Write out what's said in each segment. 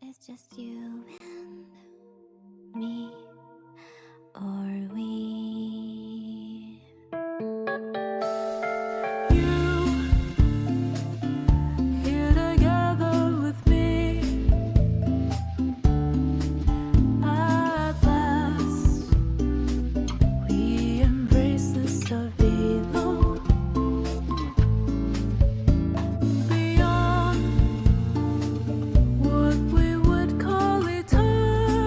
It's just you and me, or we. You here together with me at last. We embrace the surreal beyond what we would call eternity.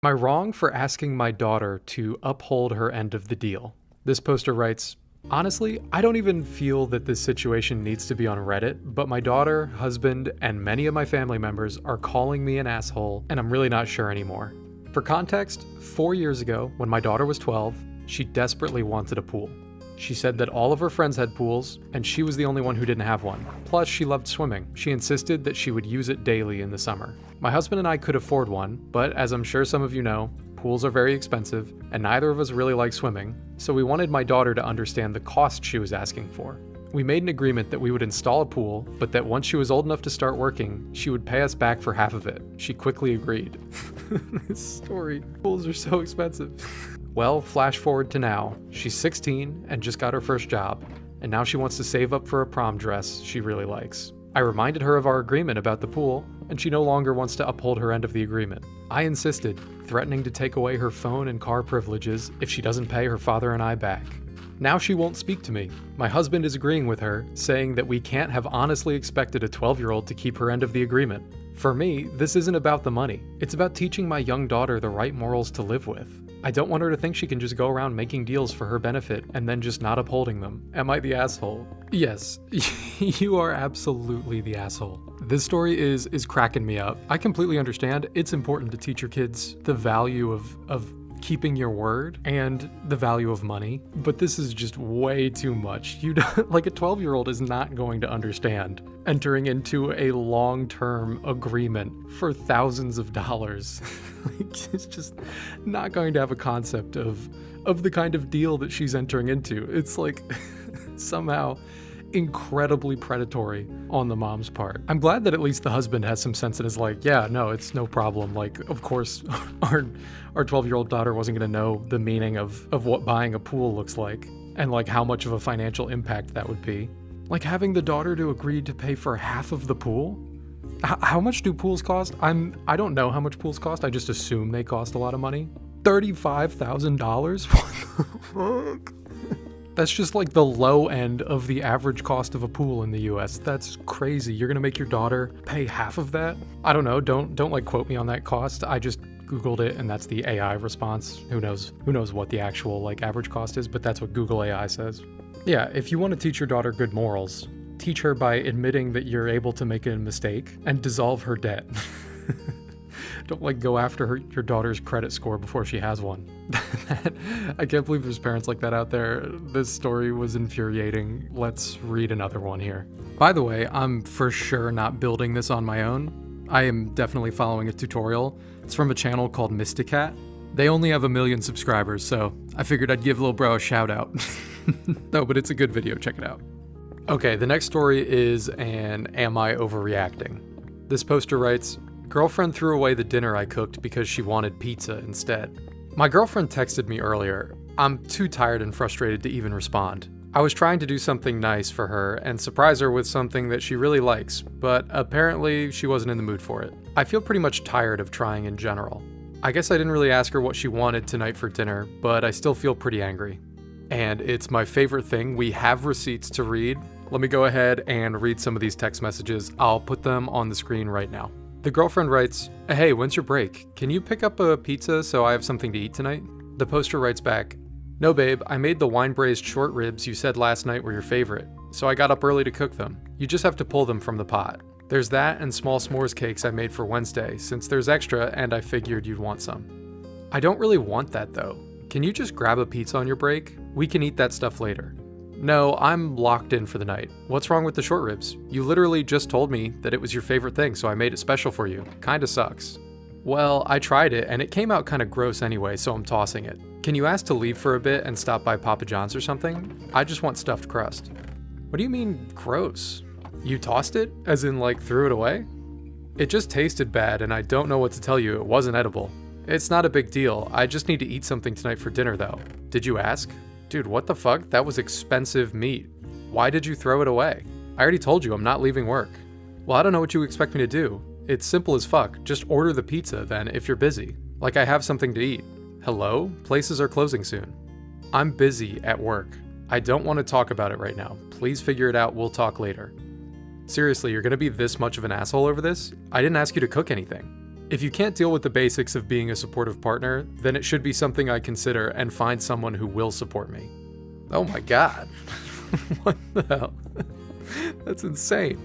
Am I wrong for asking my daughter to uphold her end of the deal? This poster writes, honestly, I don't even feel that this situation needs to be on Reddit, but my daughter, husband, and many of my family members are calling me an asshole, and I'm really not sure anymore. For context, 4 years ago, when my daughter was 12, she desperately wanted a pool. She said that all of her friends had pools, and she was the only one who didn't have one. Plus, she loved swimming. She insisted that she would use it daily in the summer. My husband and I could afford one, but as I'm sure some of you know, pools are very expensive, and neither of us really like swimming, so we wanted my daughter to understand the cost she was asking for. We made an agreement that we would install a pool, but that once she was old enough to start working, she would pay us back for half of it. She quickly agreed. This story. Pools are so expensive. Well, flash forward to now. She's 16 and just got her first job, and now she wants to save up for a prom dress she really likes. I reminded her of our agreement about the pool, and she no longer wants to uphold her end of the agreement. I insisted, threatening to take away her phone and car privileges if she doesn't pay her father and I back. Now she won't speak to me. My husband is agreeing with her, saying that we can't have honestly expected a 12-year-old to keep her end of the agreement. For me, this isn't about the money. It's about teaching my young daughter the right morals to live with. I don't want her to think she can just go around making deals for her benefit and then just not upholding them. Am I the asshole? Yes, you are absolutely the asshole. This story is cracking me up. I completely understand it's important to teach your kids the value of keeping your word and the value of money, but this is just way too much. You don't, like a 12-year-old is not going to understand entering into a long-term agreement for thousands of dollars. Like, it's just not going to have a concept of the kind of deal that she's entering into. It's like somehow incredibly predatory on the mom's part. I'm glad that at least the husband has some sense and is like, yeah, no, it's no problem. Like, of course, our 12-year-old daughter wasn't going to know the meaning of what buying a pool looks like and like how much of a financial impact that would be. Like having the daughter to agree to pay for half of the pool? How much do pools cost? I don't know how much pools cost. I just assume they cost a lot of money. $35,000? What the fuck? That's just like the low end of the average cost of a pool in the US. That's crazy. You're gonna make your daughter pay half of that? I don't know. Don't like quote me on that cost. I just Googled it and that's the AI response. Who knows what the actual like average cost is, but that's what Google AI says. Yeah, if you want to teach your daughter good morals, teach her by admitting that you're able to make a mistake and dissolve her debt. Don't like go after your daughter's credit score before she has one. I can't believe there's parents like that out there. This story was infuriating. Let's read another one here. By the way, I'm for sure not building this on my own. I am definitely following a tutorial. It's from a channel called Mysticat. They only have 1 million subscribers, so I figured I'd give little bro a shout out. No, but it's a good video. Check it out. Okay, the next story is an Am I Overreacting? This poster writes, girlfriend threw away the dinner I cooked because she wanted pizza instead. My girlfriend texted me earlier. I'm too tired and frustrated to even respond. I was trying to do something nice for her and surprise her with something that she really likes, but apparently she wasn't in the mood for it. I feel pretty much tired of trying in general. I guess I didn't really ask her what she wanted tonight for dinner, but I still feel pretty angry. And it's my favorite thing. We have receipts to read. Let me go ahead and read some of these text messages. I'll put them on the screen right now. The girlfriend writes, hey, when's your break? Can you pick up a pizza so I have something to eat tonight? The poster writes back, no babe, I made the wine braised short ribs you said last night were your favorite, so I got up early to cook them. You just have to pull them from the pot. There's that and small s'mores cakes I made for Wednesday, since there's extra and I figured you'd want some. I don't really want that though. Can you just grab a pizza on your break? We can eat that stuff later. No, I'm locked in for the night. What's wrong with the short ribs? You literally just told me that it was your favorite thing, so I made it special for you. Kinda sucks. Well, I tried it, and it came out kinda gross anyway, so I'm tossing it. Can you ask to leave for a bit and stop by Papa John's or something? I just want stuffed crust. What do you mean, gross? You tossed it? As in, like, threw it away? It just tasted bad, and I don't know what to tell you. It wasn't edible. It's not a big deal. I just need to eat something tonight for dinner, though. Did you ask? Dude, what the fuck? That was expensive meat. Why did you throw it away? I already told you I'm not leaving work. Well, I don't know what you expect me to do. It's simple as fuck. Just order the pizza then if you're busy. Like I have something to eat. Hello? Places are closing soon. I'm busy at work. I don't want to talk about it right now. Please figure it out. We'll talk later. Seriously, you're gonna be this much of an asshole over this? I didn't ask you to cook anything. If you can't deal with the basics of being a supportive partner, then it should be something I consider and find someone who will support me. Oh my god. What the hell? That's insane.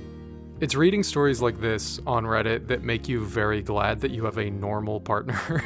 It's reading stories like this on Reddit that make you very glad that you have a normal partner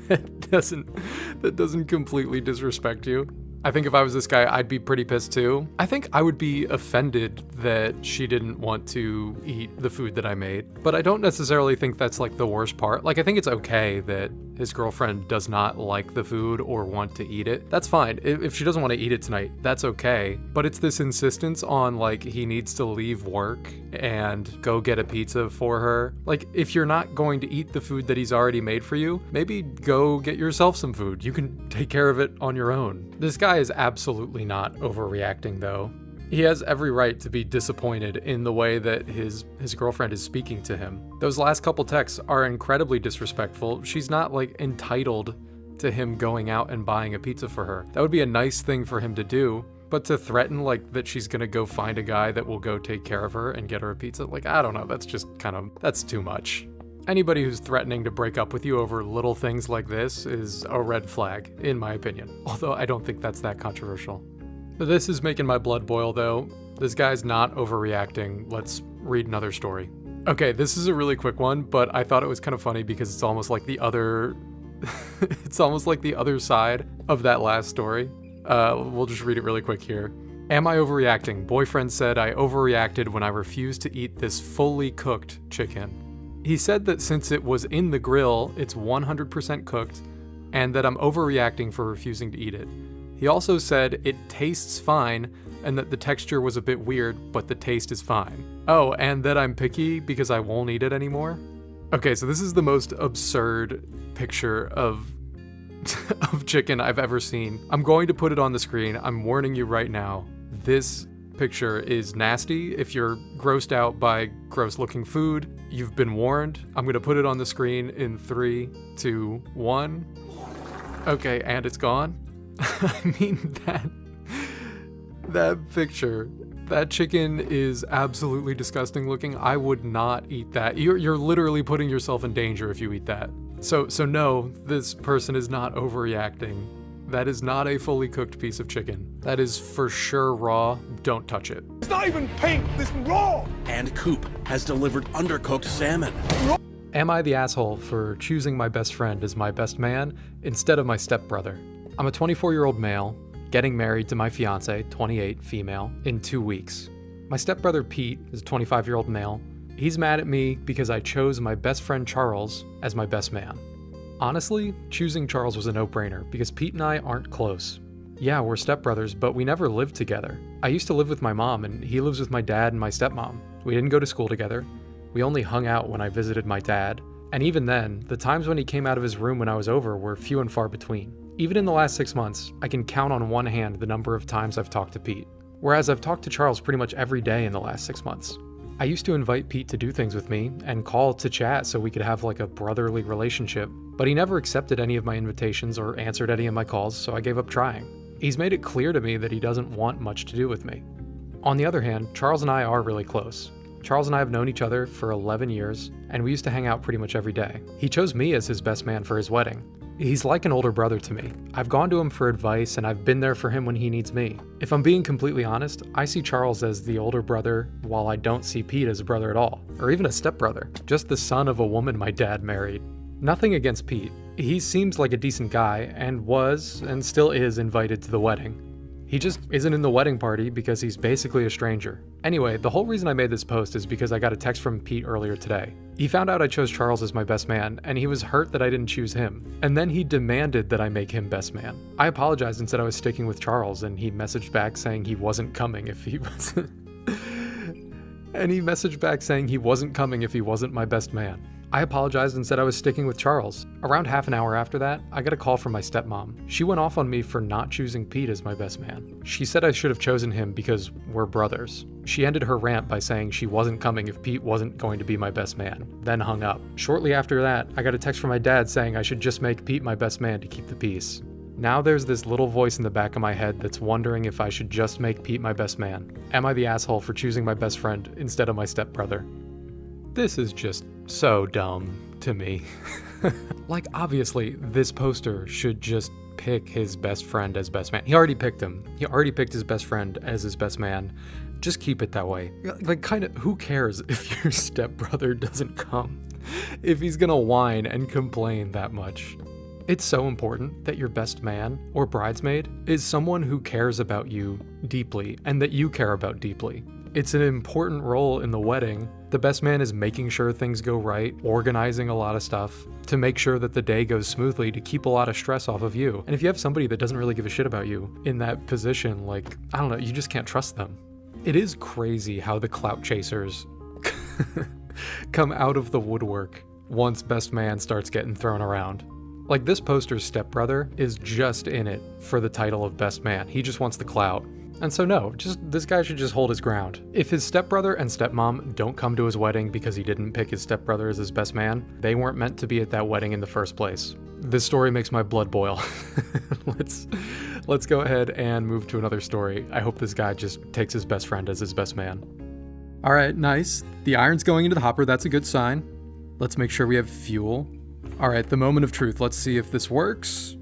that doesn't completely disrespect you. I think if I was this guy, I'd be pretty pissed too. I think I would be offended that she didn't want to eat the food that I made, but I don't necessarily think that's like the worst part. Like, I think it's okay that his girlfriend does not like the food or want to eat it. That's fine. If she doesn't want to eat it tonight, that's okay. But it's this insistence on like he needs to leave work and go get a pizza for her. Like, if you're not going to eat the food that he's already made for you, maybe go get yourself some food. You can take care of it on your own. This guy is absolutely not overreacting though. He has every right to be disappointed in the way that his girlfriend is speaking to him. Those last couple texts are incredibly disrespectful. She's not like entitled to him going out and buying a pizza for her. That would be a nice thing for him to do, but to threaten like that she's gonna go find a guy that will go take care of her and get her a pizza, like, I don't know, that's just that's too much. Anybody who's threatening to break up with you over little things like this is a red flag, in my opinion. Although I don't think that's that controversial. This is making my blood boil though. This guy's not overreacting. Let's read another story. Okay, this is a really quick one, but I thought it was kind of funny because it's almost like the other it's almost like the other side of that last story. We'll just read it really quick here. Am I overreacting? Boyfriend said I overreacted when I refused to eat this fully cooked chicken. He said that since it was in the grill, it's 100% cooked, and that I'm overreacting for refusing to eat it. He also said it tastes fine and that the texture was a bit weird, but the taste is fine. Oh, and that I'm picky because I won't eat it anymore? Okay, so this is the most absurd picture of chicken I've ever seen. I'm going to put it on the screen. I'm warning you right now. This picture is nasty. If you're grossed out by gross looking food, you've been warned. I'm gonna put it on the screen in 3, 2, 1. Okay, and it's gone. I mean, that picture, that chicken is absolutely disgusting looking. I would not eat that. You're literally putting yourself in danger if you eat that. So no, this person is not overreacting. That is not a fully cooked piece of chicken. That is for sure raw. Don't touch it. It's not even pink, this is raw! And Coop has delivered undercooked salmon. Am I the asshole for choosing my best friend as my best man instead of my stepbrother? I'm a 24-year-old male, getting married to my fiance, 28, female, in 2 weeks. My stepbrother Pete is a 25-year-old male. He's mad at me because I chose my best friend Charles as my best man. Honestly, choosing Charles was a no-brainer because Pete and I aren't close. Yeah, we're stepbrothers, but we never lived together. I used to live with my mom, and he lives with my dad and my stepmom. We didn't go to school together. We only hung out when I visited my dad. And even then, the times when he came out of his room when I was over were few and far between. Even in the last 6 months, I can count on one hand the number of times I've talked to Pete. Whereas I've talked to Charles pretty much every day in the last 6 months. I used to invite Pete to do things with me and call to chat so we could have like a brotherly relationship, but he never accepted any of my invitations or answered any of my calls, so I gave up trying. He's made it clear to me that he doesn't want much to do with me. On the other hand, Charles and I are really close. Charles and I have known each other for 11 years, and we used to hang out pretty much every day. He chose me as his best man for his wedding. He's like an older brother to me. I've gone to him for advice, and I've been there for him when he needs me. If I'm being completely honest, I see Charles as the older brother, while I don't see Pete as a brother at all, or even a stepbrother, just the son of a woman my dad married. Nothing against Pete. He seems like a decent guy, and was, and still is, invited to the wedding. He just isn't in the wedding party because he's basically a stranger. Anyway, the whole reason I made this post is because I got a text from Pete earlier today. He found out I chose Charles as my best man, and he was hurt that I didn't choose him. And then he demanded that I make him best man. I apologized and said I was sticking with Charles, and he messaged back saying he wasn't coming if he wasn't... and he messaged back saying he wasn't coming if he wasn't my best man. I apologized and said I was sticking with Charles. Around half an hour after that, I got a call from my stepmom. She went off on me for not choosing Pete as my best man. She said I should have chosen him because we're brothers. She ended her rant by saying she wasn't coming if Pete wasn't going to be my best man, then hung up. Shortly after that, I got a text from my dad saying I should just make Pete my best man to keep the peace. Now there's this little voice in the back of my head that's wondering if I should just make Pete my best man. Am I the asshole for choosing my best friend instead of my stepbrother? This is just so dumb to me. Like, obviously, this poster should just pick his best friend as best man. He already picked him. He already picked his best friend as his best man. Just keep it that way. Like, kind of, who cares if your stepbrother doesn't come? If he's gonna whine and complain that much. It's so important that your best man or bridesmaid is someone who cares about you deeply and that you care about deeply. It's an important role in the wedding. The best man is making sure things go right, organizing a lot of stuff, to make sure that the day goes smoothly, to keep a lot of stress off of you. And if you have somebody that doesn't really give a shit about you in that position, like, I don't know, you just can't trust them. It is crazy how the clout chasers come out of the woodwork once best man starts getting thrown around. Like, this poster's stepbrother is just in it for the title of best man. He just wants the clout. And so no, this guy should just hold his ground. If his stepbrother and stepmom don't come to his wedding because he didn't pick his stepbrother as his best man, they weren't meant to be at that wedding in the first place. This story makes my blood boil. Let's go ahead and move to another story. I hope this guy just takes his best friend as his best man. All right, nice. The iron's going into the hopper. That's a good sign. Let's make sure we have fuel. All right, the moment of truth. Let's see if this works.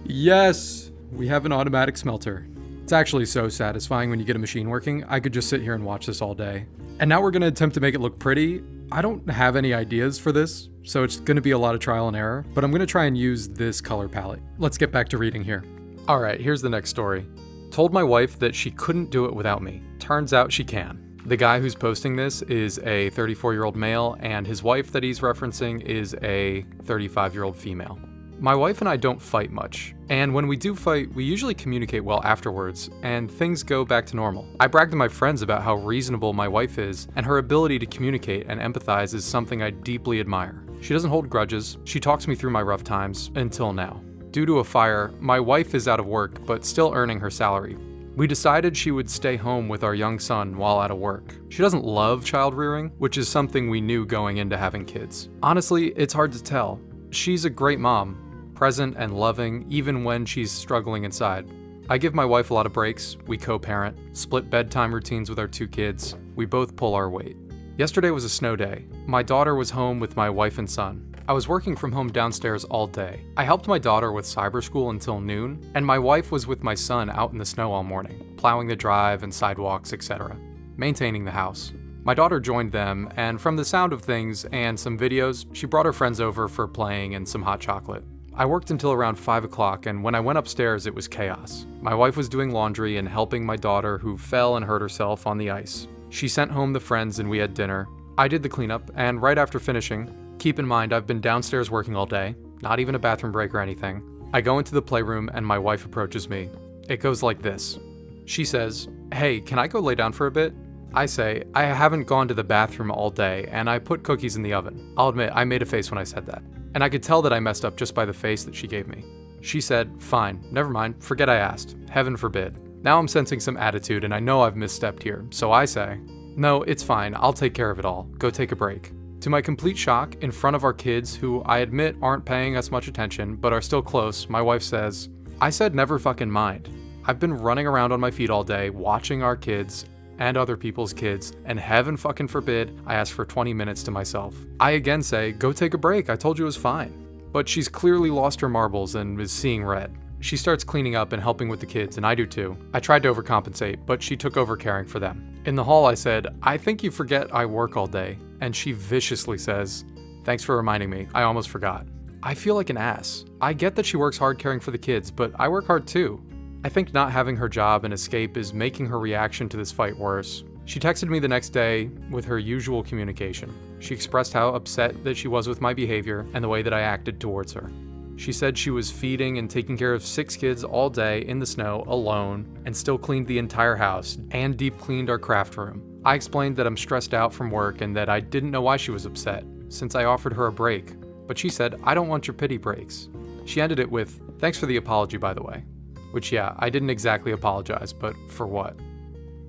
Yes, we have an automatic smelter. It's actually so satisfying when you get a machine working. I could just sit here and watch this all day. And now we're gonna attempt to make it look pretty. I don't have any ideas for this, so it's gonna be a lot of trial and error, but I'm gonna try and use this color palette. Let's get back to reading here. All right, here's the next story. Told my wife that she couldn't do it without me. Turns out she can. The guy who's posting this is a 34-year-old male, and his wife that he's referencing is a 35-year-old female. My wife and I don't fight much, and when we do fight, we usually communicate well afterwards, and things go back to normal. I brag to my friends about how reasonable my wife is, and her ability to communicate and empathize is something I deeply admire. She doesn't hold grudges. She talks me through my rough times, until now. Due to a fire, my wife is out of work, but still earning her salary. We decided she would stay home with our young son while out of work. She doesn't love child rearing, which is something we knew going into having kids. Honestly, it's hard to tell. She's a great mom, present and loving even when she's struggling inside. I give my wife a lot of breaks, we co-parent, split bedtime routines with our 2 kids, we both pull our weight. Yesterday was a snow day. My daughter was home with my wife and son. I was working from home downstairs all day. I helped my daughter with cyber school until noon, and my wife was with my son out in the snow all morning, plowing the drive and sidewalks, etc., maintaining the house. My daughter joined them, and from the sound of things and some videos, she brought her friends over for playing and some hot chocolate. I worked until around 5 o'clock, and when I went upstairs, it was chaos. My wife was doing laundry and helping my daughter, who fell and hurt herself on the ice. She sent home the friends and we had dinner. I did the cleanup, and right after finishing, keep in mind I've been downstairs working all day, not even a bathroom break or anything. I go into the playroom and my wife approaches me. It goes like this. She says, "Hey, can I go lay down for a bit?" I say, "I haven't gone to the bathroom all day, and I put cookies in the oven." I'll admit, I made a face when I said that. And I could tell that I messed up just by the face that she gave me. She said, "Fine, never mind, forget I asked. Heaven forbid." Now I'm sensing some attitude and I know I've misstepped here, so I say, "No, it's fine, I'll take care of it all. Go take a break." To my complete shock, in front of our kids, who I admit aren't paying us much attention, but are still close, my wife says, "I said never fucking mind. I've been running around on my feet all day, watching our kids and other people's kids, and heaven fucking forbid I ask for 20 minutes to myself." I again say, "Go take a break, I told you it was fine." But she's clearly lost her marbles and is seeing red. She starts cleaning up and helping with the kids, and I do too. I tried to overcompensate, but she took over caring for them. In the hall I said, "I think you forget I work all day," and she viciously says, "Thanks for reminding me, I almost forgot." I feel like an ass. I get that she works hard caring for the kids, but I work hard too. I think not having her job and escape is making her reaction to this fight worse. She texted me the next day with her usual communication. She expressed how upset that she was with my behavior and the way that I acted towards her. She said she was feeding and taking care of 6 kids all day in the snow alone and still cleaned the entire house and deep cleaned our craft room. I explained that I'm stressed out from work and that I didn't know why she was upset, since I offered her a break. But she said, "I don't want your pity breaks." She ended it with, "Thanks for the apology, by the way." Which, yeah, I didn't exactly apologize, but for what?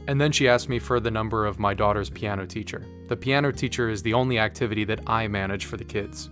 And then she asked me for the number of my daughter's piano teacher. The piano teacher is the only activity that I manage for the kids.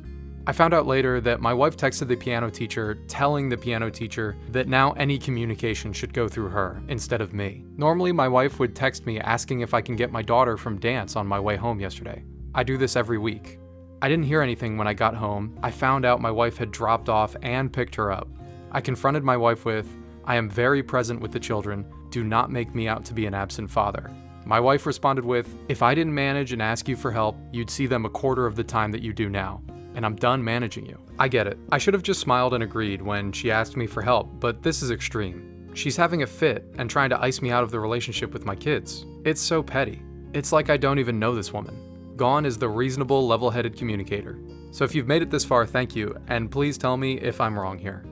I found out later that my wife texted the piano teacher telling the piano teacher that now any communication should go through her instead of me. Normally my wife would text me asking if I can get my daughter from dance on my way home yesterday. I do this every week. I didn't hear anything when I got home. I found out my wife had dropped off and picked her up. I confronted my wife with, I am very present with the children. Do not make me out to be an absent father. My wife responded with, if I didn't manage and ask you for help, you'd see them a quarter of the time that you do now. And I'm done managing you. I get it. I should have just smiled and agreed when she asked me for help, but this is extreme. She's having a fit and trying to ice me out of the relationship with my kids. It's so petty. It's like I don't even know this woman. Gone is the reasonable, level-headed communicator. So if you've made it this far, thank you, and please tell me if I'm wrong here.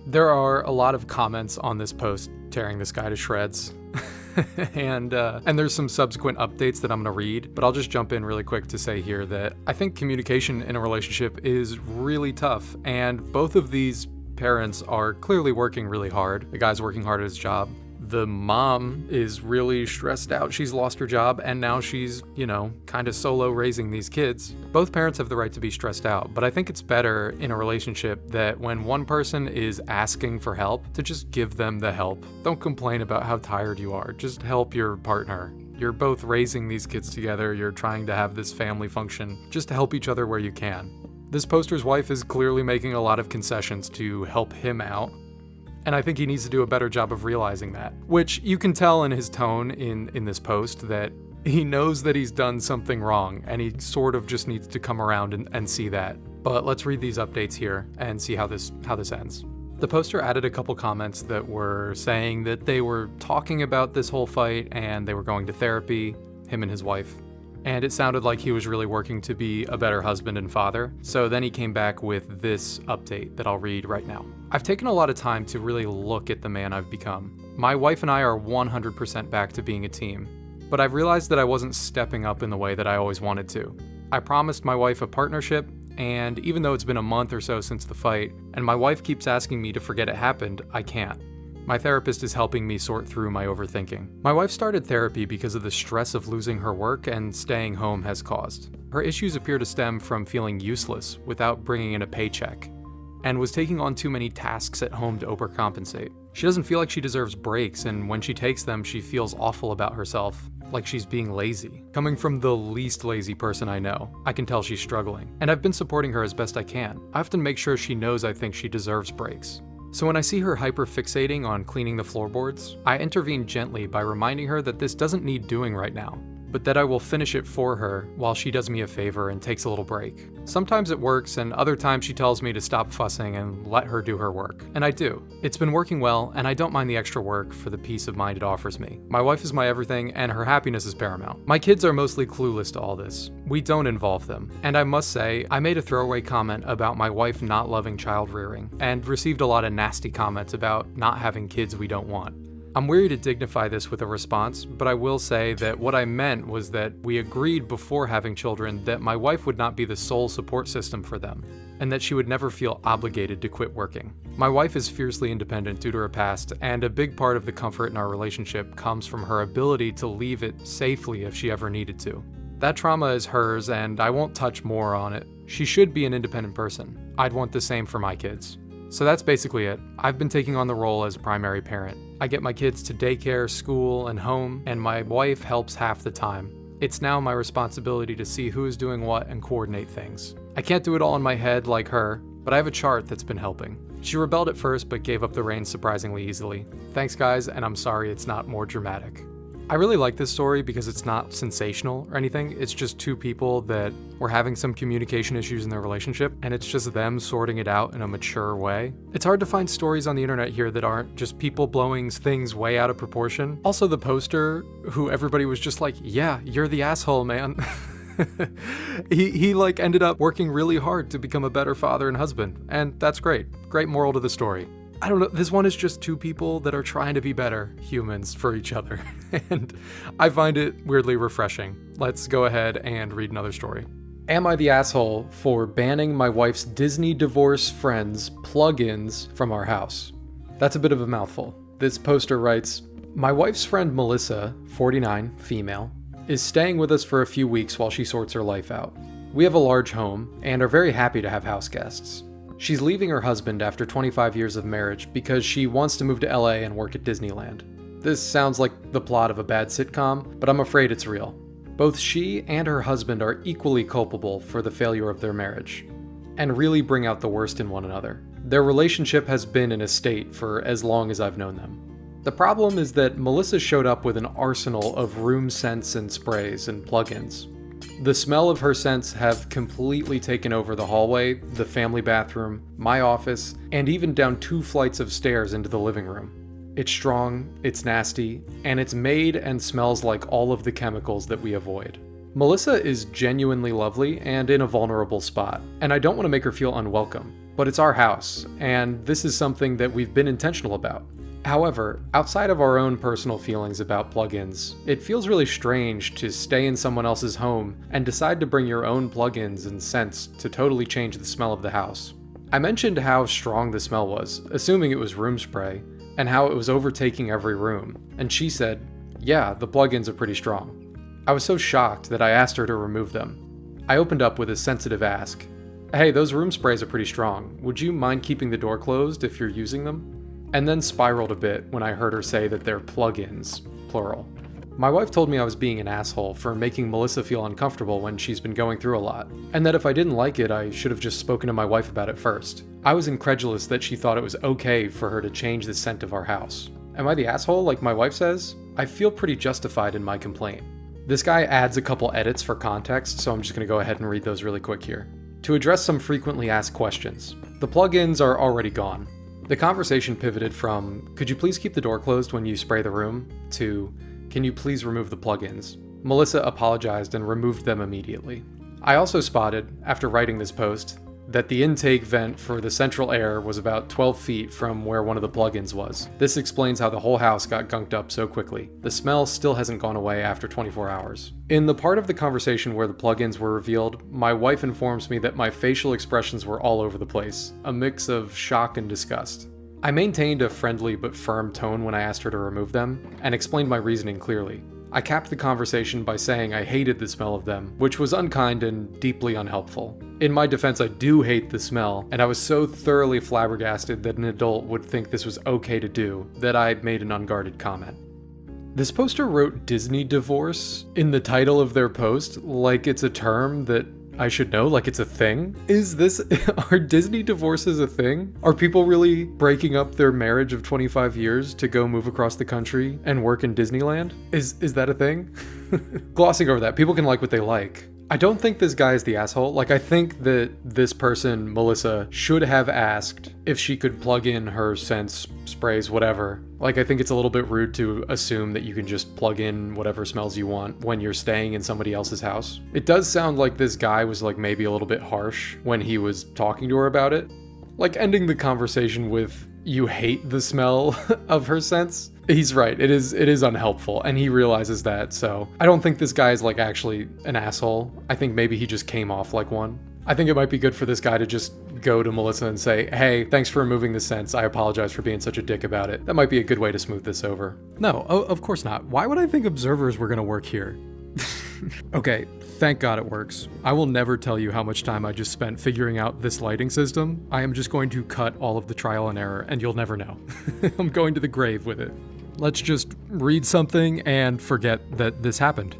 There are a lot of comments on this post tearing this guy to shreds. and there's some subsequent updates that I'm gonna read, but I'll just jump in really quick to say here that I think communication in a relationship is really tough, and both of these parents are clearly working really hard. The guy's working hard at his job. The mom is really stressed out. She's lost her job and now she's, kind of solo raising these kids. Both parents have the right to be stressed out, but I think it's better in a relationship that when one person is asking for help, to just give them the help. Don't complain about how tired you are. Just help your partner. You're both raising these kids together. You're trying to have this family function. Just help each other where you can. This poster's wife is clearly making a lot of concessions to help him out. And I think he needs to do a better job of realizing that, which you can tell in his tone in this post that he knows that he's done something wrong and he sort of just needs to come around and see that. But let's read these updates here and see how this ends. The poster added a couple comments that were saying that they were talking about this whole fight and they were going to therapy, him and his wife. And it sounded like he was really working to be a better husband and father. So then he came back with this update that I'll read right now. I've taken a lot of time to really look at the man I've become. My wife and I are 100% back to being a team, but I've realized that I wasn't stepping up in the way that I always wanted to. I promised my wife a partnership, and even though it's been a month or so since the fight, and my wife keeps asking me to forget it happened, I can't. My therapist is helping me sort through my overthinking. My wife started therapy because of the stress of losing her work and staying home has caused. Her issues appear to stem from feeling useless without bringing in a paycheck, and was taking on too many tasks at home to overcompensate. She doesn't feel like she deserves breaks, and when she takes them, she feels awful about herself, like she's being lazy. Coming from the least lazy person I know, I can tell she's struggling, and I've been supporting her as best I can. I often make sure she knows I think she deserves breaks. So when I see her hyper-fixating on cleaning the floorboards, I intervene gently by reminding her that this doesn't need doing right now, but that I will finish it for her while she does me a favor and takes a little break. Sometimes it works, and other times she tells me to stop fussing and let her do her work. And I do. It's been working well, and I don't mind the extra work for the peace of mind it offers me. My wife is my everything, and her happiness is paramount. My kids are mostly clueless to all this. We don't involve them. And I must say, I made a throwaway comment about my wife not loving child rearing, and received a lot of nasty comments about not having kids we don't want. I'm weary to dignify this with a response, but I will say that what I meant was that we agreed before having children that my wife would not be the sole support system for them, and that she would never feel obligated to quit working. My wife is fiercely independent due to her past, and a big part of the comfort in our relationship comes from her ability to leave it safely if she ever needed to. That trauma is hers, and I won't touch more on it. She should be an independent person. I'd want the same for my kids. So that's basically it. I've been taking on the role as primary parent. I get my kids to daycare, school, and home, and my wife helps half the time. It's now my responsibility to see who is doing what and coordinate things. I can't do it all in my head like her, but I have a chart that's been helping. She rebelled at first, but gave up the reins surprisingly easily. Thanks guys, and I'm sorry it's not more dramatic. I really like this story because it's not sensational or anything. It's just two people that were having some communication issues in their relationship, and it's just them sorting it out in a mature way. It's hard to find stories on the internet here that aren't just people blowing things way out of proportion. Also, the poster, who everybody was just like, yeah, you're the asshole, man. he ended up working really hard to become a better father and husband, and that's great. Great moral to the story. I don't know, this one is just two people that are trying to be better humans for each other, and I find it weirdly refreshing. Let's go ahead and read another story. Am I the asshole for banning my wife's Disney divorce friends' plugins from our house? That's a bit of a mouthful. This poster writes, my wife's friend Melissa, 49, female, is staying with us for a few weeks while she sorts her life out. We have a large home and are very happy to have house guests. She's leaving her husband after 25 years of marriage because she wants to move to LA and work at Disneyland. This sounds like the plot of a bad sitcom, but I'm afraid it's real. Both she and her husband are equally culpable for the failure of their marriage, and really bring out the worst in one another. Their relationship has been in a state for as long as I've known them. The problem is that Melissa showed up with an arsenal of room scents and sprays and plugins. The smell of her scents have completely taken over the hallway, the family bathroom, my office, and even down 2 flights of stairs into the living room. It's strong, it's nasty, and it's made and smells like all of the chemicals that we avoid. Melissa is genuinely lovely and in a vulnerable spot, and I don't want to make her feel unwelcome, but it's our house, and this is something that we've been intentional about. However, outside of our own personal feelings about plugins, it feels really strange to stay in someone else's home and decide to bring your own plugins and scents to totally change the smell of the house. I mentioned how strong the smell was, assuming it was room spray, and how it was overtaking every room, and she said, yeah, the plugins are pretty strong. I was so shocked that I asked her to remove them. I opened up with a sensitive ask. Hey, those room sprays are pretty strong. Would you mind keeping the door closed if you're using them? And then spiraled a bit when I heard her say that they're plugins, plural. My wife told me I was being an asshole for making Melissa feel uncomfortable when she's been going through a lot, and that if I didn't like it, I should have just spoken to my wife about it first. I was incredulous that she thought it was okay for her to change the scent of our house. Am I the asshole like my wife says? I feel pretty justified in my complaint. This guy adds a couple edits for context, so I'm just gonna go ahead and read those really quick here. To address some frequently asked questions. The plugins are already gone. The conversation pivoted from, could you please keep the door closed when you spray the room, to, can you please remove the plugins? Melissa apologized and removed them immediately. I also spotted, after writing this post, that the intake vent for the central air was about 12 feet from where one of the plugins was. This explains how the whole house got gunked up so quickly. The smell still hasn't gone away after 24 hours. In the part of the conversation where the plugins were revealed, my wife informs me that my facial expressions were all over the place, a mix of shock and disgust. I maintained a friendly but firm tone when I asked her to remove them, and explained my reasoning clearly. I capped the conversation by saying I hated the smell of them, which was unkind and deeply unhelpful. In my defense, I do hate the smell, and I was so thoroughly flabbergasted that an adult would think this was okay to do that I made an unguarded comment. This poster wrote Disney divorce in the title of their post, like it's a term that I should know, like it's a thing. Are Disney divorces a thing? Are people really breaking up their marriage of 25 years to go move across the country and work in Disneyland? Is that a thing? Glossing over that, people can like what they like. I don't think this guy is the asshole. Like, I think that this person, Melissa, should have asked if she could plug in her scents, sprays, whatever. Like, I think it's a little bit rude to assume that you can just plug in whatever smells you want when you're staying in somebody else's house. It does sound like this guy was like maybe a little bit harsh when he was talking to her about it. Like, ending the conversation with, you hate the smell of her scents. He's right, it is unhelpful, and he realizes that, so I don't think this guy is like actually an asshole. I think maybe he just came off like one. I think it might be good for this guy to just go to Melissa and say, hey, thanks for removing the scents, I apologize for being such a dick about it. That might be a good way to smooth this over. No, of course not. Why would I think observers were gonna work here? Okay, thank God it works. I will never tell you how much time I just spent figuring out this lighting system. I am just going to cut all of the trial and error, and you'll never know. I'm going to the grave with it. Let's just read something and forget that this happened.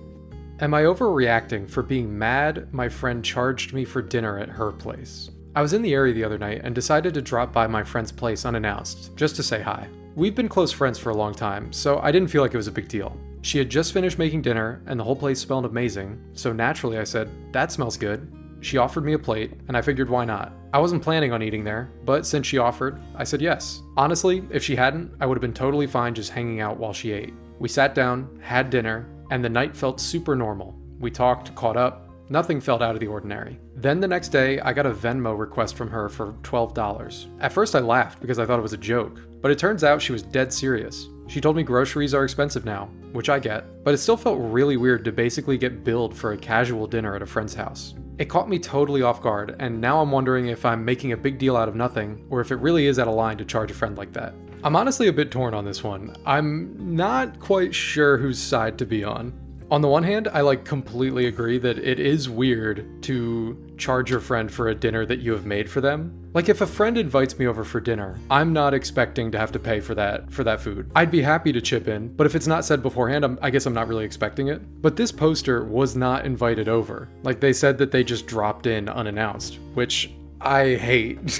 Am I overreacting for being mad my friend charged me for dinner at her place? I was in the area the other night and decided to drop by my friend's place unannounced, just to say hi. We've been close friends for a long time, so I didn't feel like it was a big deal. She had just finished making dinner, and the whole place smelled amazing, so naturally I said, that smells good. She offered me a plate, and I figured why not. I wasn't planning on eating there, but since she offered, I said yes. Honestly, if she hadn't, I would have been totally fine just hanging out while she ate. We sat down, had dinner, and the night felt super normal. We talked, caught up, nothing felt out of the ordinary. Then the next day, I got a Venmo request from her for $12. At first I laughed because I thought it was a joke, but it turns out she was dead serious. She told me groceries are expensive now, which I get, but it still felt really weird to basically get billed for a casual dinner at a friend's house. It caught me totally off guard, and now I'm wondering if I'm making a big deal out of nothing, or if it really is out of line to charge a friend like that. I'm honestly a bit torn on this one. I'm not quite sure whose side to be on. On the one hand, I like completely agree that it is weird to charge your friend for a dinner that you have made for them. Like if a friend invites me over for dinner, I'm not expecting to have to pay for that food. I'd be happy to chip in, but if it's not said beforehand, I guess I'm not really expecting it. But this poster was not invited over. Like they said that they just dropped in unannounced, which I hate.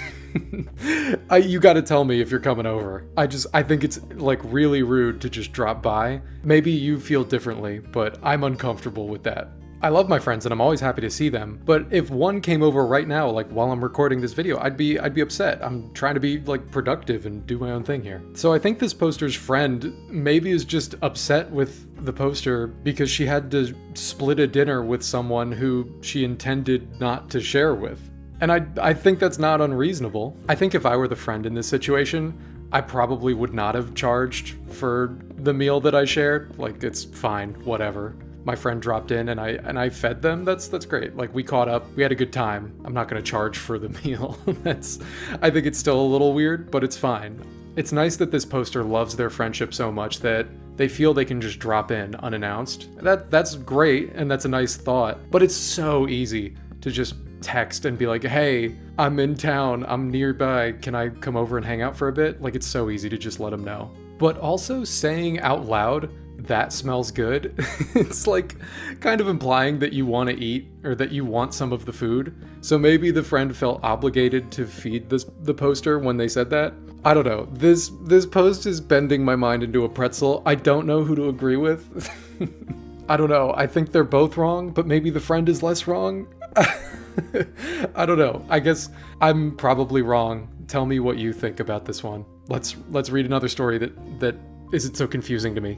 You gotta tell me if you're coming over. I think it's like really rude to just drop by. Maybe you feel differently, but I'm uncomfortable with that. I love my friends and I'm always happy to see them, but if one came over right now, like while I'm recording this video, I'd be upset. I'm trying to be like productive and do my own thing here. So I think this poster's friend maybe is just upset with the poster because she had to split a dinner with someone who she intended not to share with. And I think that's not unreasonable. I think if I were the friend in this situation, I probably would not have charged for the meal that I shared. Like, it's fine, whatever. My friend dropped in and I fed them. That's great. Like, we caught up, we had a good time. I'm not gonna charge for the meal. I think it's still a little weird, but it's fine. It's nice that this poster loves their friendship so much that they feel they can just drop in unannounced. That's great, and that's a nice thought, but it's so easy to just text and be like, hey, I'm in town, I'm nearby, can I come over and hang out for a bit? Like, it's so easy to just let them know. But also saying out loud, that smells good, it's like kind of implying that you want to eat or that you want some of the food. So maybe the friend felt obligated to feed the poster when they said that. I don't know. This post is bending my mind into a pretzel. I don't know who to agree with. I don't know. I think they're both wrong, but maybe the friend is less wrong. I don't know. I guess I'm probably wrong. Tell me what you think about this one. Let's read another story that isn't so confusing to me.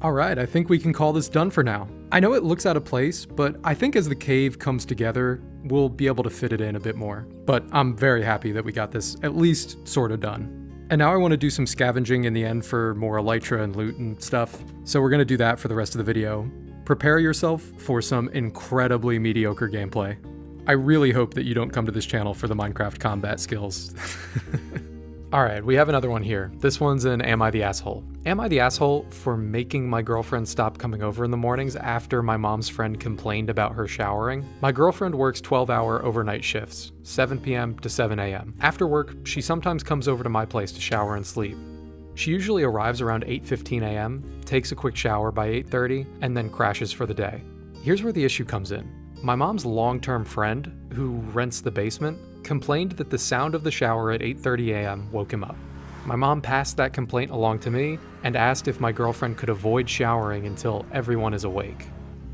All right, I think we can call this done for now. I know it looks out of place, but I think as the cave comes together, we'll be able to fit it in a bit more. But I'm very happy that we got this at least sort of done. And now I want to do some scavenging in the end for more elytra and loot and stuff. So we're going to do that for the rest of the video. Prepare yourself for some incredibly mediocre gameplay. I really hope that you don't come to this channel for the Minecraft combat skills. Alright, we have another one here. This one's an Am I the Asshole? Am I the asshole for making my girlfriend stop coming over in the mornings after my mom's friend complained about her showering? My girlfriend works 12-hour overnight shifts, 7 p.m. to 7 a.m. After work, she sometimes comes over to my place to shower and sleep. She usually arrives around 8:15 a.m., takes a quick shower by 8:30, and then crashes for the day. Here's where the issue comes in. My mom's long-term friend, who rents the basement, complained that the sound of the shower at 8:30 a.m. woke him up. My mom passed that complaint along to me and asked if my girlfriend could avoid showering until everyone is awake.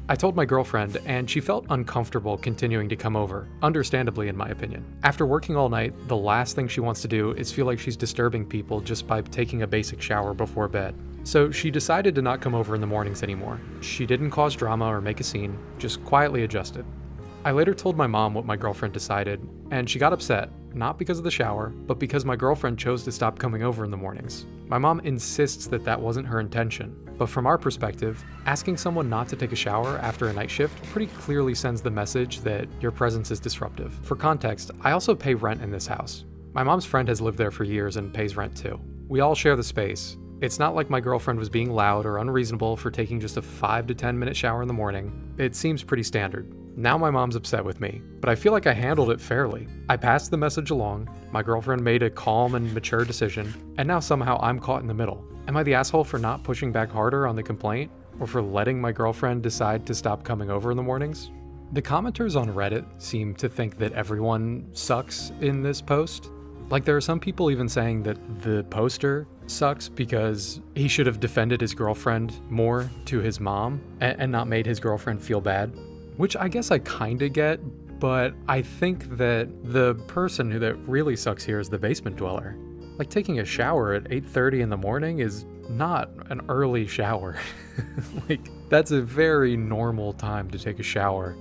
I told my girlfriend, and she felt uncomfortable continuing to come over, understandably in my opinion. After working all night, the last thing she wants to do is feel like she's disturbing people just by taking a basic shower before bed. So she decided to not come over in the mornings anymore. She didn't cause drama or make a scene, just quietly adjusted. I later told my mom what my girlfriend decided, and she got upset, not because of the shower, but because my girlfriend chose to stop coming over in the mornings. My mom insists that that wasn't her intention, but from our perspective, asking someone not to take a shower after a night shift pretty clearly sends the message that your presence is disruptive. For context, I also pay rent in this house. My mom's friend has lived there for years and pays rent too. We all share the space. It's not like my girlfriend was being loud or unreasonable for taking just a 5 to 10 minute shower in the morning. It seems pretty standard. Now my mom's upset with me, but I feel like I handled it fairly. I passed the message along, my girlfriend made a calm and mature decision, and now somehow I'm caught in the middle. Am I the asshole for not pushing back harder on the complaint, or for letting my girlfriend decide to stop coming over in the mornings? The commenters on Reddit seem to think that everyone sucks in this post. Like, there are some people even saying that the poster sucks because he should have defended his girlfriend more to his mom and not made his girlfriend feel bad. Which I guess I kinda get, but I think that the person that really sucks here is the basement dweller. Like, taking a shower at 8:30 in the morning is not an early shower. Like, that's a very normal time to take a shower.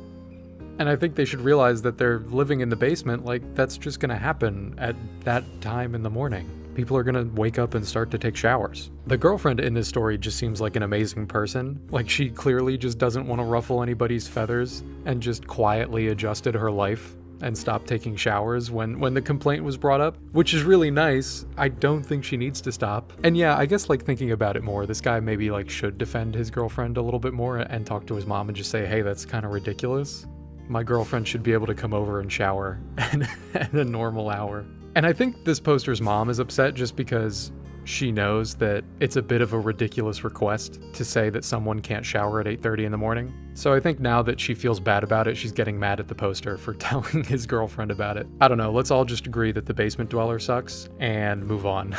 And I think they should realize that they're living in the basement, like, that's just gonna happen at that time in the morning. People are gonna wake up and start to take showers. The girlfriend in this story just seems like an amazing person. Like, she clearly just doesn't want to ruffle anybody's feathers and just quietly adjusted her life and stop taking showers when the complaint was brought up, which is really nice. I don't think she needs to stop. And yeah, I guess like thinking about it more, this guy maybe like should defend his girlfriend a little bit more and talk to his mom and just say, hey, that's kind of ridiculous. My girlfriend should be able to come over and shower at a normal hour. And I think this poster's mom is upset just because she knows that it's a bit of a ridiculous request to say that someone can't shower at 8:30 in the morning. So I think now that she feels bad about it, she's getting mad at the poster for telling his girlfriend about it. I don't know, let's all just agree that the basement dweller sucks and move on.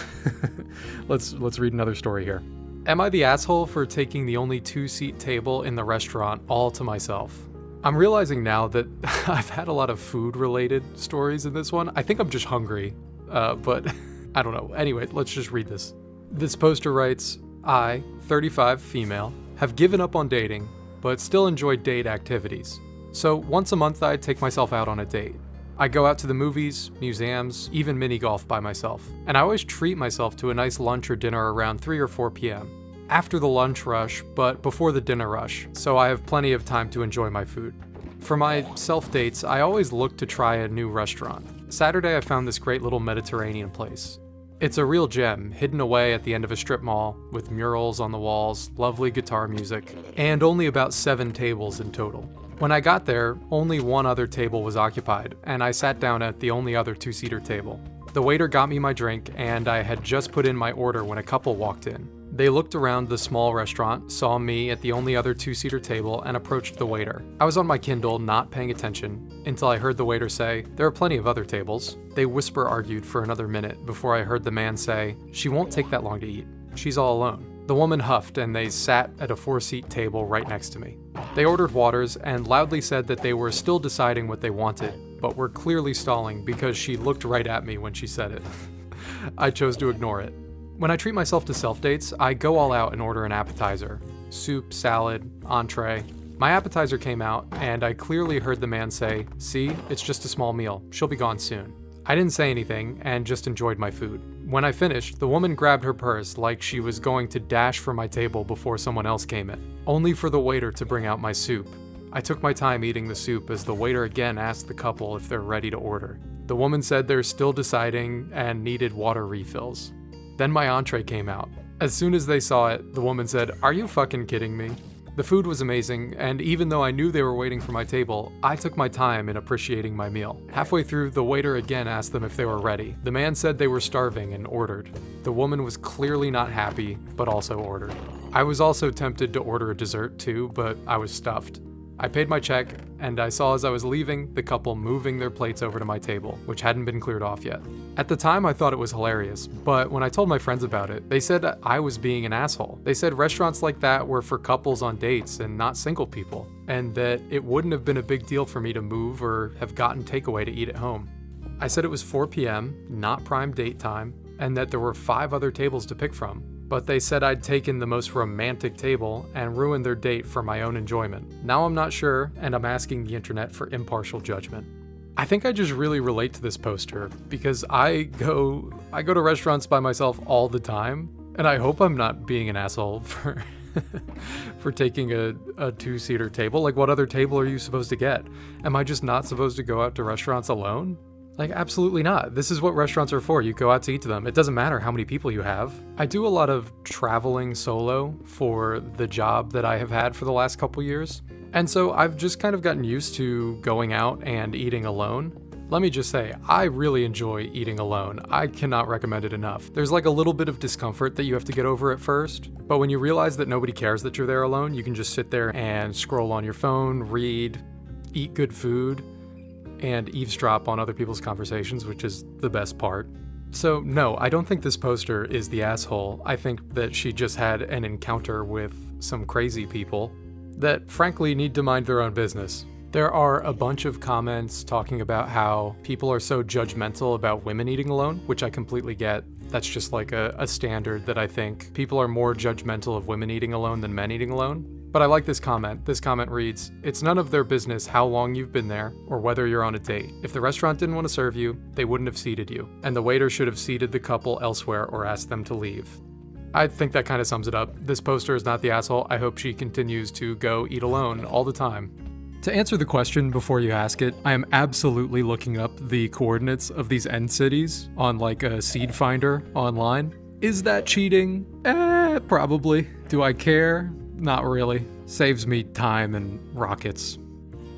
Let's read another story here. Am I the asshole for taking the only 2-seat table in the restaurant all to myself? I'm realizing now that I've had a lot of food-related stories in this one. I think I'm just hungry, but I don't know. Anyway, let's just read this. This poster writes, I, 35 female, have given up on dating, but still enjoy date activities. So once a month I take myself out on a date. I go out to the movies, museums, even mini golf by myself. And I always treat myself to a nice lunch or dinner around 3 or 4 p.m. After the lunch rush, but before the dinner rush, so I have plenty of time to enjoy my food. For my self-dates, I always look to try a new restaurant. Saturday I found this great little Mediterranean place. It's a real gem, hidden away at the end of a strip mall, with murals on the walls, lovely guitar music, and only about 7 tables in total. When I got there, only one other table was occupied, and I sat down at the only other 2-seater table. The waiter got me my drink, and I had just put in my order when a couple walked in. They looked around the small restaurant, saw me at the only other 2-seater table, and approached the waiter. I was on my Kindle, not paying attention, until I heard the waiter say, there are plenty of other tables. They whisper-argued for another minute before I heard the man say, she won't take that long to eat. She's all alone. The woman huffed, and they sat at a 4-seat table right next to me. They ordered waters and loudly said that they were still deciding what they wanted, but were clearly stalling because she looked right at me when she said it. I chose to ignore it. When I treat myself to self-dates, I go all out and order an appetizer. Soup, salad, entree. My appetizer came out, and I clearly heard the man say, see, it's just a small meal. She'll be gone soon. I didn't say anything, and just enjoyed my food. When I finished, the woman grabbed her purse like she was going to dash for my table before someone else came in, only for the waiter to bring out my soup. I took my time eating the soup as the waiter again asked the couple if they're ready to order. The woman said they're still deciding and needed water refills. Then my entree came out. As soon as they saw it, the woman said, are you fucking kidding me? The food was amazing, and even though I knew they were waiting for my table, I took my time in appreciating my meal. Halfway through, the waiter again asked them if they were ready. The man said they were starving and ordered. The woman was clearly not happy, but also ordered. I was also tempted to order a dessert too, but I was stuffed. I paid my check, and I saw as I was leaving the couple moving their plates over to my table, which hadn't been cleared off yet. At the time, I thought it was hilarious, but when I told my friends about it, they said I was being an asshole. They said restaurants like that were for couples on dates and not single people, and that it wouldn't have been a big deal for me to move or have gotten takeaway to eat at home. I said it was 4 p.m., not prime date time, and that there were 5 other tables to pick from. But they said I'd taken the most romantic table and ruined their date for my own enjoyment. Now I'm not sure, and I'm asking the internet for impartial judgment. I think I just really relate to this poster because I go to restaurants by myself all the time, and I hope I'm not being an asshole for for taking a 2-seater table. Like, what other table are you supposed to get? Am I just not supposed to go out to restaurants alone? Like, absolutely not. This is what restaurants are for. You go out to eat to them. It doesn't matter how many people you have. I do a lot of traveling solo for the job that I have had for the last couple years. And so I've just kind of gotten used to going out and eating alone. Let me just say, I really enjoy eating alone. I cannot recommend it enough. There's like a little bit of discomfort that you have to get over at first, but when you realize that nobody cares that you're there alone, you can just sit there and scroll on your phone, read, eat good food, and eavesdrop on other people's conversations, which is the best part. So no, I don't think this poster is the asshole. I think that she just had an encounter with some crazy people that frankly need to mind their own business. There are a bunch of comments talking about how people are so judgmental about women eating alone, which I completely get. That's just like a standard that I think people are more judgmental of women eating alone than men eating alone. But I like this comment. This comment reads, it's none of their business how long you've been there or whether you're on a date. If the restaurant didn't want to serve you, they wouldn't have seated you, and the waiter should have seated the couple elsewhere or asked them to leave. I think that kind of sums it up. This poster is not the asshole. I hope she continues to go eat alone all the time. To answer the question before you ask it, I am absolutely looking up the coordinates of these end cities on like a seed finder online. Is that cheating? Probably. Do I care? Not really. Saves me time and rockets.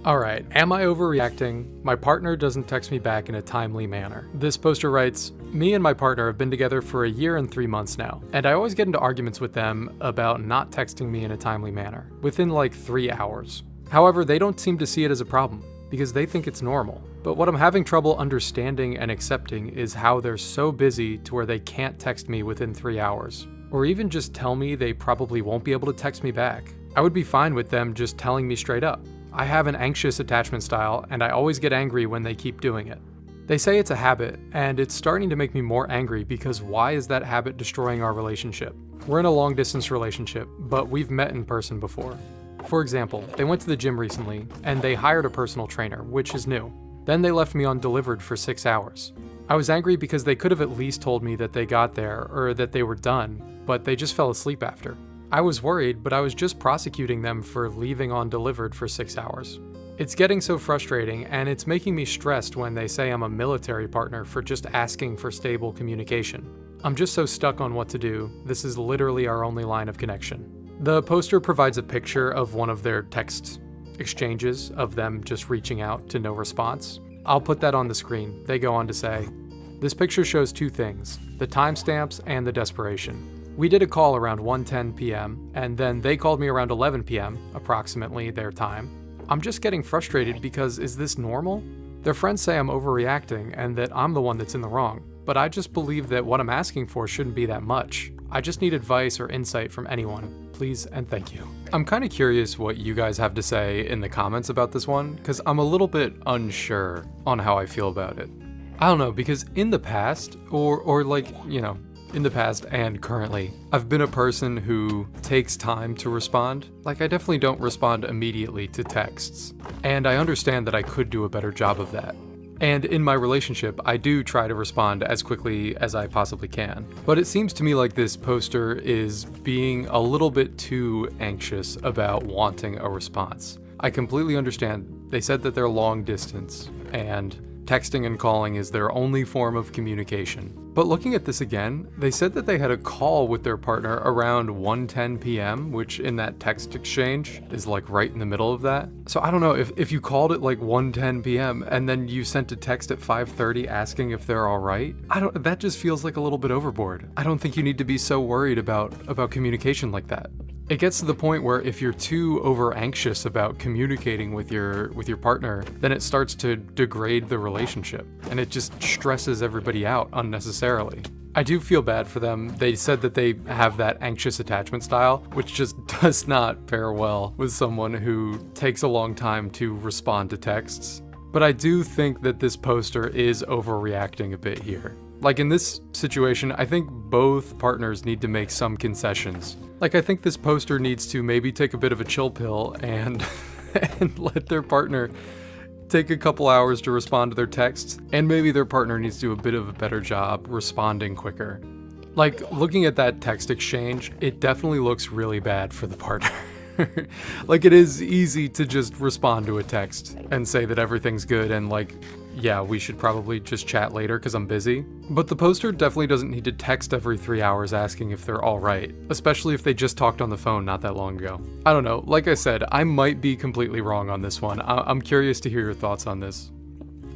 Alright, am I overreacting? My partner doesn't text me back in a timely manner. This poster writes, me and my partner have been together for a year and 3 months now, and I always get into arguments with them about not texting me in a timely manner, within like 3 hours. However, they don't seem to see it as a problem, because they think it's normal. But what I'm having trouble understanding and accepting is how they're so busy to where they can't text me within 3 hours. Or even just tell me they probably won't be able to text me back. I would be fine with them just telling me straight up. I have an anxious attachment style, and I always get angry when they keep doing it. They say it's a habit, and it's starting to make me more angry because why is that habit destroying our relationship? We're in a long distance relationship, but we've met in person before. For example, they went to the gym recently, and they hired a personal trainer, which is new. Then they left me undelivered for 6 hours. I was angry because they could have at least told me that they got there, or that they were done, but they just fell asleep after. I was worried, but I was just prosecuting them for leaving undelivered for 6 hours. It's getting so frustrating, and it's making me stressed when they say I'm a military partner for just asking for stable communication. I'm just so stuck on what to do. This is literally our only line of connection. The poster provides a picture of one of their text exchanges of them just reaching out to no response. I'll put that on the screen. They go on to say, this picture shows 2 things, the timestamps and the desperation. We did a call around 1:10 p.m. and then they called me around 11 p.m., approximately their time. I'm just getting frustrated because is this normal? Their friends say I'm overreacting and that I'm the one that's in the wrong, but I just believe that what I'm asking for shouldn't be that much. I just need advice or insight from anyone. Please and thank you. I'm kind of curious what you guys have to say in the comments about this one, because I'm a little bit unsure on how I feel about it. I don't know, because in the past, or like, you know, in the past and currently, I've been a person who takes time to respond. Like, I definitely don't respond immediately to texts. And I understand that I could do a better job of that. And in my relationship, I do try to respond as quickly as I possibly can. But it seems to me like this poster is being a little bit too anxious about wanting a response. I completely understand. They said that they're long distance, and texting and calling is their only form of communication. But looking at this again, they said that they had a call with their partner around 1:10 p.m., which in that text exchange is like right in the middle of that. So I don't know, if you called it like 1:10 p.m. and then you sent a text at 5:30 asking if they're all right, that just feels like a little bit overboard. I don't think you need to be so worried about communication like that. It gets to the point where if you're too over anxious about communicating with your partner, then it starts to degrade the relationship, and it just stresses everybody out unnecessarily. I do feel bad for them. They said that they have that anxious attachment style, which just does not pair well with someone who takes a long time to respond to texts. But I do think that this poster is overreacting a bit here. Like in this situation, I think both partners need to make some concessions. Like I think this poster needs to maybe take a bit of a chill pill and let their partner take a couple hours to respond to their texts, and maybe their partner needs to do a bit of a better job responding quicker. Like looking at that text exchange, it definitely looks really bad for the partner. Like it is easy to just respond to a text and say that everything's good and like, yeah, we should probably just chat later because I'm busy. But the poster definitely doesn't need to text every 3 hours asking if they're all right, especially if they just talked on the phone not that long ago. I don't know, like I said, I might be completely wrong on this one. I'm curious to hear your thoughts on this.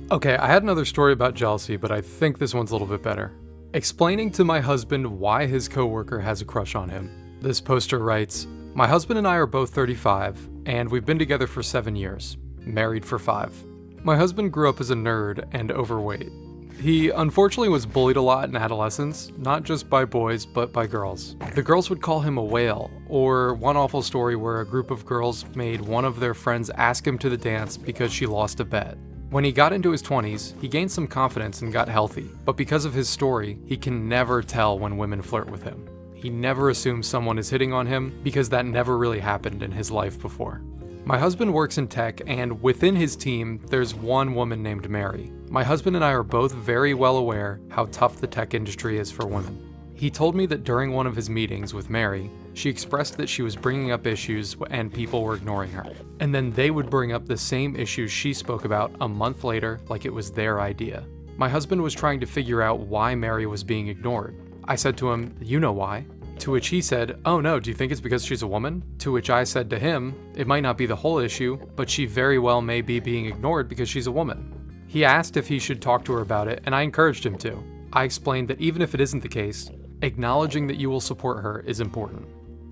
Okay, I had another story about jealousy, but I think this one's a little bit better. Explaining to my husband why his coworker has a crush on him. This poster writes, my husband and I are both 35, and we've been together for 7 years, married for 5. My husband grew up as a nerd and overweight. He unfortunately was bullied a lot in adolescence, not just by boys, but by girls. The girls would call him a whale, or one awful story where a group of girls made one of their friends ask him to the dance because she lost a bet. When he got into his 20s, he gained some confidence and got healthy, but because of his story, he can never tell when women flirt with him. He never assumes someone is hitting on him because that never really happened in his life before. My husband works in tech, and within his team, there's one woman named Mary. My husband and I are both very well aware how tough the tech industry is for women. He told me that during one of his meetings with Mary, She expressed that she was bringing up issues and people were ignoring her. And then they would bring up the same issues she spoke about a month later like it was their idea. My husband was trying to figure out why Mary was being ignored. I said to him, "You know why." To which he said, "Oh no, do you think it's because she's a woman?" To which I said to him, "It might not be the whole issue, but she very well may be being ignored because she's a woman." He asked if he should talk to her about it, and I encouraged him to. I explained that even if it isn't the case, acknowledging that you will support her is important.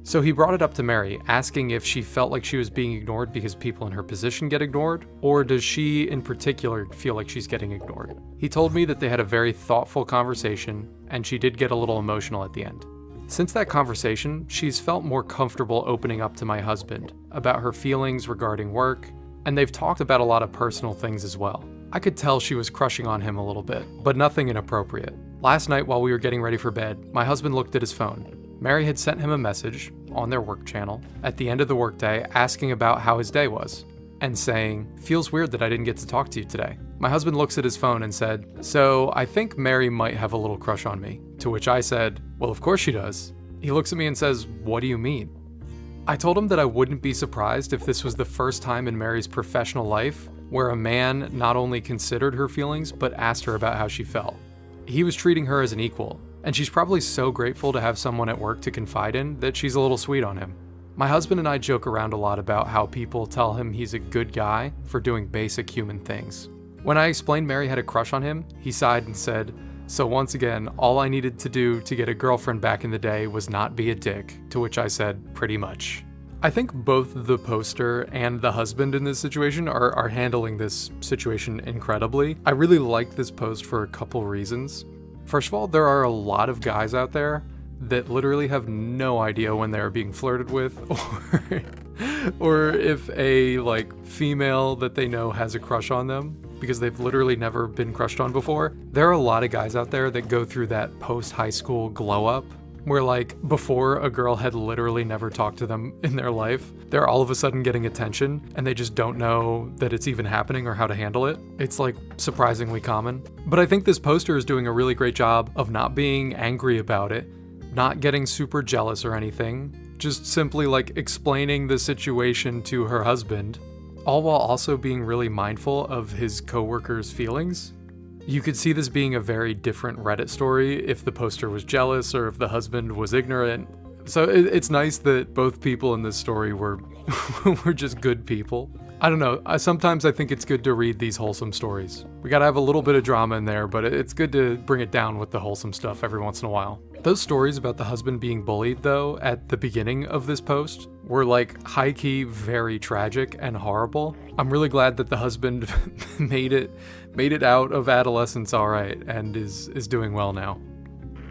So he brought it up to Mary, asking if she felt like she was being ignored because people in her position get ignored, or does she in particular feel like she's getting ignored? He told me that they had a very thoughtful conversation, and she did get a little emotional at the end. Since that conversation, she's felt more comfortable opening up to my husband about her feelings regarding work, and they've talked about a lot of personal things as well. I could tell she was crushing on him a little bit, but nothing inappropriate. Last night while we were getting ready for bed, my husband looked at his phone. Mary had sent him a message on their work channel at the end of the workday asking about how his day was, and saying, "Feels weird that I didn't get to talk to you today." My husband looks at his phone and said, "So I think Mary might have a little crush on me." To which I said, "Well, of course she does." He looks at me and says, "What do you mean?" I told him that I wouldn't be surprised if this was the first time in Mary's professional life where a man not only considered her feelings, but asked her about how she felt. He was treating her as an equal, and she's probably so grateful to have someone at work to confide in that she's a little sweet on him. My husband and I joke around a lot about how people tell him he's a good guy for doing basic human things. When I explained Mary had a crush on him, he sighed and said, "So once again, all I needed to do to get a girlfriend back in the day was not be a dick," to which I said, "Pretty much." I think both the poster and the husband in this situation are handling this situation incredibly. I really like this post for a couple reasons. First of all, there are a lot of guys out there that literally have no idea when they're being flirted with or if a female that they know has a crush on them because they've literally never been crushed on before. There are a lot of guys out there that go through that post-high school glow up where before a girl had literally never talked to them in their life, they're all of a sudden getting attention and they just don't know that it's even happening or how to handle it. It's surprisingly common. But I think this poster is doing a really great job of not being angry about it, not getting super jealous or anything, just simply explaining the situation to her husband, all while also being really mindful of his coworkers' feelings. You could see this being a very different Reddit story if the poster was jealous or if the husband was ignorant. So it's nice that both people in this story were were just good people. I don't know, sometimes I think it's good to read these wholesome stories. We gotta have a little bit of drama in there, but it's good to bring it down with the wholesome stuff every once in a while. Those stories about the husband being bullied, though, at the beginning of this post were high-key very tragic and horrible. I'm really glad that the husband made it out of adolescence all right and is doing well now.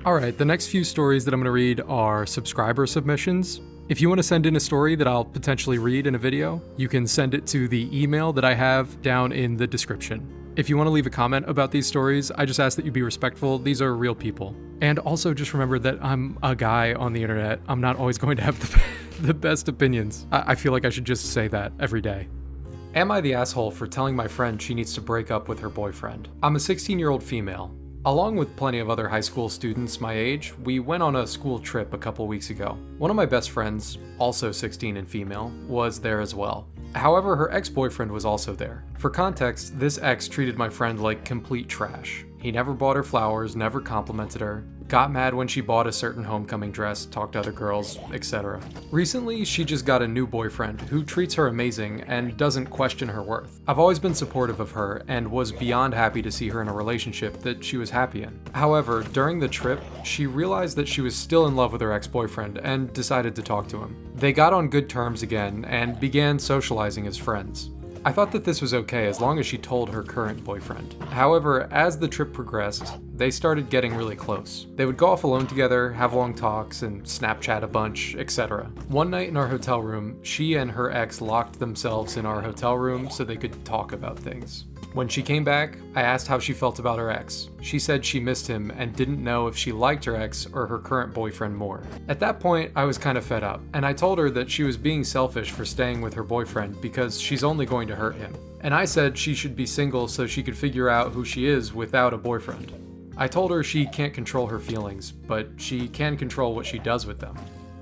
All right, the next few stories that I'm gonna read are subscriber submissions. If you want to send in a story that I'll potentially read in a video, you can send it to the email that I have down in the description. If you want to leave a comment about these stories, I just ask that you be respectful. These are real people. And also just remember that I'm a guy on the internet. I'm not always going to have the best opinions. I feel like I should just say that every day. Am I the asshole for telling my friend she needs to break up with her boyfriend? I'm a 16-year-old female. Along with plenty of other high school students my age, we went on a school trip a couple weeks ago. One of my best friends, also 16 and female, was there as well. However, her ex-boyfriend was also there. For context, this ex treated my friend like complete trash. He never bought her flowers, never complimented her, got mad when she bought a certain homecoming dress, talked to other girls, etc. Recently, she just got a new boyfriend who treats her amazing and doesn't question her worth. I've always been supportive of her and was beyond happy to see her in a relationship that she was happy in. However, during the trip, she realized that she was still in love with her ex-boyfriend and decided to talk to him. They got on good terms again and began socializing as friends. I thought that this was okay as long as she told her current boyfriend. However, as the trip progressed, they started getting really close. They would go off alone together, have long talks, and Snapchat a bunch, etc. One night in our hotel room, she and her ex locked themselves in our hotel room so they could talk about things. When she came back, I asked how she felt about her ex. She said she missed him and didn't know if she liked her ex or her current boyfriend more. At that point, I was kind of fed up, and I told her that she was being selfish for staying with her boyfriend because she's only going to hurt him. And I said she should be single so she could figure out who she is without a boyfriend. I told her she can't control her feelings, but she can control what she does with them.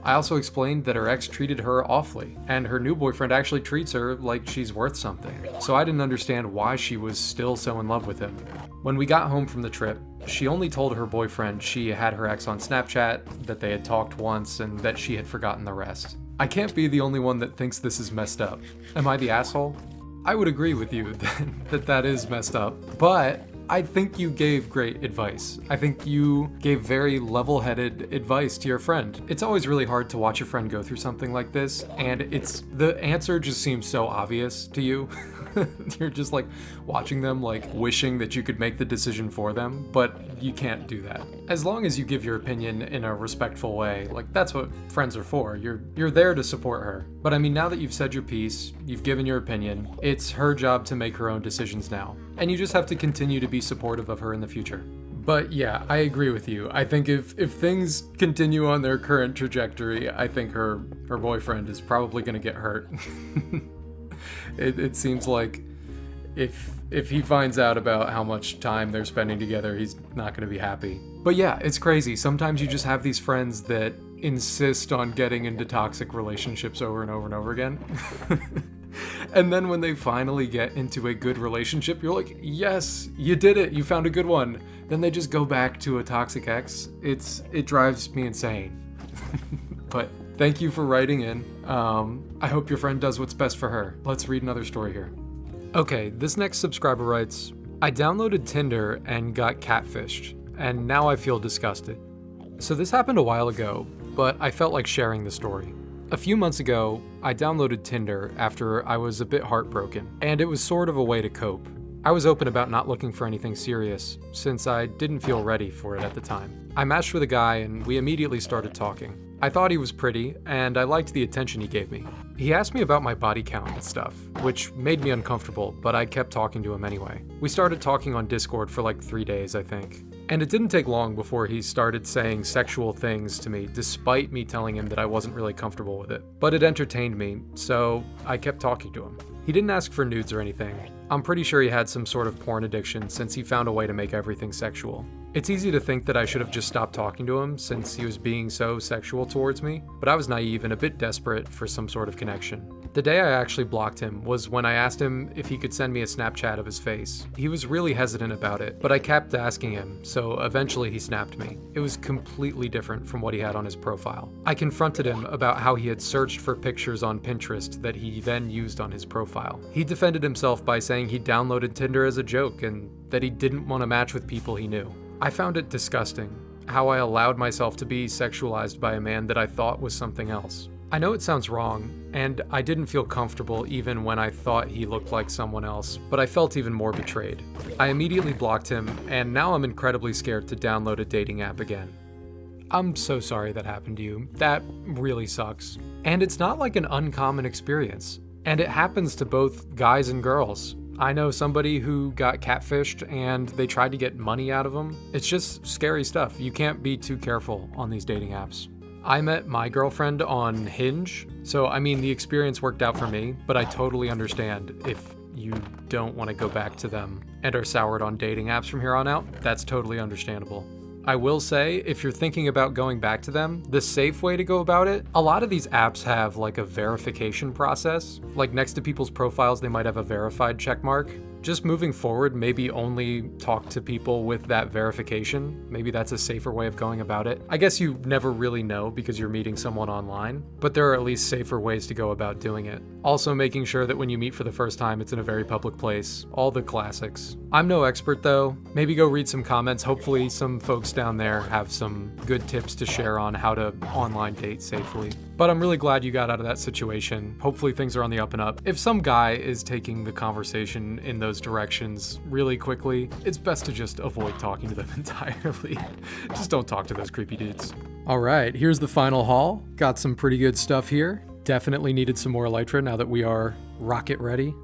I also explained that her ex treated her awfully, and her new boyfriend actually treats her like she's worth something. So I didn't understand why she was still so in love with him. When we got home from the trip, she only told her boyfriend she had her ex on Snapchat, that they had talked once, and that she had forgotten the rest. I can't be the only one that thinks this is messed up. Am I the asshole? I would agree with you that is messed up, but I think you gave great advice. I think you gave very level-headed advice to your friend. It's always really hard to watch your friend go through something like this, and the answer just seems so obvious to you. You're just like watching them, like wishing that you could make the decision for them, but you can't do that. As long as you give your opinion in a respectful way, like that's what friends are for. You're there to support her. But I mean, now that you've said your piece, you've given your opinion, it's her job to make her own decisions now. And you just have to continue to be supportive of her in the future. But yeah, I agree with you. I think if things continue on their current trajectory, I think her boyfriend is probably gonna get hurt. It seems like if he finds out about how much time they're spending together, he's not going to be happy. But yeah, it's crazy. Sometimes you just have these friends that insist on getting into toxic relationships over and over and over again. And then when they finally get into a good relationship, you're like, yes, you did it. You found a good one. Then they just go back to a toxic ex. It drives me insane. But thank you for writing in. I hope your friend does what's best for her. Let's read another story here. Okay, this next subscriber writes, I downloaded Tinder and got catfished, and now I feel disgusted. So this happened a while ago, but I felt like sharing the story. A few months ago, I downloaded Tinder after I was a bit heartbroken, and it was sort of a way to cope. I was open about not looking for anything serious, since I didn't feel ready for it at the time. I matched with a guy and we immediately started talking. I thought he was pretty, and I liked the attention he gave me. He asked me about my body count and stuff, which made me uncomfortable, but I kept talking to him anyway. We started talking on Discord for like 3 days, I think. And it didn't take long before he started saying sexual things to me, despite me telling him that I wasn't really comfortable with it. But it entertained me, so I kept talking to him. He didn't ask for nudes or anything. I'm pretty sure he had some sort of porn addiction since he found a way to make everything sexual. It's easy to think that I should have just stopped talking to him since he was being so sexual towards me, but I was naive and a bit desperate for some sort of connection. The day I actually blocked him was when I asked him if he could send me a Snapchat of his face. He was really hesitant about it, but I kept asking him, so eventually he snapped me. It was completely different from what he had on his profile. I confronted him about how he had searched for pictures on Pinterest that he then used on his profile. He defended himself by saying he downloaded Tinder as a joke and that he didn't want to match with people he knew. I found it disgusting, how I allowed myself to be sexualized by a man that I thought was something else. I know it sounds wrong, and I didn't feel comfortable even when I thought he looked like someone else, but I felt even more betrayed. I immediately blocked him, and now I'm incredibly scared to download a dating app again. I'm so sorry that happened to you. That really sucks. And it's not like an uncommon experience, and it happens to both guys and girls. I know somebody who got catfished and they tried to get money out of them. It's just scary stuff. You can't be too careful on these dating apps. I met my girlfriend on Hinge, so I mean the experience worked out for me, but I totally understand if you don't want to go back to them and are soured on dating apps from here on out. That's totally understandable. I will say, if you're thinking about going back to them, the safe way to go about it, a lot of these apps have like a verification process. Like next to people's profiles, they might have a verified check mark. Just moving forward, maybe only talk to people with that verification. Maybe that's a safer way of going about it. I guess you never really know because you're meeting someone online, but there are at least safer ways to go about doing it. Also making sure that when you meet for the first time, it's in a very public place. All the classics. I'm no expert though. Maybe go read some comments. Hopefully some folks down there have some good tips to share on how to online date safely. But I'm really glad you got out of that situation. Hopefully things are on the up and up. If some guy is taking the conversation in those directions really quickly, it's best to just avoid talking to them entirely. Just don't talk to those creepy dudes. All right, here's the final haul. Got some pretty good stuff here. Definitely needed some more elytra now that we are rocket ready.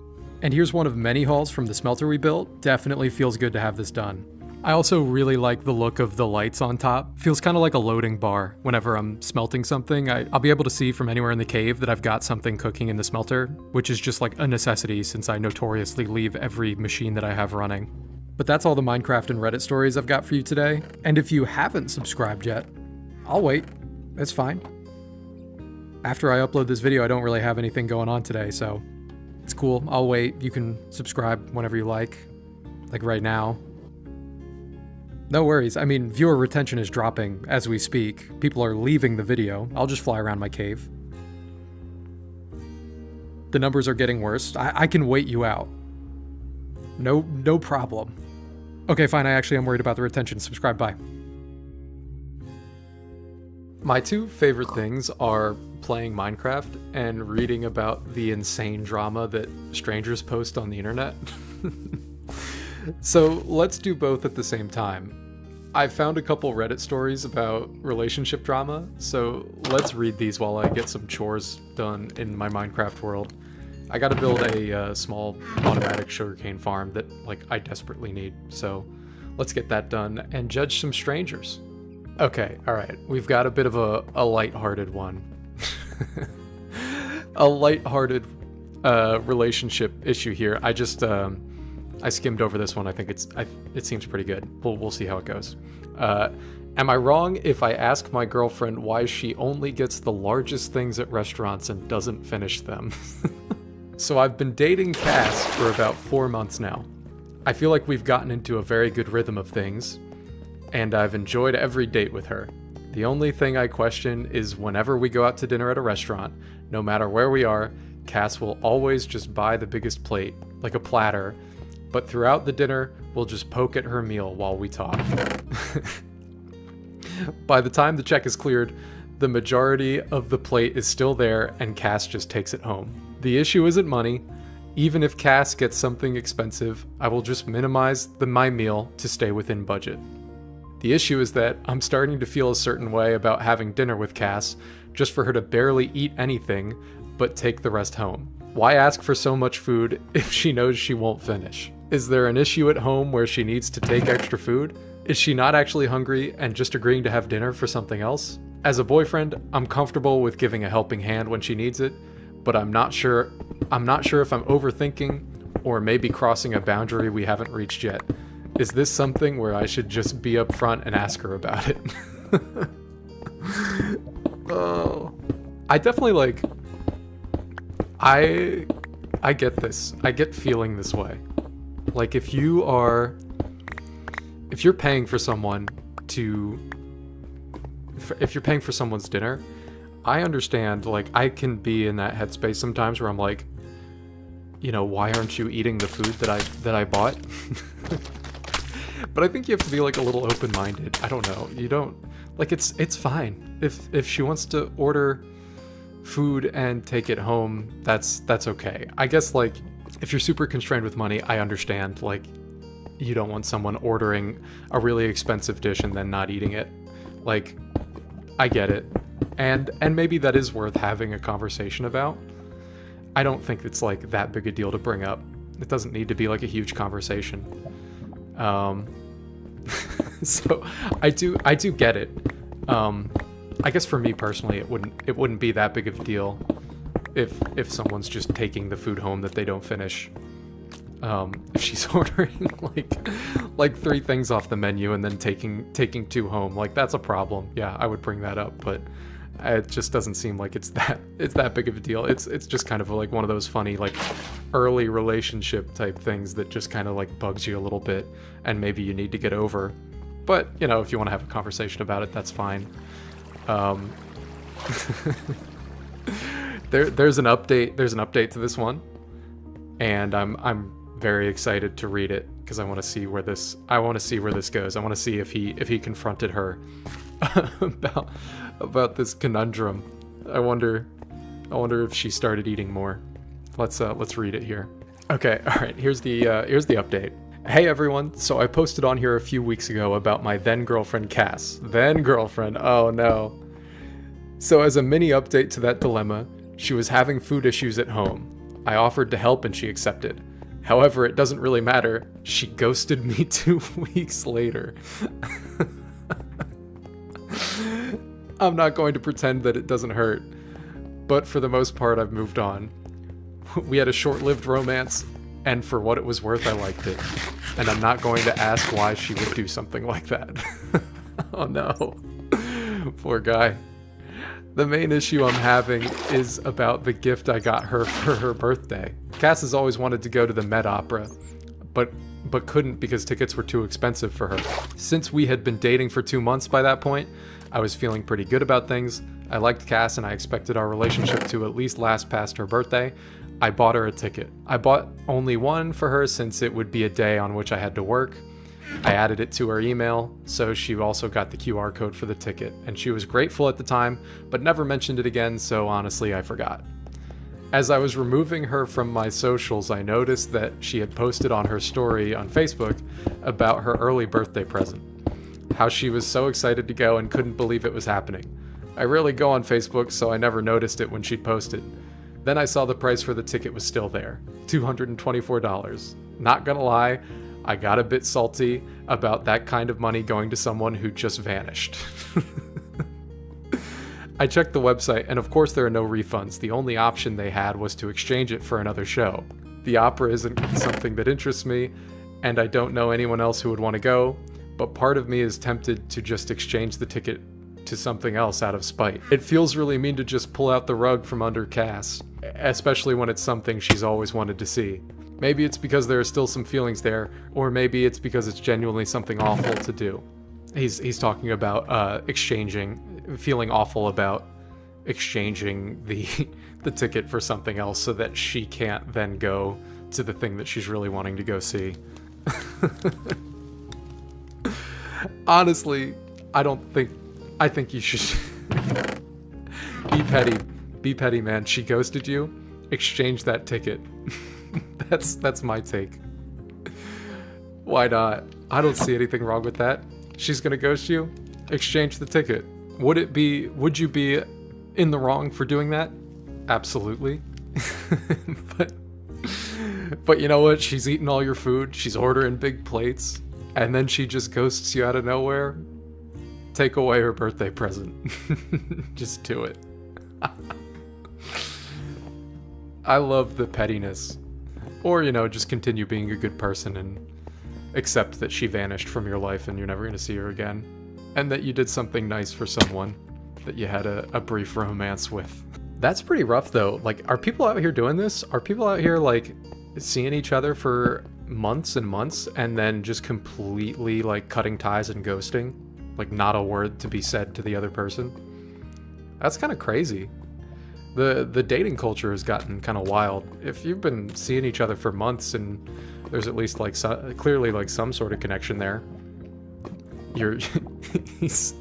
And here's one of many hauls from the smelter we built. Definitely feels good to have this done. I also really like the look of the lights on top. Feels kind of like a loading bar. Whenever I'm smelting something, I'll be able to see from anywhere in the cave that I've got something cooking in the smelter, which is just like a necessity since I notoriously leave every machine that I have running. But that's all the Minecraft and Reddit stories I've got for you today. And if you haven't subscribed yet, I'll wait. It's fine. After I upload this video, I don't really have anything going on today, so it's cool. I'll wait. You can subscribe whenever you like right now. No worries. I mean, viewer retention is dropping as we speak. People are leaving the video. I'll just fly around my cave. The numbers are getting worse. I can wait you out. No problem. Okay, fine. I actually am worried about the retention. Subscribe, bye. My two favorite things are playing Minecraft and reading about the insane drama that strangers post on the internet. So let's do both at the same time. I found a couple Reddit stories about relationship drama, so let's read these while I get some chores done in my Minecraft world. I gotta build a small automatic sugarcane farm that I desperately need, so let's get that done and judge some strangers. Okay, alright, we've got a bit of a lighthearted one. A lighthearted relationship issue here. I skimmed over this one. I think it seems pretty good. We'll see how it goes. Am I wrong if I ask my girlfriend why she only gets the largest things at restaurants and doesn't finish them? So I've been dating Cass for about 4 months now. I feel like we've gotten into a very good rhythm of things, and I've enjoyed every date with her. The only thing I question is whenever we go out to dinner at a restaurant, no matter where we are, Cass will always just buy the biggest plate, like a platter, but throughout the dinner, we'll just poke at her meal while we talk. By the time the check is cleared, the majority of the plate is still there and Cass just takes it home. The issue isn't money. Even if Cass gets something expensive, I will just minimize my meal to stay within budget. The issue is that I'm starting to feel a certain way about having dinner with Cass just for her to barely eat anything, but take the rest home. Why ask for so much food if she knows she won't finish? Is there an issue at home where she needs to take extra food? Is she not actually hungry and just agreeing to have dinner for something else? As a boyfriend, I'm comfortable with giving a helping hand when she needs it, but I'm not sure if I'm overthinking or maybe crossing a boundary we haven't reached yet. Is this something where I should just be upfront and ask her about it? Oh, I definitely I get this. I get feeling this way. Like if you're paying for someone's dinner, I understand, I can be in that headspace sometimes where I'm like, why aren't you eating the food that I bought? But I think you have to be a little open-minded. I don't know. You don't it's fine. If she wants to order food and take it home, that's okay. I guess if you're super constrained with money, I understand. You don't want someone ordering a really expensive dish and then not eating it. I get it. And maybe that is worth having a conversation about. I don't think it's that big a deal to bring up. It doesn't need to be a huge conversation. So I do get it. I guess for me personally, it wouldn't be that big of a deal if someone's just taking the food home that they don't finish. If she's ordering like 3 things off the menu and then taking 2 home, that's a problem. Yeah, I would bring that up, but it just doesn't seem like it's that big of a deal. It's just kind of one of those funny early relationship type things that just kind of bugs you a little bit and maybe you need to get over. But if you want to have a conversation about it, that's fine. There's an update to this one, and I'm very excited to read it because I want to see where this goes. I want to see if he confronted her about this conundrum. I wonder if she started eating more. Let's read it here. Okay, all right. Here's the update. Hey everyone, so I posted on here a few weeks ago about my then girlfriend Cass. Then girlfriend, oh no. So as a mini update to that dilemma, she was having food issues at home. I offered to help and she accepted. However, it doesn't really matter. She ghosted me 2 weeks later. I'm not going to pretend that it doesn't hurt, but for the most part I've moved on. We had a short-lived romance, and for what it was worth, I liked it. And I'm not going to ask why she would do something like that. Oh no. Poor guy. The main issue I'm having is about the gift I got her for her birthday. Cass has always wanted to go to the Met Opera, but couldn't because tickets were too expensive for her. Since we had been dating for 2 months by that point, I was feeling pretty good about things. I liked Cass and I expected our relationship to at least last past her birthday. I bought her a ticket. I bought only one for her since it would be a day on which I had to work. I added it to her email, so she also got the QR code for the ticket, and she was grateful at the time, but never mentioned it again, so honestly I forgot. As I was removing her from my socials, I noticed that she had posted on her story on Facebook about her early birthday present. How she was so excited to go and couldn't believe it was happening. I rarely go on Facebook, so I never noticed it when she'd posted. Then I saw the price for the ticket was still there, $224. Not gonna lie, I got a bit salty about that kind of money going to someone who just vanished. I checked the website, and of course there are no refunds. The only option they had was to exchange it for another show. The opera isn't something that interests me, and I don't know anyone else who would want to go, but part of me is tempted to just exchange the ticket to something else out of spite. It feels really mean to just pull out the rug from under Cass, especially when it's something she's always wanted to see. Maybe it's because there are still some feelings there, or maybe it's because it's genuinely something awful to do. He's talking about feeling awful about exchanging the ticket for something else so that she can't then go to the thing that she's really wanting to go see. Honestly, I think you should be petty, man. She ghosted you. Exchange that ticket. That's my take. Why not? I don't see anything wrong with that. She's gonna ghost you. Exchange the ticket. Would you be in the wrong for doing that? Absolutely. But you know what? She's eating all your food. She's ordering big plates, and then she just ghosts you out of nowhere. Take away her birthday present. Just do it. I love the pettiness. Or, just continue being a good person and accept that she vanished from your life and you're never going to see her again. And that you did something nice for someone that you had a brief romance with. That's pretty rough, though. Like, are people out here doing this? Are people out here, like, seeing each other for months and months and then just completely, like, cutting ties and ghosting? Like, not a word to be said to the other person? That's kind of crazy. The dating culture has gotten kind of wild. If you've been seeing each other for months and there's at least like clearly like some sort of connection there, he's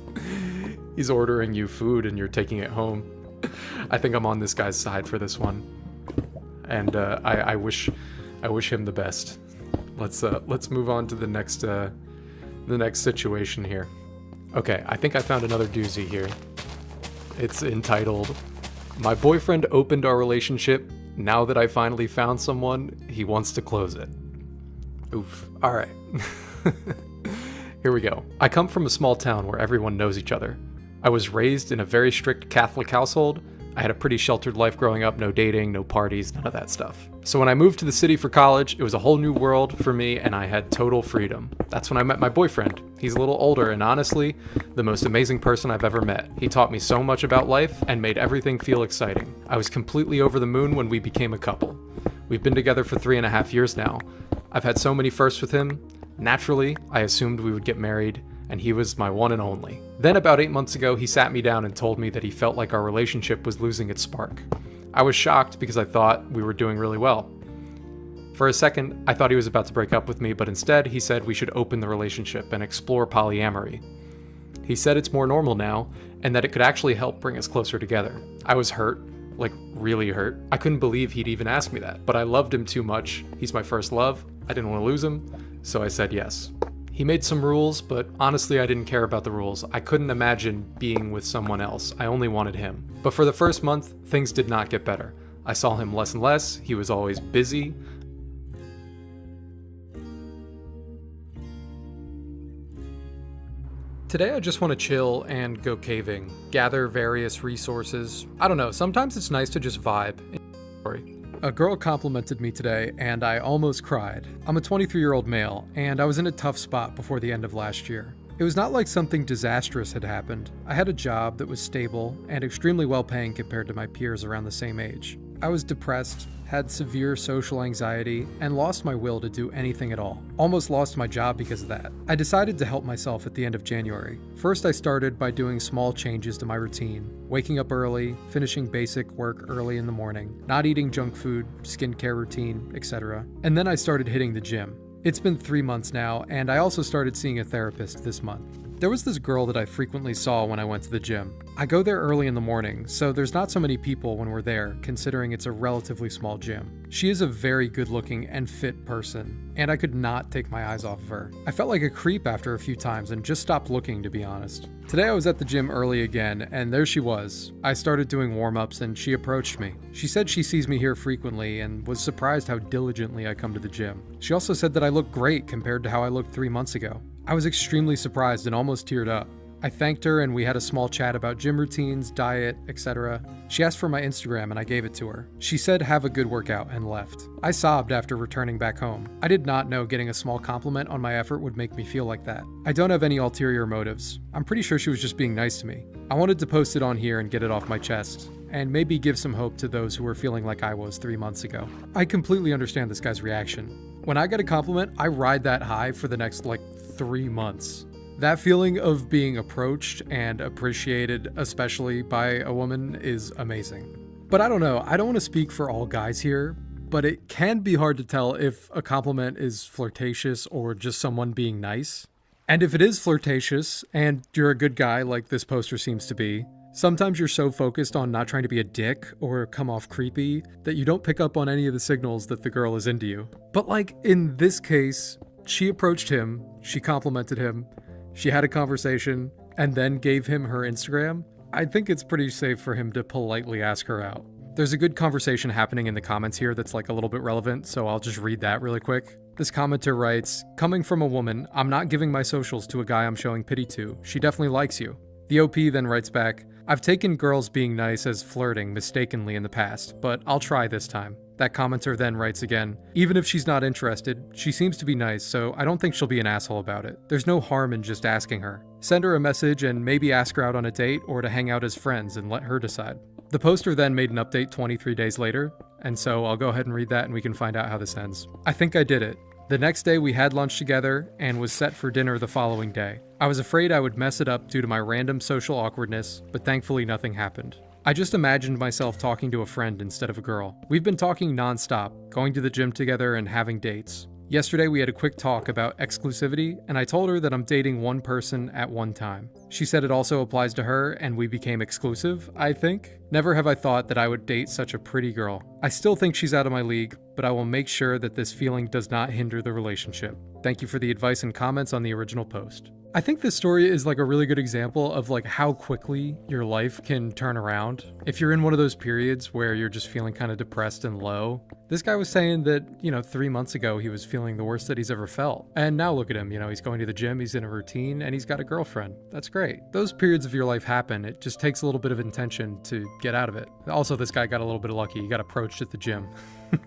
ordering you food and you're taking it home. I think I'm on this guy's side for this one, and I wish him the best. Let's move on to the next situation here. Okay, I think I found another doozy here. It's entitled, "My boyfriend opened our relationship. Now that I finally found someone, he wants to close it." Oof. All right. Here we go. I come from a small town where everyone knows each other. I was raised in a very strict Catholic household. I had a pretty sheltered life growing up, no dating, no parties, none of that stuff. So when I moved to the city for college, it was a whole new world for me and I had total freedom. That's when I met my boyfriend. He's a little older and honestly, the most amazing person I've ever met. He taught me so much about life and made everything feel exciting. I was completely over the moon when we became a couple. We've been together for 3.5 years now. I've had so many firsts with him. Naturally, I assumed we would get married, and he was my one and only. Then about 8 months ago, he sat me down and told me that he felt like our relationship was losing its spark. I was shocked because I thought we were doing really well. For a second, I thought he was about to break up with me, but instead he said we should open the relationship and explore polyamory. He said it's more normal now, and that it could actually help bring us closer together. I was hurt, like really hurt. I couldn't believe he'd even ask me that, but I loved him too much. He's my first love. I didn't want to lose him, so I said yes. He made some rules, but honestly I didn't care about the rules. I couldn't imagine being with someone else. I only wanted him. But for the first month, things did not get better. I saw him less and less. He was always busy. Today I just want to chill and go caving, gather various resources. I don't know, sometimes it's nice to just vibe. A girl complimented me today and I almost cried. I'm a 23-year-old male and I was in a tough spot before the end of last year. It was not like something disastrous had happened. I had a job that was stable and extremely well paying compared to my peers around the same age. I was depressed, had severe social anxiety, and lost my will to do anything at all. Almost lost my job because of that. I decided to help myself at the end of January. First, I started by doing small changes to my routine, waking up early, finishing basic work early in the morning, not eating junk food, skincare routine, etc. And then I started hitting the gym. It's been 3 months now, and I also started seeing a therapist this month. There was this girl that I frequently saw when I went to the gym. I go there early in the morning, so there's not so many people when we're there, considering it's a relatively small gym. She is a very good-looking and fit person, and I could not take my eyes off of her. I felt like a creep after a few times and just stopped looking, to be honest. Today I was at the gym early again, and there she was. I started doing warm-ups and she approached me. She said she sees me here frequently and was surprised how diligently I come to the gym. She also said that I look great compared to how I looked 3 months ago. I was extremely surprised and almost teared up. I thanked her and we had a small chat about gym routines, diet, etc. She asked for my Instagram and I gave it to her. She said have a good workout and left. I sobbed after returning back home. I did not know getting a small compliment on my effort would make me feel like that. I don't have any ulterior motives. I'm pretty sure she was just being nice to me. I wanted to post it on here and get it off my chest, and maybe give some hope to those who were feeling like I was 3 months ago. I completely understand this guy's reaction. When I get a compliment, I ride that high for the next 3 months. That feeling of being approached and appreciated, especially by a woman, is amazing. But I don't know, I don't want to speak for all guys here, but it can be hard to tell if a compliment is flirtatious or just someone being nice. And if it is flirtatious, and you're a good guy like this poster seems to be, sometimes you're so focused on not trying to be a dick or come off creepy that you don't pick up on any of the signals that the girl is into you. But in this case, she approached him, she complimented him, she had a conversation, and then gave him her Instagram. I think it's pretty safe for him to politely ask her out. There's a good conversation happening in the comments here that's a little bit relevant, so I'll just read that really quick. This commenter writes, "Coming from a woman, I'm not giving my socials to a guy I'm showing pity to. She definitely likes you." The OP then writes back, "I've taken girls being nice as flirting mistakenly in the past, but I'll try this time." That commenter then writes again, "Even if she's not interested, she seems to be nice, so I don't think she'll be an asshole about it. There's no harm in just asking her. Send her a message and maybe ask her out on a date or to hang out as friends and let her decide." The poster then made an update 23 days later, and so I'll go ahead and read that and we can find out how this ends. "I think I did it. The next day we had lunch together and was set for dinner the following day. I was afraid I would mess it up due to my random social awkwardness, but thankfully nothing happened. I just imagined myself talking to a friend instead of a girl. We've been talking non-stop, going to the gym together and having dates. Yesterday we had a quick talk about exclusivity, and I told her that I'm dating one person at one time. She said it also applies to her, and we became exclusive, I think. Never have I thought that I would date such a pretty girl. I still think she's out of my league, but I will make sure that this feeling does not hinder the relationship. Thank you for the advice and comments on the original post." I think this story is a really good example of how quickly your life can turn around. If you're in one of those periods where you're just feeling kind of depressed and low, this guy was saying that, 3 months ago he was feeling the worst that he's ever felt. And now look at him, he's going to the gym, he's in a routine, and he's got a girlfriend. That's great. Those periods of your life happen. It just takes a little bit of intention to get out of it. Also, this guy got a little bit lucky. He got approached at the gym.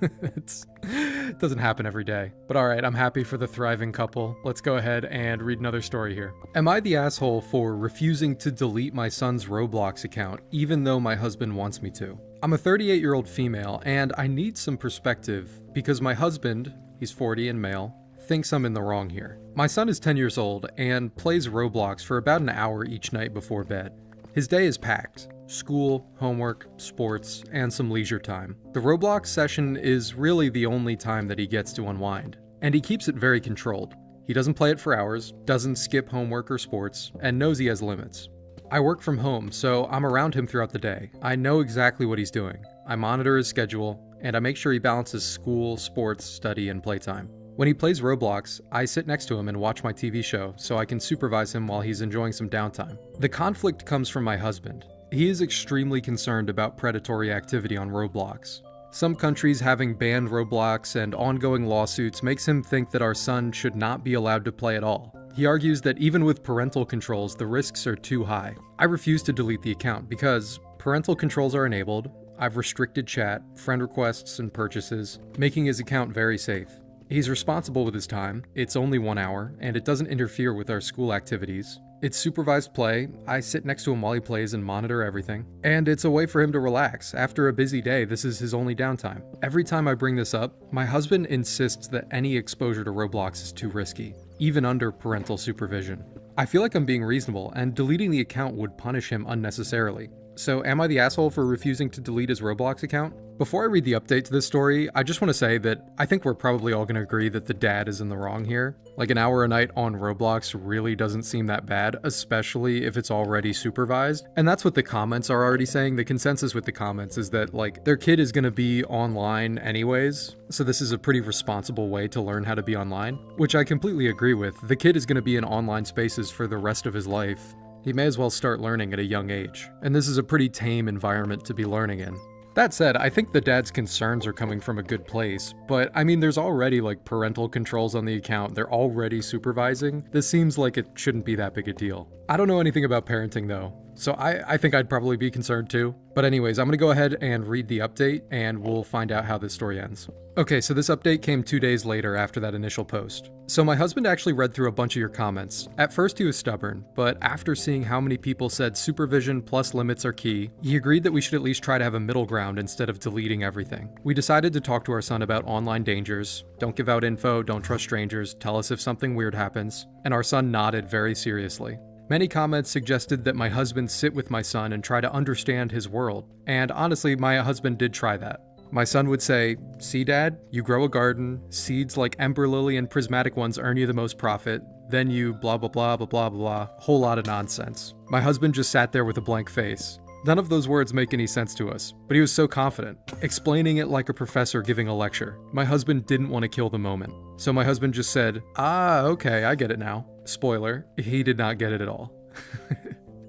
It doesn't happen every day. But all right, I'm happy for the thriving couple. Let's go ahead and read another story here. "Am I the asshole for refusing to delete my son's Roblox account, even though my husband wants me to? I'm a 38-year-old female, and I need some perspective because my husband, he's 40 and male, thinks I'm in the wrong here. My son is 10 years old and plays Roblox for about an hour each night before bed. His day is packed. School, homework, sports, and some leisure time. The Roblox session is really the only time that he gets to unwind, and he keeps it very controlled. He doesn't play it for hours, doesn't skip homework or sports, and knows he has limits. I work from home, so I'm around him throughout the day. I know exactly what he's doing. I monitor his schedule, and I make sure he balances school, sports, study, and playtime. When he plays Roblox, I sit next to him and watch my TV show so I can supervise him while he's enjoying some downtime. The conflict comes from my husband. He is extremely concerned about predatory activity on Roblox. Some countries having banned Roblox and ongoing lawsuits makes him think that our son should not be allowed to play at all. He argues that even with parental controls, the risks are too high. I refuse to delete the account because parental controls are enabled, I've restricted chat, friend requests, and purchases, making his account very safe. He's responsible with his time, it's only 1 hour, and it doesn't interfere with our school activities. It's supervised play, I sit next to him while he plays and monitor everything. And it's a way for him to relax. After a busy day, this is his only downtime. Every time I bring this up, my husband insists that any exposure to Roblox is too risky, even under parental supervision. I feel like I'm being reasonable, and deleting the account would punish him unnecessarily. So am I the asshole for refusing to delete his Roblox account? Before I read the update to this story, I just want to say that I think we're probably all going to agree that the dad is in the wrong here. Like, an hour a night on Roblox really doesn't seem that bad, especially if it's already supervised. And that's what the comments are already saying. The consensus with the comments is that, like, their kid is going to be online anyways, so this is a pretty responsible way to learn how to be online, which I completely agree with. The kid is going to be in online spaces for the rest of his life. He may as well start learning at a young age. And this is a pretty tame environment to be learning in. That said, I think the dad's concerns are coming from a good place, but I mean, there's already like parental controls on the account, they're already supervising. This seems like it shouldn't be that big a deal. I don't know anything about parenting though, so I think I'd probably be concerned too. But anyways, I'm gonna go ahead and read the update and we'll find out how this story ends. Okay, so this update came 2 days later after that initial post. So my husband actually read through a bunch of your comments. At first he was stubborn, but after seeing how many people said supervision plus limits are key, he agreed that we should at least try to have a middle ground instead of deleting everything. We decided to talk to our son about online dangers, don't give out info, don't trust strangers, tell us if something weird happens, and our son nodded very seriously. Many comments suggested that my husband sit with my son and try to understand his world, and honestly, my husband did try that. My son would say, "See dad, you grow a garden, seeds like ember lily and prismatic ones earn you the most profit, then you blah blah blah blah blah blah, whole lot of nonsense." My husband just sat there with a blank face. None of those words make any sense to us, but he was so confident, explaining it like a professor giving a lecture. My husband didn't want to kill the moment, so my husband just said, "Ah, okay, I get it now." Spoiler, he did not get it at all.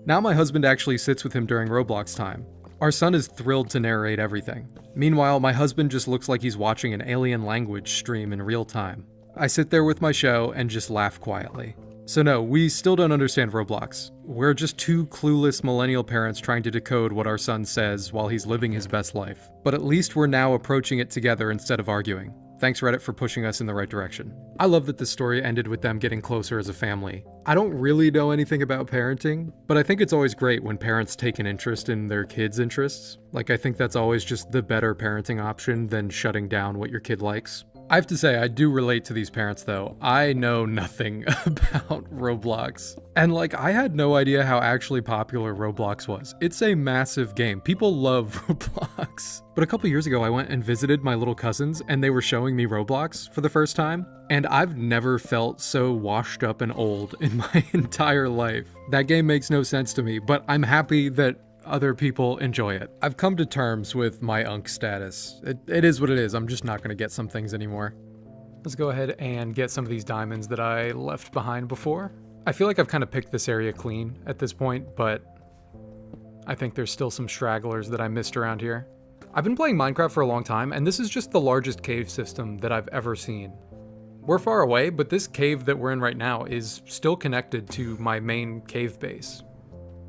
Now my husband actually sits with him during Roblox time. Our son is thrilled to narrate everything. Meanwhile, my husband just looks like he's watching an alien language stream in real time. I sit there with my show and just laugh quietly. So no, we still don't understand Roblox. We're just two clueless millennial parents trying to decode what our son says while he's living his best life. But at least we're now approaching it together instead of arguing. Thanks Reddit for pushing us in the right direction. I love that this story ended with them getting closer as a family. I don't really know anything about parenting, but I think it's always great when parents take an interest in their kids' interests. Like, I think that's always just the better parenting option than shutting down what your kid likes. I have to say, I do relate to these parents though. I know nothing about Roblox. And like, I had no idea how actually popular Roblox was. It's a massive game. People love Roblox. But a couple years ago, I went and visited my little cousins and they were showing me Roblox for the first time. And I've never felt so washed up and old in my entire life. That game makes no sense to me, but I'm happy that other people enjoy it. I've come to terms with my unk status. It is what it is. I'm just not going to get some things anymore. Let's go ahead and get some of these diamonds that I left behind before. I feel like I've kind of picked this area clean at this point, but I think there's still some stragglers that I missed around here. I've been playing Minecraft for a long time, and this is just the largest cave system that I've ever seen. We're far away, but this cave that we're in right now is still connected to my main cave base.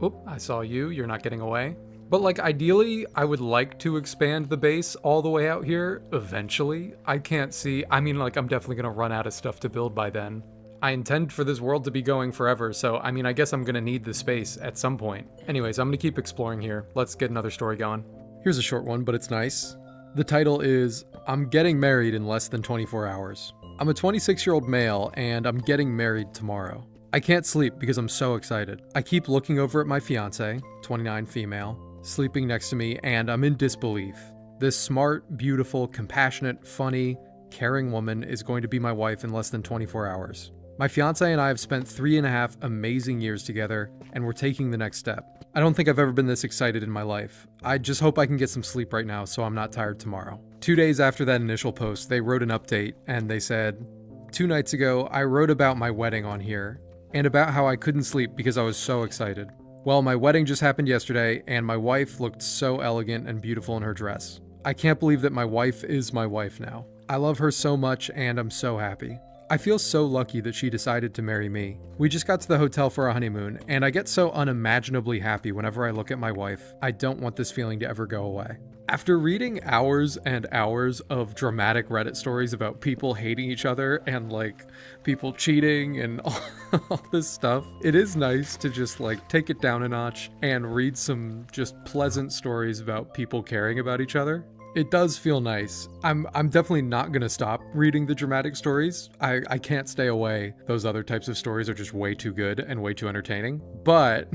Oop, I saw you, you're not getting away. But like, ideally, I would like to expand the base all the way out here, eventually. I can't see, I mean, like, I'm definitely gonna run out of stuff to build by then. I intend for this world to be going forever, so I mean, I guess I'm gonna need the space at some point. Anyways, I'm gonna keep exploring here. Let's get another story going. Here's a short one, but it's nice. The title is, "I'm getting married in less than 24 hours. I'm a 26-year-old male, and I'm getting married tomorrow. I can't sleep because I'm so excited. I keep looking over at my fiance, 29 female, sleeping next to me, and I'm in disbelief. This smart, beautiful, compassionate, funny, caring woman is going to be my wife in less than 24 hours. My fiance and I have spent 3.5 amazing years together, and we're taking the next step. I don't think I've ever been this excited in my life. I just hope I can get some sleep right now so I'm not tired tomorrow." 2 days after that initial post, they wrote an update, and they said, "2 nights ago, I wrote about my wedding on here, and about how I couldn't sleep because I was so excited. Well, my wedding just happened yesterday, and my wife looked so elegant and beautiful in her dress. I can't believe that my wife is my wife now. I love her so much, and I'm so happy. I feel so lucky that she decided to marry me. We just got to the hotel for our honeymoon, and I get so unimaginably happy whenever I look at my wife. I don't want this feeling to ever go away. After reading hours and hours of dramatic Reddit stories about people hating each other and like people cheating and all this stuff, it is nice to just like take it down a notch and read some just pleasant stories about people caring about each other. It does feel nice. I'm definitely not gonna stop reading the dramatic stories. I can't stay away. Those other types of stories are just way too good and way too entertaining. But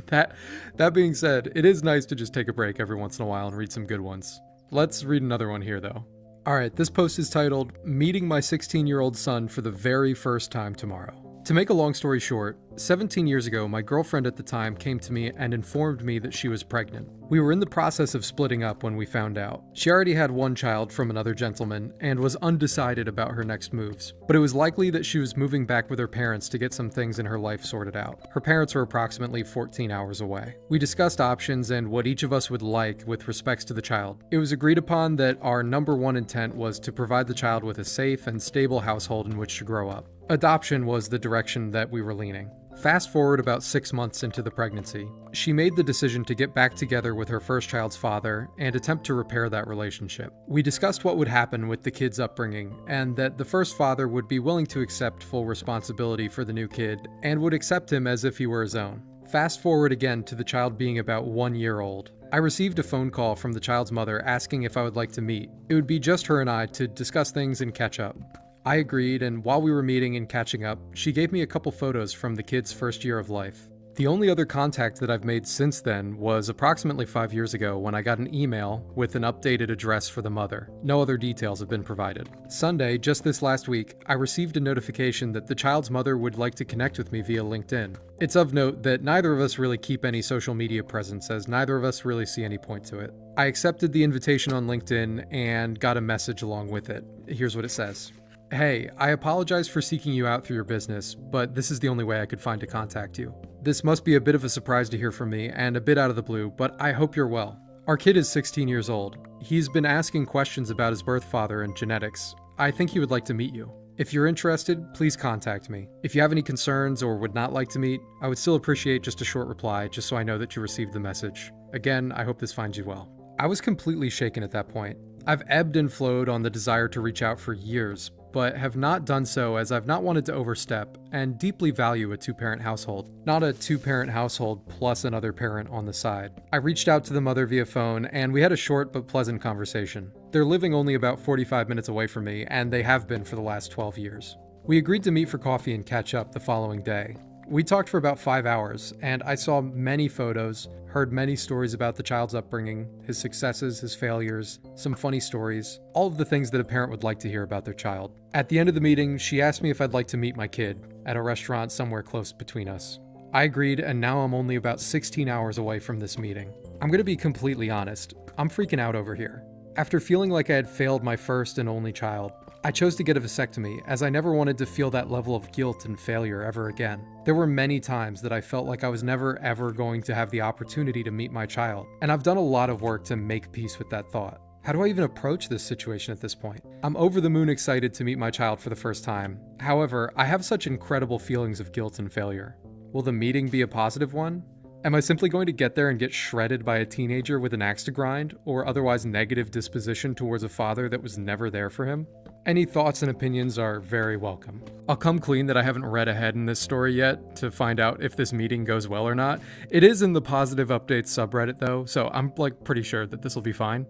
that being said, it is nice to just take a break every once in a while and read some good ones. Let's read another one here though. Alright, this post is titled, "Meeting my 16-year-old son for the very first time tomorrow." To make a long story short, 17 years ago, my girlfriend at the time came to me and informed me that she was pregnant. We were in the process of splitting up when we found out. She already had one child from another gentleman and was undecided about her next moves, but it was likely that she was moving back with her parents to get some things in her life sorted out. Her parents were approximately 14 hours away. We discussed options and what each of us would like with respects to the child. It was agreed upon that our number one intent was to provide the child with a safe and stable household in which to grow up. Adoption was the direction that we were leaning. Fast forward about 6 months into the pregnancy, she made the decision to get back together with her first child's father and attempt to repair that relationship. We discussed what would happen with the kid's upbringing and that the first father would be willing to accept full responsibility for the new kid and would accept him as if he were his own. Fast forward again to the child being about 1 year old. I received a phone call from the child's mother asking if I would like to meet. It would be just her and I to discuss things and catch up. I agreed, and while we were meeting and catching up, she gave me a couple photos from the kid's first year of life. The only other contact that I've made since then was approximately 5 years ago when I got an email with an updated address for the mother. No other details have been provided. Sunday, just this last week, I received a notification that the child's mother would like to connect with me via LinkedIn. It's of note that neither of us really keep any social media presence, as neither of us really see any point to it. I accepted the invitation on LinkedIn and got a message along with it. Here's what it says. "Hey, I apologize for seeking you out through your business, but this is the only way I could find to contact you. This must be a bit of a surprise to hear from me and a bit out of the blue, but I hope you're well. Our kid is 16 years old. He's been asking questions about his birth father and genetics. I think he would like to meet you. If you're interested, please contact me. If you have any concerns or would not like to meet, I would still appreciate just a short reply, just so I know that you received the message. Again, I hope this finds you well." I was completely shaken at that point. I've ebbed and flowed on the desire to reach out for years, but have not done so as I've not wanted to overstep and deeply value a two-parent household, not a two-parent household plus another parent on the side. I reached out to the mother via phone and we had a short but pleasant conversation. They're living only about 45 minutes away from me, and they have been for the last 12 years. We agreed to meet for coffee and catch up the following day. We talked for about 5 hours, and I saw many photos, heard many stories about the child's upbringing, his successes, his failures, some funny stories, all of the things that a parent would like to hear about their child. At the end of the meeting, she asked me if I'd like to meet my kid at a restaurant somewhere close between us. I agreed, and now I'm only about 16 hours away from this meeting. I'm gonna be completely honest, I'm freaking out over here. After feeling like I had failed my first and only child, I chose to get a vasectomy as I never wanted to feel that level of guilt and failure ever again. There were many times that I felt like I was never ever going to have the opportunity to meet my child, and I've done a lot of work to make peace with that thought. How do I even approach this situation at this point? I'm over the moon excited to meet my child for the first time. However, I have such incredible feelings of guilt and failure. Will the meeting be a positive one? Am I simply going to get there and get shredded by a teenager with an axe to grind, or otherwise negative disposition towards a father that was never there for him? Any thoughts and opinions are very welcome. I'll come clean that I haven't read ahead in this story yet to find out if this meeting goes well or not. It is in the positive updates subreddit though, so I'm pretty sure that this will be fine.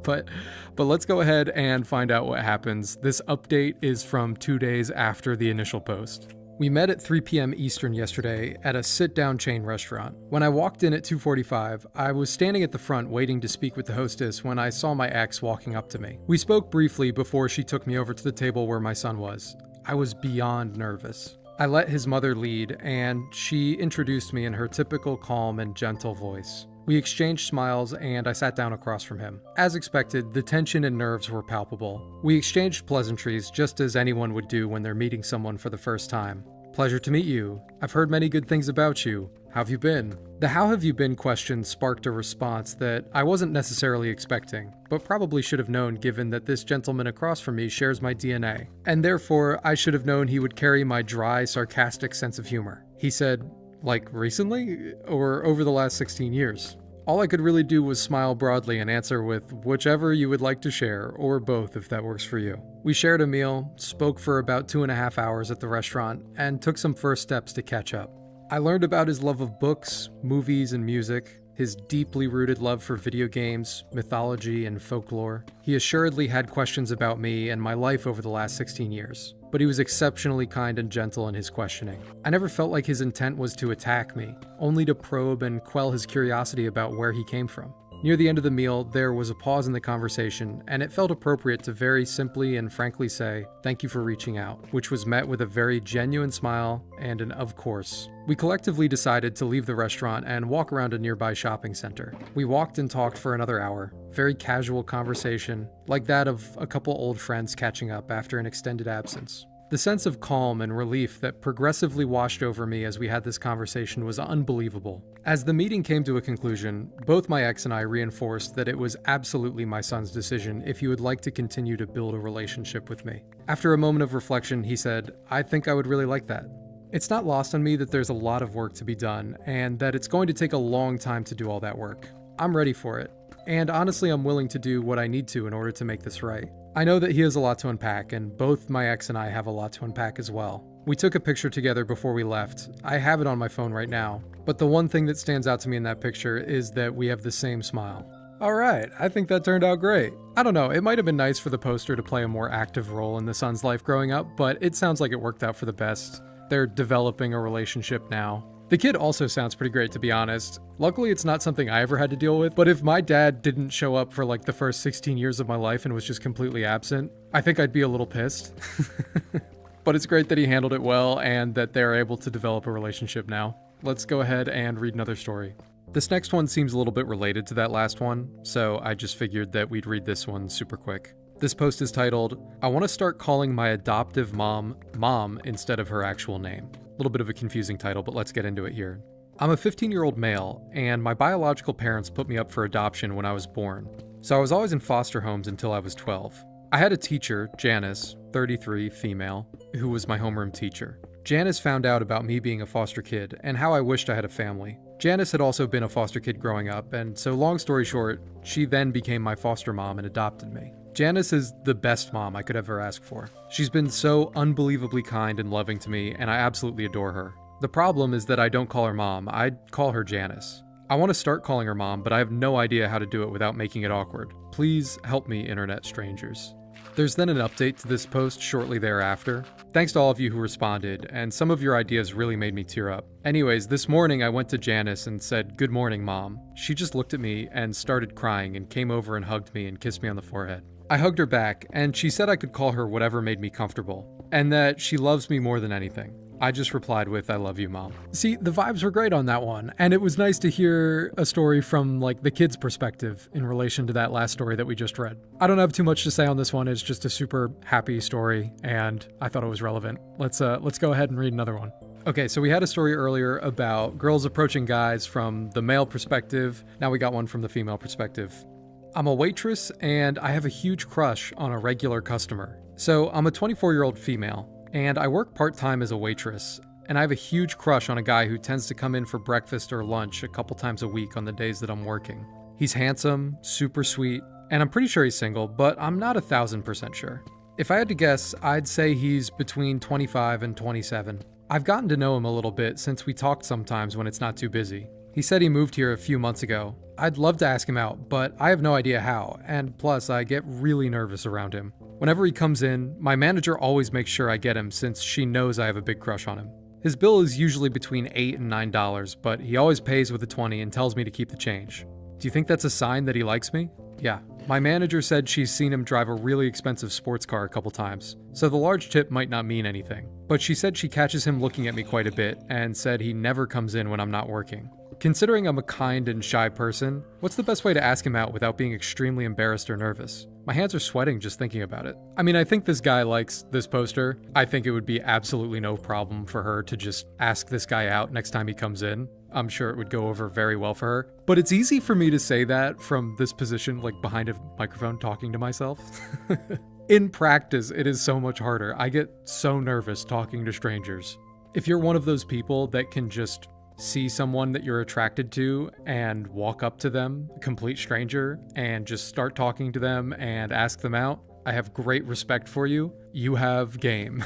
but let's go ahead and find out what happens. This update is from 2 days after the initial post. We met at 3 p.m. Eastern yesterday at a sit-down chain restaurant. When I walked in at 2:45, I was standing at the front waiting to speak with the hostess when I saw my ex walking up to me. We spoke briefly before she took me over to the table where my son was. I was beyond nervous. I let his mother lead, and she introduced me in her typical calm and gentle voice. We exchanged smiles, and I sat down across from him. As expected, the tension and nerves were palpable. We exchanged pleasantries just as anyone would do when they're meeting someone for the first time. "Pleasure to meet you. I've heard many good things about you. How have you been? The how have you been question sparked a response that I wasn't necessarily expecting, but probably should have known given that this gentleman across from me shares my DNA, and therefore I should have known he would carry my dry, sarcastic sense of humor. He said, like recently? Or over the last 16 years? All I could really do was smile broadly and answer with whichever you would like to share, or both if that works for you. We shared a meal, spoke for about 2.5 hours at the restaurant, and took some first steps to catch up. I learned about his love of books, movies, and music, his deeply rooted love for video games, mythology, and folklore. He assuredly had questions about me and my life over the last 16 years, but he was exceptionally kind and gentle in his questioning. I never felt like his intent was to attack me, only to probe and quell his curiosity about where he came from. Near the end of the meal, there was a pause in the conversation, and it felt appropriate to very simply and frankly say, "Thank you for reaching out," which was met with a very genuine smile and an "of course." We collectively decided to leave the restaurant and walk around a nearby shopping center. We walked and talked for another hour. Very casual conversation, like that of a couple old friends catching up after an extended absence. The sense of calm and relief that progressively washed over me as we had this conversation was unbelievable. As the meeting came to a conclusion, both my ex and I reinforced that it was absolutely my son's decision if he would like to continue to build a relationship with me. After a moment of reflection, he said, "I think I would really like that." It's not lost on me that there's a lot of work to be done, and that it's going to take a long time to do all that work. I'm ready for it. And honestly, I'm willing to do what I need to in order to make this right. I know that he has a lot to unpack, and both my ex and I have a lot to unpack as well. We took a picture together before we left. I have it on my phone right now, but the one thing that stands out to me in that picture is that we have the same smile. Alright, I think that turned out great. I don't know, it might have been nice for the poster to play a more active role in the son's life growing up, but it sounds like it worked out for the best. They're developing a relationship now. The kid also sounds pretty great, to be honest. Luckily, it's not something I ever had to deal with, but if my dad didn't show up for like the first 16 years of my life and was just completely absent, I think I'd be a little pissed. But it's great that he handled it well and that they're able to develop a relationship now. Let's go ahead and read another story. This next one seems a little bit related to that last one, so I just figured that we'd read this one super quick. This post is titled, "I want to start calling my adoptive mom, Mom, instead of her actual name." A little bit of a confusing title, but let's get into it here. I'm a 15-year-old male, and my biological parents put me up for adoption when I was born. So I was always in foster homes until I was 12. I had a teacher, Janice, 33, female, who was my homeroom teacher. Janice found out about me being a foster kid and how I wished I had a family. Janice had also been a foster kid growing up, and so long story short, she then became my foster mom and adopted me. Janice is the best mom I could ever ask for. She's been so unbelievably kind and loving to me, and I absolutely adore her. The problem is that I don't call her mom, I call her Janice. I want to start calling her mom, but I have no idea how to do it without making it awkward. Please help me, internet strangers. There's then an update to this post shortly thereafter. Thanks to all of you who responded, and some of your ideas really made me tear up. Anyways, this morning I went to Janice and said, "Good morning, Mom." She just looked at me and started crying and came over and hugged me and kissed me on the forehead. I hugged her back, and she said I could call her whatever made me comfortable, and that she loves me more than anything. I just replied with, "I love you, Mom." See, the vibes were great on that one, and it was nice to hear a story from, like, the kid's perspective in relation to that last story that we just read. I don't have too much to say on this one, it's just a super happy story, and I thought it was relevant. Let's go ahead and read another one. Okay, so we had a story earlier about girls approaching guys from the male perspective. Now we got one from the female perspective. I'm a waitress, and I have a huge crush on a regular customer. So I'm a 24-year-old female, and I work part-time as a waitress, and I have a huge crush on a guy who tends to come in for breakfast or lunch a couple times a week on the days that I'm working. He's handsome, super sweet, and I'm pretty sure he's single, but I'm not 1,000% sure. If I had to guess, I'd say he's between 25 and 27. I've gotten to know him a little bit since we talked sometimes when it's not too busy. He said he moved here a few months ago. I'd love to ask him out, but I have no idea how, and plus I get really nervous around him. Whenever he comes in, my manager always makes sure I get him since she knows I have a big crush on him. His bill is usually between $8 and $9, but he always pays with a 20 and tells me to keep the change. Do you think that's a sign that he likes me? Yeah. My manager said she's seen him drive a really expensive sports car a couple times, so the large tip might not mean anything. But she said she catches him looking at me quite a bit and said he never comes in when I'm not working. Considering I'm a kind and shy person, what's the best way to ask him out without being extremely embarrassed or nervous? My hands are sweating just thinking about it. I mean, I think this guy likes this poster. I think it would be absolutely no problem for her to just ask this guy out next time he comes in. I'm sure it would go over very well for her. But it's easy for me to say that from this position, like behind a microphone talking to myself. In practice, it is so much harder. I get so nervous talking to strangers. If you're one of those people that can just see someone that you're attracted to and walk up to them, a complete stranger, and just start talking to them and ask them out, I have great respect for you. You have game.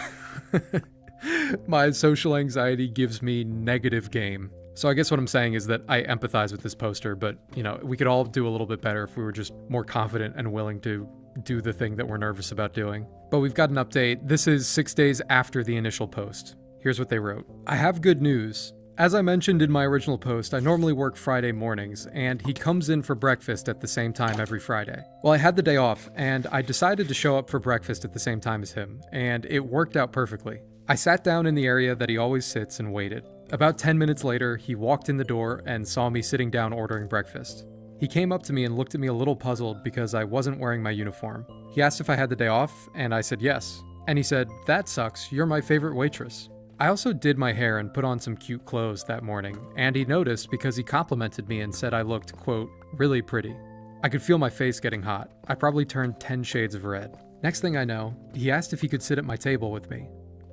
My social anxiety gives me negative game. So I guess what I'm saying is that I empathize with this poster, but, you know, we could all do a little bit better if we were just more confident and willing to do the thing that we're nervous about doing. But we've got an update. This is 6 days after the initial post. Here's what they wrote. I have good news. As I mentioned in my original post, I normally work Friday mornings, and he comes in for breakfast at the same time every Friday. Well, I had the day off, and I decided to show up for breakfast at the same time as him, and it worked out perfectly. I sat down in the area that he always sits and waited. About 10 minutes later, he walked in the door and saw me sitting down ordering breakfast. He came up to me and looked at me a little puzzled because I wasn't wearing my uniform. He asked if I had the day off, and I said yes. And he said, "That sucks, you're my favorite waitress." I also did my hair and put on some cute clothes that morning, and he noticed because he complimented me and said I looked, quote, really pretty. I could feel my face getting hot. I probably turned 10 shades of red. Next thing I know, he asked if he could sit at my table with me.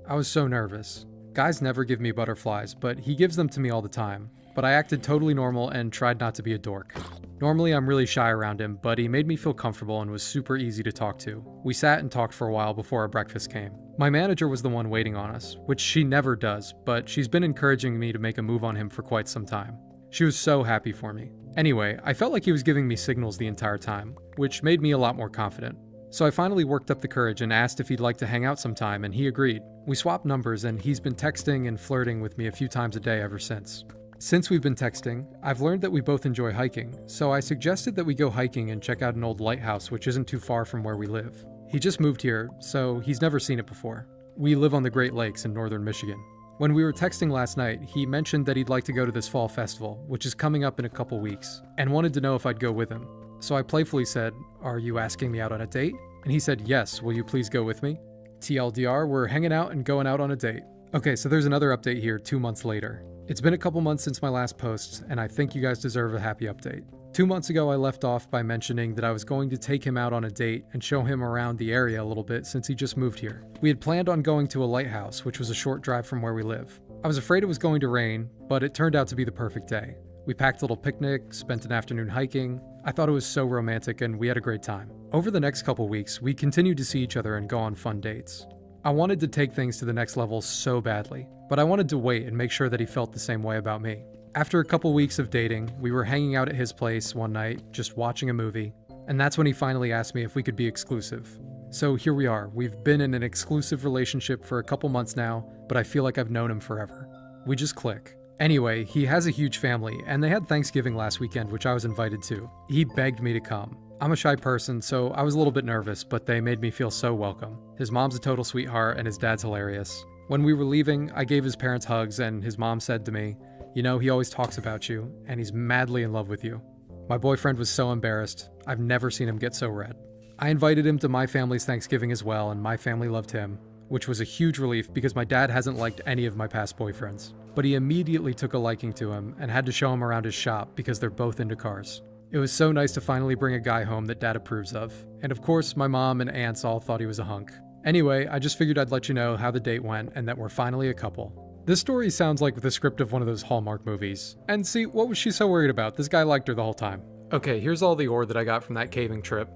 I was so nervous. Guys never give me butterflies, but he gives them to me all the time. But I acted totally normal and tried not to be a dork. Normally I'm really shy around him, but he made me feel comfortable and was super easy to talk to. We sat and talked for a while before our breakfast came. My manager was the one waiting on us, which she never does, but she's been encouraging me to make a move on him for quite some time. She was so happy for me. Anyway, I felt like he was giving me signals the entire time, which made me a lot more confident. So I finally worked up the courage and asked if he'd like to hang out sometime, and he agreed. We swapped numbers, and he's been texting and flirting with me a few times a day ever since. Since we've been texting, I've learned that we both enjoy hiking, so I suggested that we go hiking and check out an old lighthouse which isn't too far from where we live. He just moved here, so he's never seen it before. We live on the Great Lakes in northern Michigan. When we were texting last night, he mentioned that he'd like to go to this fall festival, which is coming up in a couple weeks, and wanted to know if I'd go with him. So I playfully said, "Are you asking me out on a date?" And he said, "Yes, will you please go with me?" TLDR, we're hanging out and going out on a date. Okay, so there's another update here 2 months later. It's been a couple months since my last post, and I think you guys deserve a happy update. 2 months ago, I left off by mentioning that I was going to take him out on a date and show him around the area a little bit since he just moved here. We had planned on going to a lighthouse, which was a short drive from where we live. I was afraid it was going to rain, but it turned out to be the perfect day. We packed a little picnic, spent an afternoon hiking. I thought it was so romantic, and we had a great time. Over the next couple weeks, we continued to see each other and go on fun dates. I wanted to take things to the next level so badly, but I wanted to wait and make sure that he felt the same way about me. After a couple weeks of dating, we were hanging out at his place one night, just watching a movie, and that's when he finally asked me if we could be exclusive. So here we are. We've been in an exclusive relationship for a couple months now, but I feel like I've known him forever. We just click. Anyway, he has a huge family, and they had Thanksgiving last weekend, which I was invited to. He begged me to come. I'm a shy person, so I was a little bit nervous, but they made me feel so welcome. His mom's a total sweetheart, and his dad's hilarious. When we were leaving, I gave his parents hugs, and his mom said to me, "You know, he always talks about you, and he's madly in love with you." My boyfriend was so embarrassed. I've never seen him get so red. I invited him to my family's Thanksgiving as well, and my family loved him, which was a huge relief because my dad hasn't liked any of my past boyfriends. But he immediately took a liking to him and had to show him around his shop because they're both into cars. It was so nice to finally bring a guy home that Dad approves of. And of course, my mom and aunts all thought he was a hunk. Anyway, I just figured I'd let you know how the date went and that we're finally a couple. This story sounds like the script of one of those Hallmark movies. And see, what was she so worried about? This guy liked her the whole time. Okay, here's all the ore that I got from that caving trip.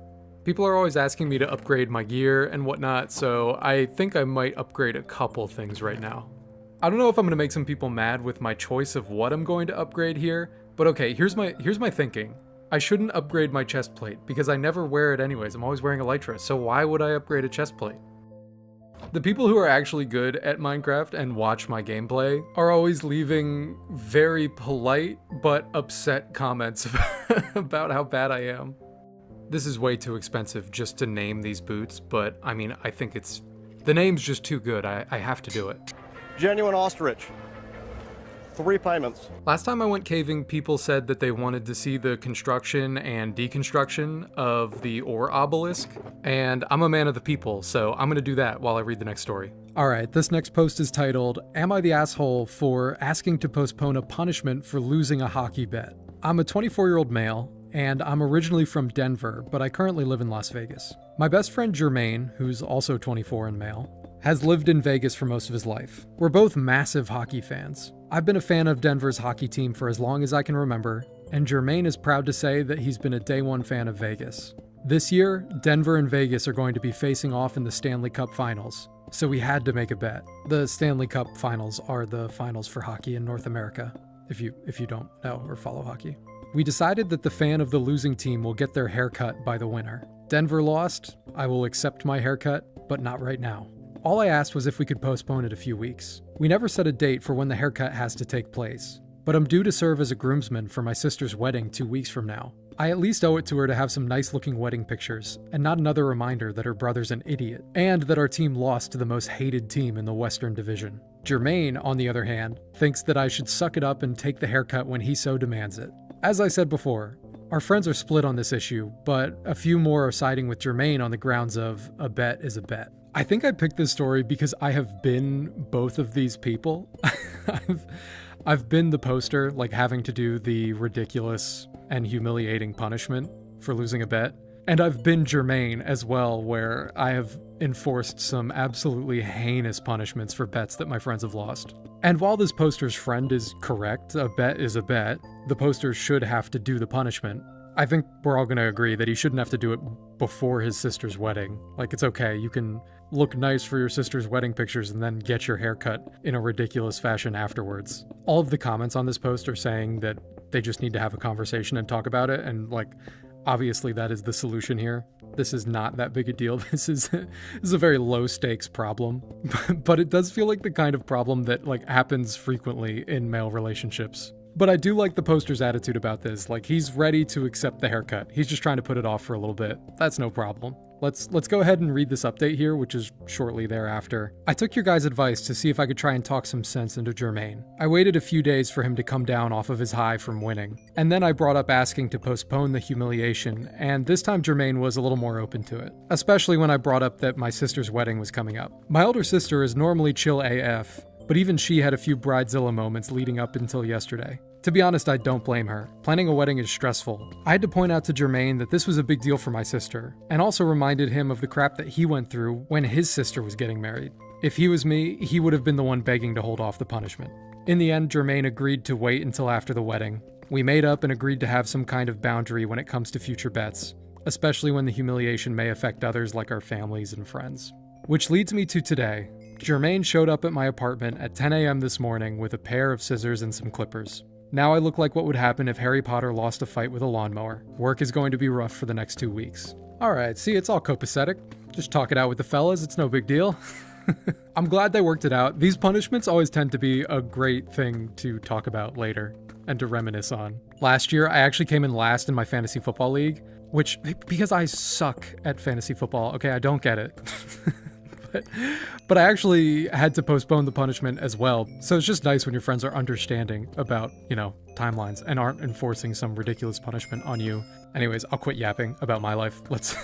People are always asking me to upgrade my gear and whatnot, so I think I might upgrade a couple things right now. I don't know if I'm going to make some people mad with my choice of what I'm going to upgrade here, but okay, here's my thinking. I shouldn't upgrade my chest plate because I never wear it anyways. I'm always wearing elytra, so why would I upgrade a chest plate? The people who are actually good at Minecraft and watch my gameplay are always leaving very polite but upset comments about how bad I am. This is way too expensive just to name these boots, but I mean, I think the name's just too good. I have to do it. Genuine ostrich. 3 payments. Last time I went caving, people said that they wanted to see the construction and deconstruction of the ore obelisk, and I'm a man of the people, so I'm gonna do that while I read the next story. Alright, this next post is titled, Am I the Asshole for Asking to Postpone a Punishment for Losing a Hockey Bet? I'm a 24-year-old male, and I'm originally from Denver, but I currently live in Las Vegas. My best friend Jermaine, who's also 24 and male, has lived in Vegas for most of his life. We're both massive hockey fans. I've been a fan of Denver's hockey team for as long as I can remember, and Jermaine is proud to say that he's been a day one fan of Vegas. This year, Denver and Vegas are going to be facing off in the Stanley Cup Finals, so we had to make a bet. The Stanley Cup Finals are the finals for hockey in North America, if you don't know or follow hockey. We decided that the fan of the losing team will get their haircut by the winner. Denver lost, I will accept my haircut, but not right now. All I asked was if we could postpone it a few weeks. We never set a date for when the haircut has to take place, but I'm due to serve as a groomsman for my sister's wedding 2 weeks from now. I at least owe it to her to have some nice looking wedding pictures, and not another reminder that her brother's an idiot, and that our team lost to the most hated team in the Western Division. Jermaine, on the other hand, thinks that I should suck it up and take the haircut when he so demands it. As I said before, our friends are split on this issue, but a few more are siding with Jermaine on the grounds of a bet is a bet. I think I picked this story because I have been both of these people. I've been the poster, like having to do the ridiculous and humiliating punishment for losing a bet. And I've been Jermaine as well, where I have enforced some absolutely heinous punishments for bets that my friends have lost. And while this poster's friend is correct, a bet is a bet, the poster should have to do the punishment. I think we're all going to agree that he shouldn't have to do it before his sister's wedding. Like, it's okay, you can look nice for your sister's wedding pictures and then get your haircut in a ridiculous fashion afterwards. All of the comments on this post are saying that they just need to have a conversation and talk about it, and like, obviously that is the solution here. This is not that big a deal. This is a very low stakes problem, but it does feel like the kind of problem that like happens frequently in male relationships. But I do like the poster's attitude about this. Like, he's ready to accept the haircut. He's just trying to put it off for a little bit. That's no problem. Let's go ahead and read this update here, which is shortly thereafter. I took your guys' advice to see if I could try and talk some sense into Jermaine. I waited a few days for him to come down off of his high from winning. And then I brought up asking to postpone the humiliation, and this time Jermaine was a little more open to it. Especially when I brought up that my sister's wedding was coming up. My older sister is normally chill AF, but even she had a few bridezilla moments leading up until yesterday. To be honest, I don't blame her. Planning a wedding is stressful. I had to point out to Jermaine that this was a big deal for my sister, and also reminded him of the crap that he went through when his sister was getting married. If he was me, he would have been the one begging to hold off the punishment. In the end, Jermaine agreed to wait until after the wedding. We made up and agreed to have some kind of boundary when it comes to future bets, especially when the humiliation may affect others like our families and friends. Which leads me to today. Jermaine showed up at my apartment at 10 a.m. this morning with a pair of scissors and some clippers. Now I look like what would happen if Harry Potter lost a fight with a lawnmower. Work is going to be rough for the next 2 weeks. Alright, see, it's all copacetic. Just talk it out with the fellas, it's no big deal. I'm glad they worked it out. These punishments always tend to be a great thing to talk about later and to reminisce on. Last year, I actually came in last in my fantasy football league, which, because I suck at fantasy football, okay, I don't get it. But I actually had to postpone the punishment as well. So it's just nice when your friends are understanding about, timelines and aren't enforcing some ridiculous punishment on you. Anyways, I'll quit yapping about my life. Let's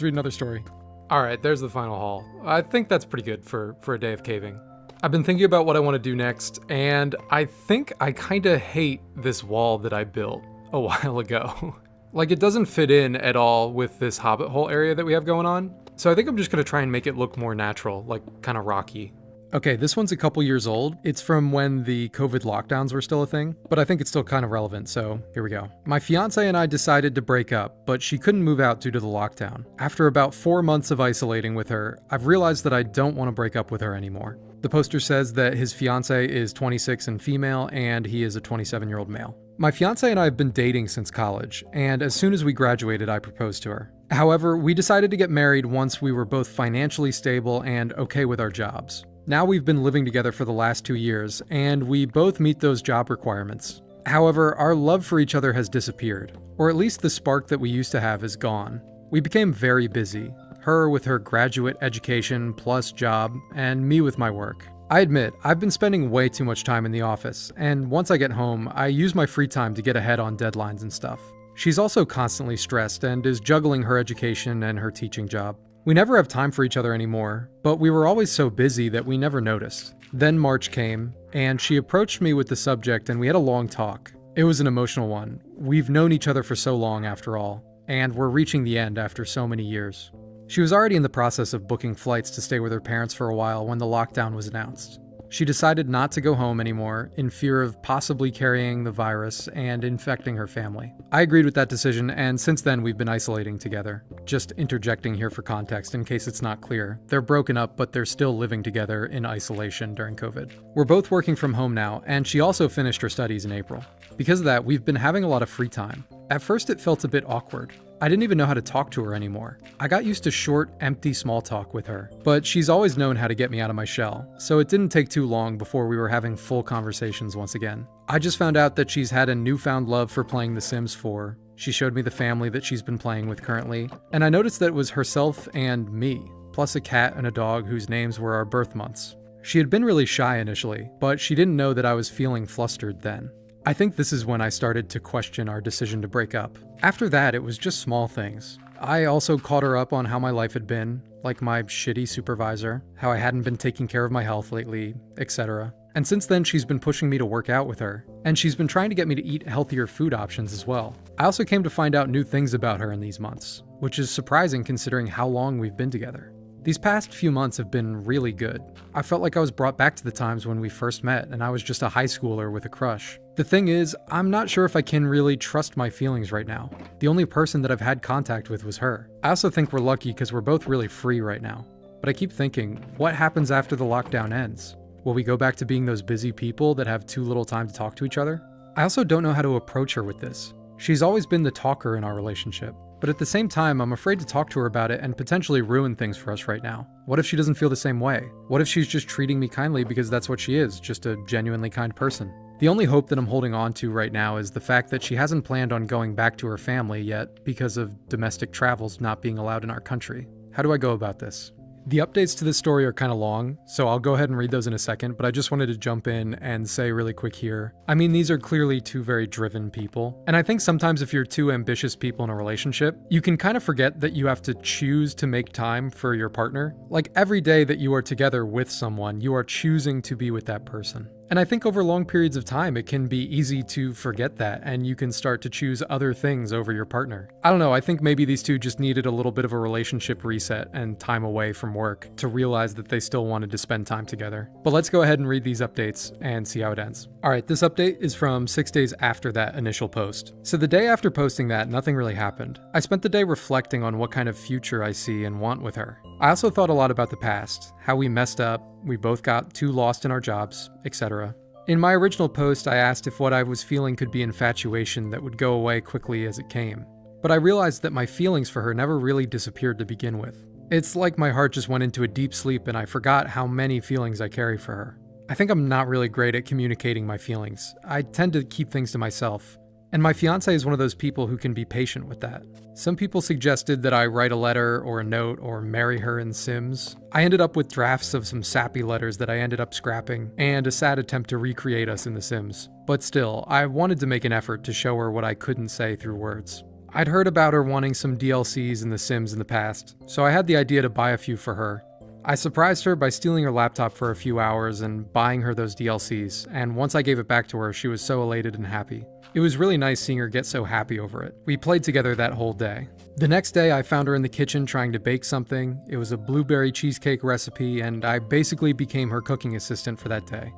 read another story. All right, there's the final haul. I think that's pretty good for a day of caving. I've been thinking about what I want to do next, and I think I kind of hate this wall that I built a while ago. Like, it doesn't fit in at all with this hobbit hole area that we have going on. So I think I'm just going to try and make it look more natural, like kind of rocky. Okay, this one's a couple years old. It's from when the COVID lockdowns were still a thing, but I think it's still kind of relevant, so here we go. My fiance and I decided to break up, but she couldn't move out due to the lockdown. After about 4 months of isolating with her, I've realized that I don't want to break up with her anymore. The poster says that his fiance is 26 and female, and he is a 27-year-old male. My fiance and I have been dating since college, and as soon as we graduated, I proposed to her. However, we decided to get married once we were both financially stable and okay with our jobs. Now we've been living together for the last 2 years, and we both meet those job requirements. However, our love for each other has disappeared, or at least the spark that we used to have is gone. We became very busy, her with her graduate education plus job, and me with my work. I admit, I've been spending way too much time in the office, and once I get home, I use my free time to get ahead on deadlines and stuff. She's also constantly stressed and is juggling her education and her teaching job. We never have time for each other anymore, but we were always so busy that we never noticed. Then March came, and she approached me with the subject and we had a long talk. It was an emotional one. We've known each other for so long after all, and we're reaching the end after so many years. She was already in the process of booking flights to stay with her parents for a while when the lockdown was announced. She decided not to go home anymore in fear of possibly carrying the virus and infecting her family. I agreed with that decision, and since then we've been isolating together. Just interjecting here for context in case it's not clear. They're broken up, but they're still living together in isolation during COVID. We're both working from home now, and she also finished her studies in April. Because of that, we've been having a lot of free time. At first it felt a bit awkward. I didn't even know how to talk to her anymore. I got used to short, empty small talk with her, but she's always known how to get me out of my shell, so it didn't take too long before we were having full conversations once again. I just found out that she's had a newfound love for playing The Sims 4. She showed me the family that she's been playing with currently, and I noticed that it was herself and me, plus a cat and a dog whose names were our birth months. She had been really shy initially, but she didn't know that I was feeling flustered then. I think this is when I started to question our decision to break up. After that, it was just small things. I also caught her up on how my life had been, like my shitty supervisor, how I hadn't been taking care of my health lately, etc. And since then, she's been pushing me to work out with her, and she's been trying to get me to eat healthier food options as well. I also came to find out new things about her in these months, which is surprising considering how long we've been together. These past few months have been really good. I felt like I was brought back to the times when we first met and I was just a high schooler with a crush. The thing is, I'm not sure if I can really trust my feelings right now. The only person that I've had contact with was her. I also think we're lucky because we're both really free right now. But I keep thinking, what happens after the lockdown ends? Will we go back to being those busy people that have too little time to talk to each other? I also don't know how to approach her with this. She's always been the talker in our relationship. But at the same time, I'm afraid to talk to her about it and potentially ruin things for us right now. What if she doesn't feel the same way? What if she's just treating me kindly because that's what she is, just a genuinely kind person? The only hope that I'm holding on to right now is the fact that she hasn't planned on going back to her family yet because of domestic travels not being allowed in our country. How do I go about this? The updates to this story are kind of long, so I'll go ahead and read those in a second, but I just wanted to jump in and say really quick here. I mean, these are clearly two very driven people, and I think sometimes if you're two ambitious people in a relationship, you can kind of forget that you have to choose to make time for your partner. Like every day that you are together with someone, you are choosing to be with that person. And I think over long periods of time, it can be easy to forget that, and you can start to choose other things over your partner. I don't know, I think maybe these two just needed a little bit of a relationship reset and time away from work to realize that they still wanted to spend time together. But let's go ahead and read these updates and see how it ends. Alright, this update is from 6 days after that initial post. So the day after posting that, nothing really happened. I spent the day reflecting on what kind of future I see and want with her. I also thought a lot about the past, how we messed up, we both got too lost in our jobs, etc. In my original post, I asked if what I was feeling could be infatuation that would go away quickly as it came. But I realized that my feelings for her never really disappeared to begin with. It's like my heart just went into a deep sleep and I forgot how many feelings I carry for her. I think I'm not really great at communicating my feelings. I tend to keep things to myself. And my fiance is one of those people who can be patient with that. Some people suggested that I write a letter or a note or marry her in Sims. I ended up with drafts of some sappy letters that I ended up scrapping, and a sad attempt to recreate us in The Sims. But still, I wanted to make an effort to show her what I couldn't say through words. I'd heard about her wanting some DLCs in The Sims in the past, so I had the idea to buy a few for her. I surprised her by stealing her laptop for a few hours and buying her those DLCs, and once I gave it back to her, she was so elated and happy. It was really nice seeing her get so happy over it. We played together that whole day. The next day, I found her in the kitchen trying to bake something. It was a blueberry cheesecake recipe, and I basically became her cooking assistant for that day.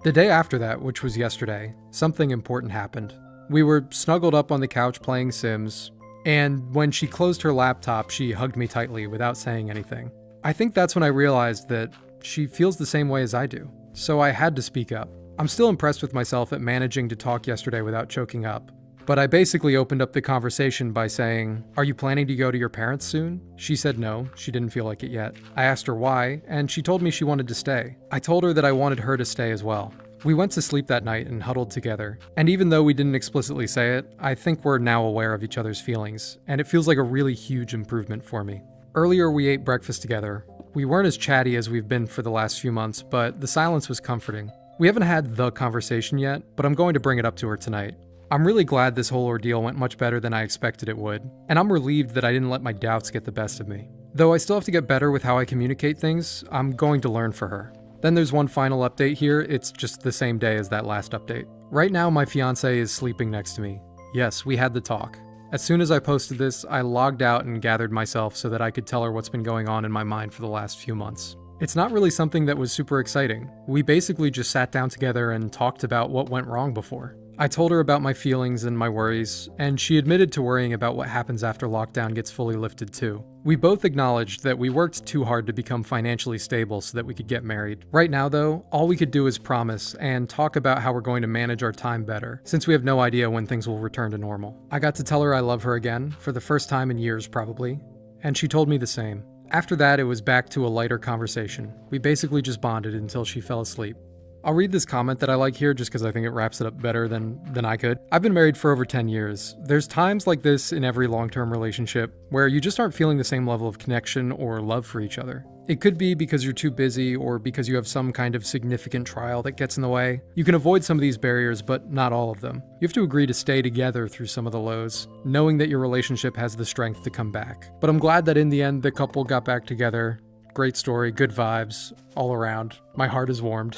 The day after that, which was yesterday, something important happened. We were snuggled up on the couch playing Sims, and when she closed her laptop, she hugged me tightly without saying anything. I think that's when I realized that she feels the same way as I do, so I had to speak up. I'm still impressed with myself at managing to talk yesterday without choking up, but I basically opened up the conversation by saying, "Are you planning to go to your parents soon?" She said no, she didn't feel like it yet. I asked her why, and she told me she wanted to stay. I told her that I wanted her to stay as well. We went to sleep that night and huddled together, and even though we didn't explicitly say it, I think we're now aware of each other's feelings, and it feels like a really huge improvement for me. Earlier we ate breakfast together. We weren't as chatty as we've been for the last few months, but the silence was comforting. We haven't had the conversation yet, but I'm going to bring it up to her tonight. I'm really glad this whole ordeal went much better than I expected it would, and I'm relieved that I didn't let my doubts get the best of me. Though I still have to get better with how I communicate things, I'm going to learn for her. Then there's one final update here. It's just the same day as that last update. Right now, my fiance is sleeping next to me. Yes, we had the talk. As soon as I posted this, I logged out and gathered myself so that I could tell her what's been going on in my mind for the last few months. It's not really something that was super exciting. We basically just sat down together and talked about what went wrong before. I told her about my feelings and my worries, and she admitted to worrying about what happens after lockdown gets fully lifted too. We both acknowledged that we worked too hard to become financially stable so that we could get married. Right now though, all we could do is promise and talk about how we're going to manage our time better, since we have no idea when things will return to normal. I got to tell her I love her again, for the first time in years probably, and she told me the same. After that, it was back to a lighter conversation. We basically just bonded until she fell asleep. I'll read this comment that I like here just because I think it wraps it up better than I could. I've been married for over 10 years. There's times like this in every long-term relationship where you just aren't feeling the same level of connection or love for each other. It could be because you're too busy or because you have some kind of significant trial that gets in the way. You can avoid some of these barriers, but not all of them. You have to agree to stay together through some of the lows, knowing that your relationship has the strength to come back. But I'm glad that in the end, the couple got back together. Great story, good vibes, all around. My heart is warmed.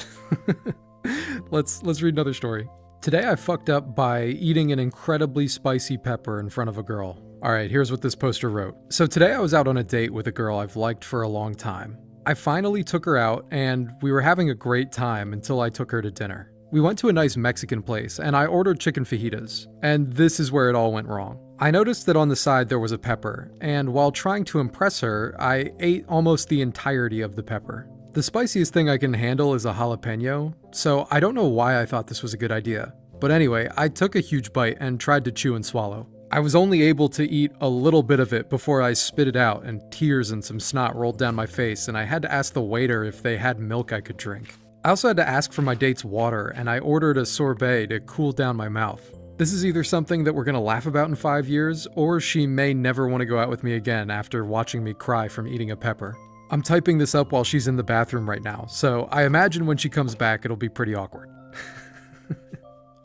Let's read another story. Today I fucked up by eating an incredibly spicy pepper in front of a girl. Alright, here's what this poster wrote. So today I was out on a date with a girl I've liked for a long time. I finally took her out and we were having a great time until I took her to dinner. We went to a nice Mexican place and I ordered chicken fajitas. And this is where it all went wrong. I noticed that on the side there was a pepper, and while trying to impress her, I ate almost the entirety of the pepper. The spiciest thing I can handle is a jalapeno, so I don't know why I thought this was a good idea. But anyway, I took a huge bite and tried to chew and swallow. I was only able to eat a little bit of it before I spit it out and tears and some snot rolled down my face, and I had to ask the waiter if they had milk I could drink. I also had to ask for my date's water, and I ordered a sorbet to cool down my mouth. This is either something that we're gonna laugh about in 5 years, or she may never want to go out with me again after watching me cry from eating a pepper. I'm typing this up while she's in the bathroom right now, so I imagine when she comes back it'll be pretty awkward.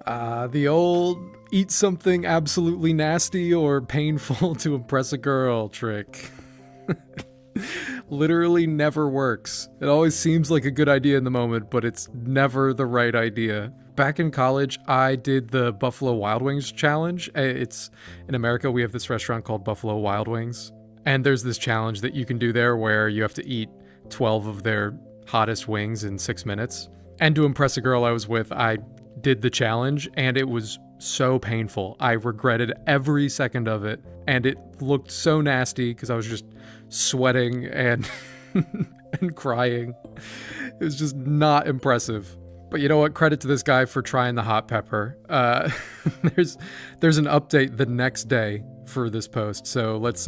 The old eat something absolutely nasty or painful to impress a girl trick. Literally never works. It always seems like a good idea in the moment, but it's never the right idea. Back in college, I did the Buffalo Wild Wings challenge. It's in America, we have this restaurant called Buffalo Wild Wings. And there's this challenge that you can do there where you have to eat 12 of their hottest wings in 6 minutes. And to impress a girl I was with, I did the challenge and it was so painful. I regretted every second of it. And it looked so nasty because I was just sweating and and crying. It was just not impressive. But you know what? Credit to this guy for trying the hot pepper. There's an update the next day for this post, so let's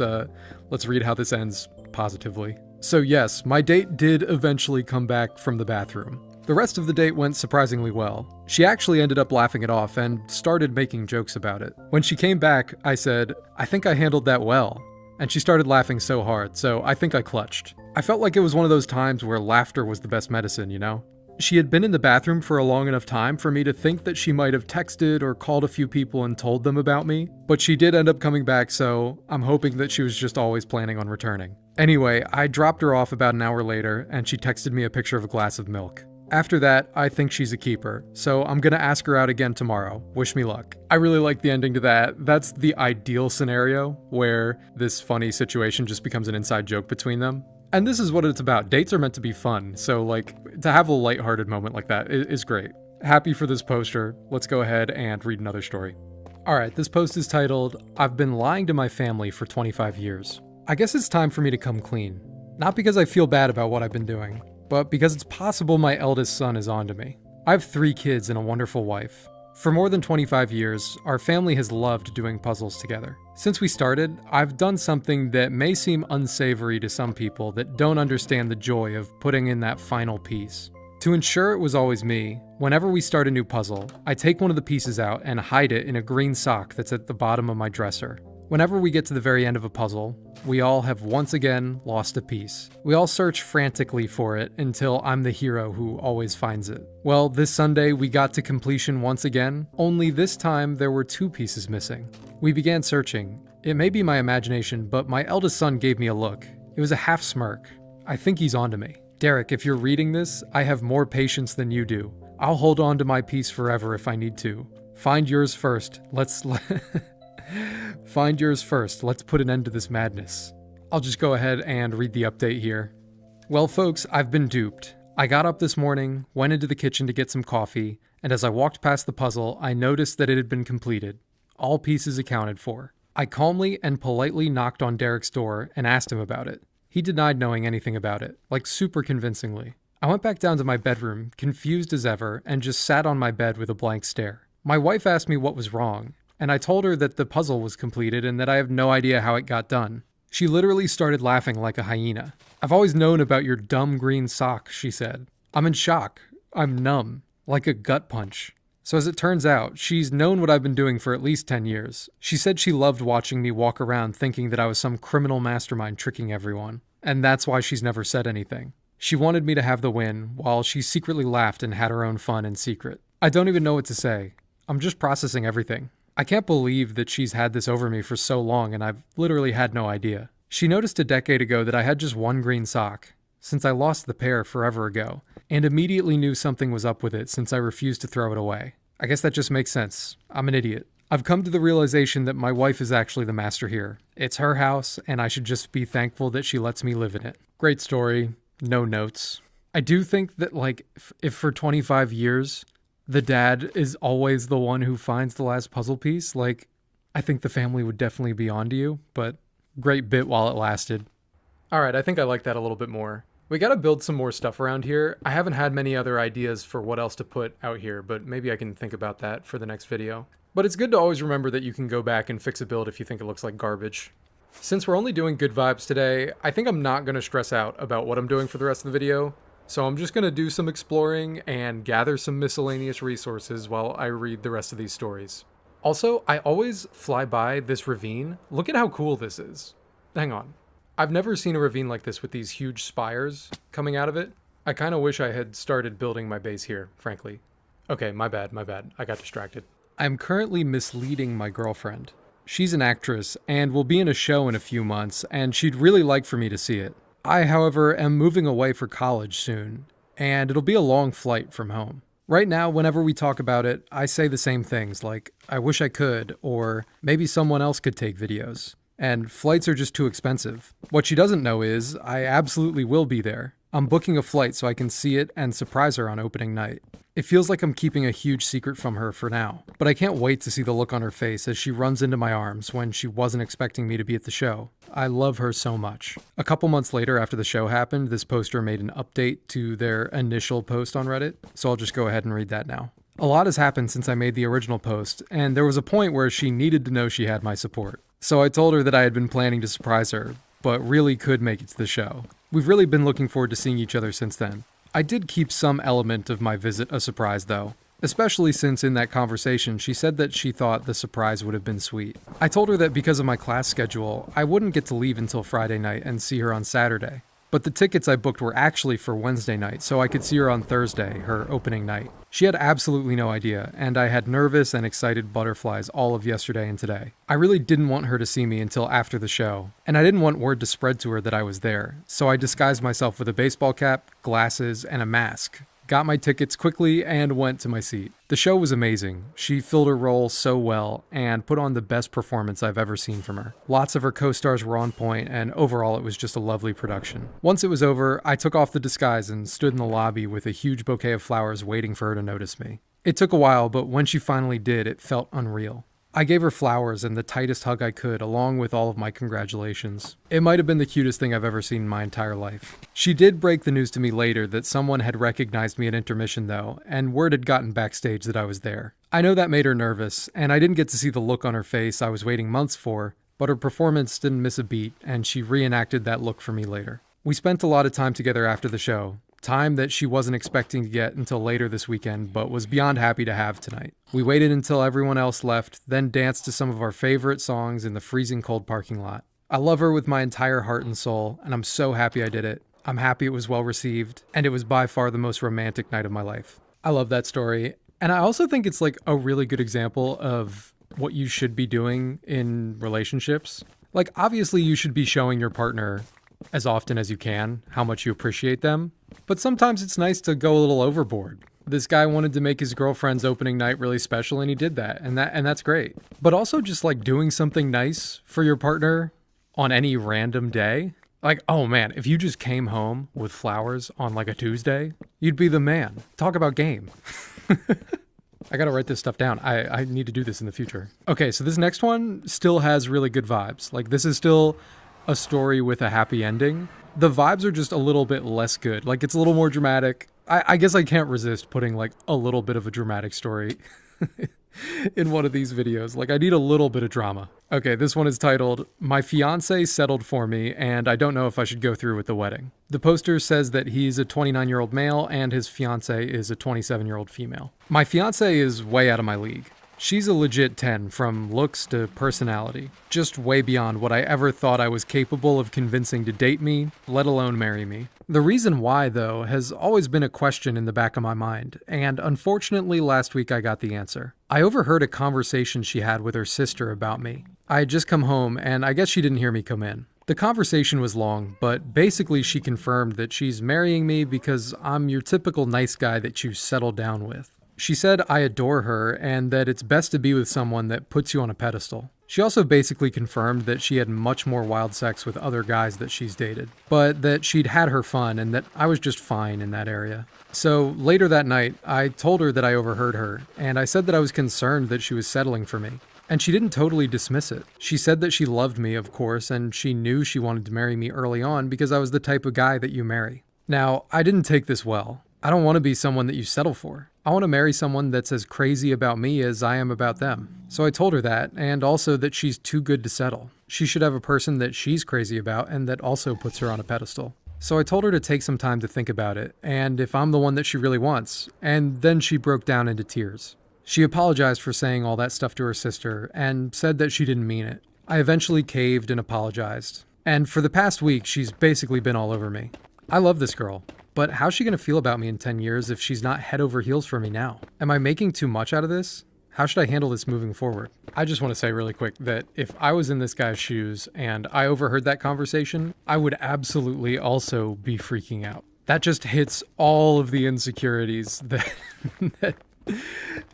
read how this ends positively. So yes, my date did eventually come back from the bathroom. The rest of the date went surprisingly well. She actually ended up laughing it off and started making jokes about it. When she came back, I said, "I think I handled that well." And she started laughing so hard, so I think I clutched. I felt like it was one of those times where laughter was the best medicine, you know? She had been in the bathroom for a long enough time for me to think that she might have texted or called a few people and told them about me, but she did end up coming back, so I'm hoping that she was just always planning on returning. Anyway, I dropped her off about an hour later, and she texted me a picture of a glass of milk. After that, I think she's a keeper, so I'm gonna ask her out again tomorrow. Wish me luck. I really like the ending to that. That's the ideal scenario, where this funny situation just becomes an inside joke between them. And this is what it's about. Dates are meant to be fun, so like, to have a lighthearted moment like that is great. Happy for this poster. Let's go ahead and read another story. Alright, this post is titled, "I've been lying to my family for 25 years. I guess it's time for me to come clean. Not because I feel bad about what I've been doing, but because it's possible my eldest son is onto me. I have 3 kids and a wonderful wife. For more than 25 years, our family has loved doing puzzles together. Since we started, I've done something that may seem unsavory to some people that don't understand the joy of putting in that final piece. To ensure it was always me, whenever we start a new puzzle, I take one of the pieces out and hide it in a green sock that's at the bottom of my dresser. Whenever we get to the very end of a puzzle, we all have once again lost a piece. We all search frantically for it until I'm the hero who always finds it. Well, this Sunday we got to completion once again, only this time there were 2 pieces missing. We began searching. It may be my imagination, but my eldest son gave me a look. It was a half smirk. I think he's onto me. Derek, if you're reading this, I have more patience than you do. I'll hold on to my piece forever if I need to. Find yours first. Find yours first. Let's put an end to this madness. I'll just go ahead and read the update here. Well, folks, I've been duped. I got up this morning, went into the kitchen to get some coffee, and as I walked past the puzzle, I noticed that it had been completed. All pieces accounted for. I calmly and politely knocked on Derek's door and asked him about it. He denied knowing anything about it, like super convincingly. I went back down to my bedroom, confused as ever, and just sat on my bed with a blank stare. My wife asked me what was wrong, and I told her that the puzzle was completed and that I have no idea how it got done. She literally started laughing like a hyena. "I've always known about your dumb green sock," she said. "I'm in shock. I'm numb. Like a gut punch." So as it turns out, she's known what I've been doing for at least 10 years. She said she loved watching me walk around thinking that I was some criminal mastermind tricking everyone. And that's why she's never said anything. She wanted me to have the win, while she secretly laughed and had her own fun in secret. I don't even know what to say. I'm just processing everything. I can't believe that she's had this over me for so long and I've literally had no idea. She noticed a decade ago that I had just one green sock, since I lost the pair forever ago, and immediately knew something was up with it since I refused to throw it away. I guess that just makes sense. I'm an idiot. I've come to the realization that my wife is actually the master here. It's her house, and I should just be thankful that she lets me live in it. Great story. No notes. I do think that, like, if for 25 years, the dad is always the one who finds the last puzzle piece, like, I think the family would definitely be onto you, but great bit while it lasted. Alright, I think I like that a little bit more. We gotta build some more stuff around here. I haven't had many other ideas for what else to put out here, but maybe I can think about that for the next video. But it's good to always remember that you can go back and fix a build if you think it looks like garbage. Since we're only doing good vibes today, I think I'm not gonna stress out about what I'm doing for the rest of the video. So I'm just gonna do some exploring and gather some miscellaneous resources while I read the rest of these stories. Also, I always fly by this ravine. Look at how cool this is. Hang on. I've never seen a ravine like this with these huge spires coming out of it. I kind of wish I had started building my base here, frankly. Okay, my bad. I got distracted. I'm currently misleading my girlfriend. She's an actress and will be in a show in a few months, and she'd really like for me to see it. I, however, am moving away for college soon, and it'll be a long flight from home. Right now, whenever we talk about it, I say the same things like, I wish I could, or maybe someone else could take videos. And flights are just too expensive. What she doesn't know is, I absolutely will be there. I'm booking a flight so I can see it and surprise her on opening night. It feels like I'm keeping a huge secret from her for now, but I can't wait to see the look on her face as she runs into my arms when she wasn't expecting me to be at the show. I love her so much. A couple months later after the show happened, this poster made an update to their initial post on Reddit, so I'll just go ahead and read that now. A lot has happened since I made the original post, and there was a point where she needed to know she had my support. So I told her that I had been planning to surprise her, but really could make it to the show. We've really been looking forward to seeing each other since then. I did keep some element of my visit a surprise though, especially since in that conversation she said that she thought the surprise would have been sweet. I told her that because of my class schedule, I wouldn't get to leave until Friday night and see her on Saturday. But the tickets I booked were actually for Wednesday night, so I could see her on Thursday, her opening night. She had absolutely no idea, and I had nervous and excited butterflies all of yesterday and today. I really didn't want her to see me until after the show, and I didn't want word to spread to her that I was there, so I disguised myself with a baseball cap, glasses, and a mask. Got my tickets quickly and went to my seat. The show was amazing. She filled her role so well and put on the best performance I've ever seen from her. Lots of her co-stars were on point, and overall it was just a lovely production. Once it was over, I took off the disguise and stood in the lobby with a huge bouquet of flowers waiting for her to notice me. It took a while, but when she finally did, it felt unreal. I gave her flowers and the tightest hug I could, along with all of my congratulations. It might have been the cutest thing I've ever seen in my entire life. She did break the news to me later that someone had recognized me at intermission though, and word had gotten backstage that I was there. I know that made her nervous, and I didn't get to see the look on her face I was waiting months for, but her performance didn't miss a beat, and she reenacted that look for me later. We spent a lot of time together after the show, time that she wasn't expecting to get until later this weekend, but was beyond happy to have tonight. We waited until everyone else left, then danced to some of our favorite songs in the freezing cold parking lot. I love her with my entire heart and soul, and I'm so happy I did it. I'm happy it was well received, and it was by far the most romantic night of my life. I love that story, and I also think it's like a really good example of what you should be doing in relationships. Like, obviously you should be showing your partner as often as you can how much you appreciate them, but sometimes it's nice to go a little overboard. This guy wanted to make his girlfriend's opening night really special, and he did that, and that's great. But also just like doing something nice for your partner on any random day. Like, oh man, if you just came home with flowers on like a Tuesday, you'd be the man. Talk about game. I gotta write this stuff down. I need to do this in the future. Okay, so this next one still has really good vibes. Like, this is still a story with a happy ending. The vibes are just a little bit less good. Like, it's a little more dramatic. I guess I can't resist putting like a little bit of a dramatic story in one of these videos. Like, I need a little bit of drama. Okay, this one is titled, "My Fiancé Settled for Me, and I Don't Know If I Should Go Through with the Wedding." The poster says that he's a 29-year-old male and his fiancée is a 27-year-old female. My fiancé is way out of my league. She's a legit 10 from looks to personality. Just way beyond what I ever thought I was capable of convincing to date me, let alone marry me. The reason why, though, has always been a question in the back of my mind, and unfortunately last week I got the answer. I overheard a conversation she had with her sister about me. I had just come home, and I guess she didn't hear me come in. The conversation was long, but basically she confirmed that she's marrying me because I'm your typical nice guy that you settle down with. She said I adore her and that it's best to be with someone that puts you on a pedestal. She also basically confirmed that she had much more wild sex with other guys that she's dated, but that she'd had her fun and that I was just fine in that area. So later that night, I told her that I overheard her, and I said that I was concerned that she was settling for me. And she didn't totally dismiss it. She said that she loved me, of course, and she knew she wanted to marry me early on because I was the type of guy that you marry. Now, I didn't take this well. I don't want to be someone that you settle for. I want to marry someone that's as crazy about me as I am about them. So I told her that, and also that she's too good to settle. She should have a person that she's crazy about and that also puts her on a pedestal. So I told her to take some time to think about it, and if I'm the one that she really wants, and then she broke down into tears. She apologized for saying all that stuff to her sister, and said that she didn't mean it. I eventually caved and apologized. And for the past week, she's basically been all over me. I love this girl. But how's she going to feel about me in 10 years if she's not head over heels for me now? Am I making too much out of this? How should I handle this moving forward? I just want to say really quick that if I was in this guy's shoes and I overheard that conversation, I would absolutely also be freaking out. That just hits all of the insecurities that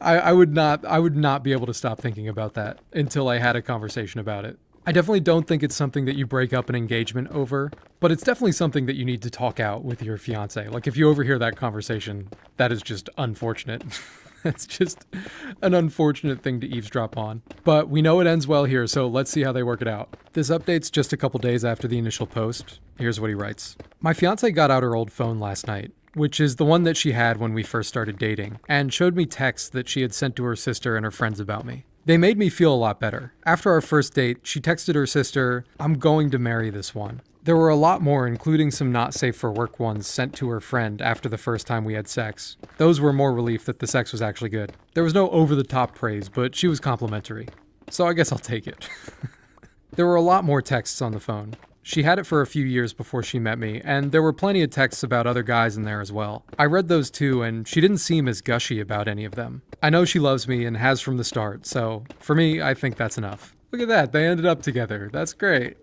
I would not be able to stop thinking about that until I had a conversation about it. I definitely don't think it's something that you break up an engagement over, but it's definitely something that you need to talk out with your fiance. Like, if you overhear that conversation, that is just unfortunate. It's just an unfortunate thing to eavesdrop on. But we know it ends well here, so let's see how they work it out. This update's just a couple days after the initial post. Here's what he writes. My fiance got out her old phone last night, which is the one that she had when we first started dating, and showed me texts that she had sent to her sister and her friends about me. They made me feel a lot better. After our first date, she texted her sister, "I'm going to marry this one." There were a lot more, including some not safe for work ones sent to her friend after the first time we had sex. Those were more relief that the sex was actually good. There was no over-the-top praise, but she was complimentary. So I guess I'll take it. There were a lot more texts on the phone. She had it for a few years before she met me, and there were plenty of texts about other guys in there as well. I read those too, and she didn't seem as gushy about any of them. I know she loves me and has from the start, so for me, I think that's enough. Look at that, they ended up together. That's great.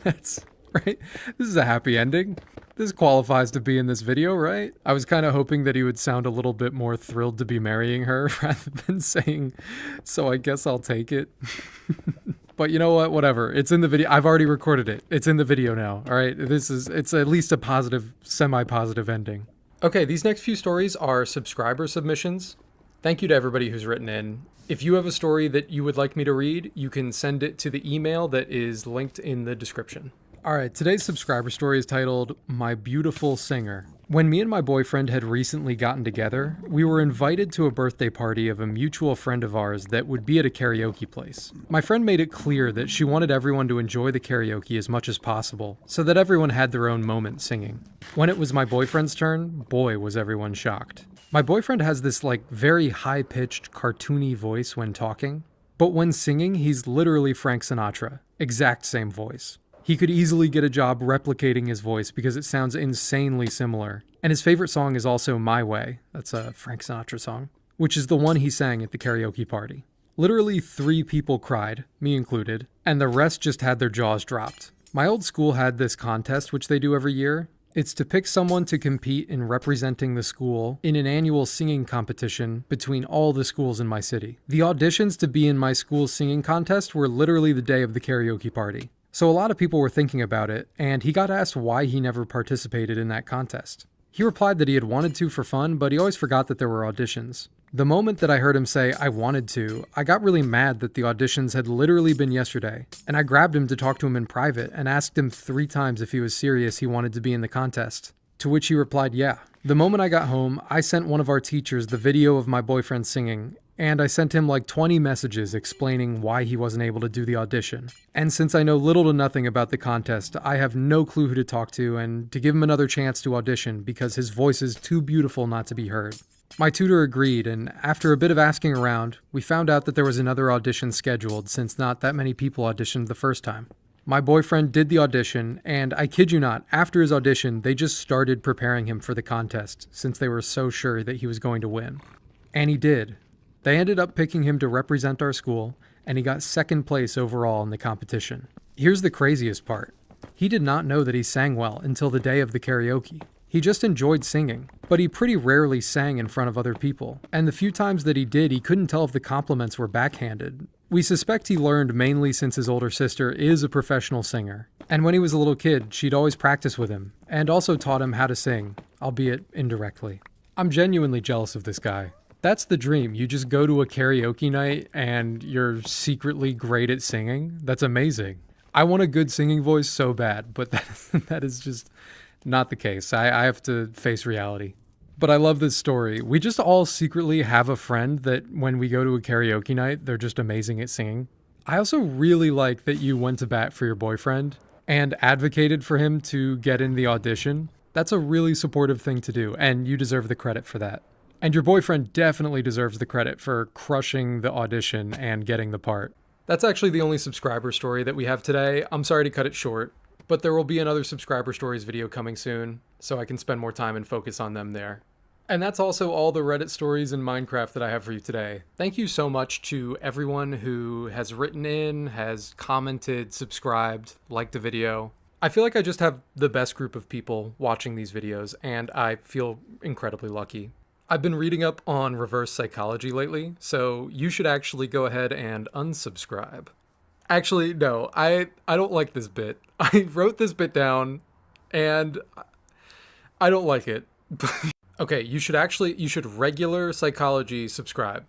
That's right. This is a happy ending. This qualifies to be in this video, right? I was kind of hoping that he would sound a little bit more thrilled to be marrying her rather than saying, "So I guess I'll take it." But you know what? Whatever. It's in the video. I've already recorded it. It's in the video now. All right. It's at least a positive, semi-positive ending. Okay. These next few stories are subscriber submissions. Thank you to everybody who's written in. If you have a story that you would like me to read, you can send it to the email that is linked in the description. All right. Today's subscriber story is titled "My Beautiful Singer." When me and my boyfriend had recently gotten together, we were invited to a birthday party of a mutual friend of ours that would be at a karaoke place. My friend made it clear that she wanted everyone to enjoy the karaoke as much as possible, so that everyone had their own moment singing. When it was my boyfriend's turn, boy was everyone shocked. My boyfriend has this very high-pitched, cartoony voice when talking, but when singing, he's literally Frank Sinatra. Exact same voice. He could easily get a job replicating his voice because it sounds insanely similar. And his favorite song is also My Way, that's a Frank Sinatra song, which is the one he sang at the karaoke party. Literally 3 people cried, me included, and the rest just had their jaws dropped. My old school had this contest, which they do every year. It's to pick someone to compete in representing the school in an annual singing competition between all the schools in my city. The auditions to be in my school's singing contest were literally the day of the karaoke party. So a lot of people were thinking about it, and he got asked why he never participated in that contest. He replied that he had wanted to for fun, but he always forgot that there were auditions. The moment that I heard him say, I wanted to, I got really mad that the auditions had literally been yesterday, and I grabbed him to talk to him in private and asked him 3 times if he was serious he wanted to be in the contest, to which he replied yeah. The moment I got home, I sent one of our teachers the video of my boyfriend singing, and I sent him 20 messages explaining why he wasn't able to do the audition. And since I know little to nothing about the contest, I have no clue who to talk to and to give him another chance to audition because his voice is too beautiful not to be heard. My tutor agreed, and after a bit of asking around, we found out that there was another audition scheduled since not that many people auditioned the first time. My boyfriend did the audition, and I kid you not, after his audition, they just started preparing him for the contest since they were so sure that he was going to win. And he did. They ended up picking him to represent our school, and he got 2nd place overall in the competition. Here's the craziest part. He did not know that he sang well until the day of the karaoke. He just enjoyed singing, but he pretty rarely sang in front of other people, and the few times that he did, he couldn't tell if the compliments were backhanded. We suspect he learned mainly since his older sister is a professional singer, and when he was a little kid, she'd always practice with him, and also taught him how to sing, albeit indirectly. I'm genuinely jealous of this guy. That's the dream. You just go to a karaoke night and you're secretly great at singing. That's amazing. I want a good singing voice so bad, but that is just not the case. I have to face reality. But I love this story. We just all secretly have a friend that when we go to a karaoke night, they're just amazing at singing. I also really like that you went to bat for your boyfriend and advocated for him to get in the audition. That's a really supportive thing to do, and you deserve the credit for that. And your boyfriend definitely deserves the credit for crushing the audition and getting the part. That's actually the only subscriber story that we have today. I'm sorry to cut it short, but there will be another subscriber stories video coming soon, so I can spend more time and focus on them there. And that's also all the Reddit stories in Minecraft that I have for you today. Thank you so much to everyone who has written in, has commented, subscribed, liked the video. I feel like I just have the best group of people watching these videos, and I feel incredibly lucky. I've been reading up on reverse psychology lately, so you should actually go ahead and unsubscribe. Actually, no, I don't like this bit. I wrote this bit down, and I don't like it. Okay, you should regular psychology subscribe.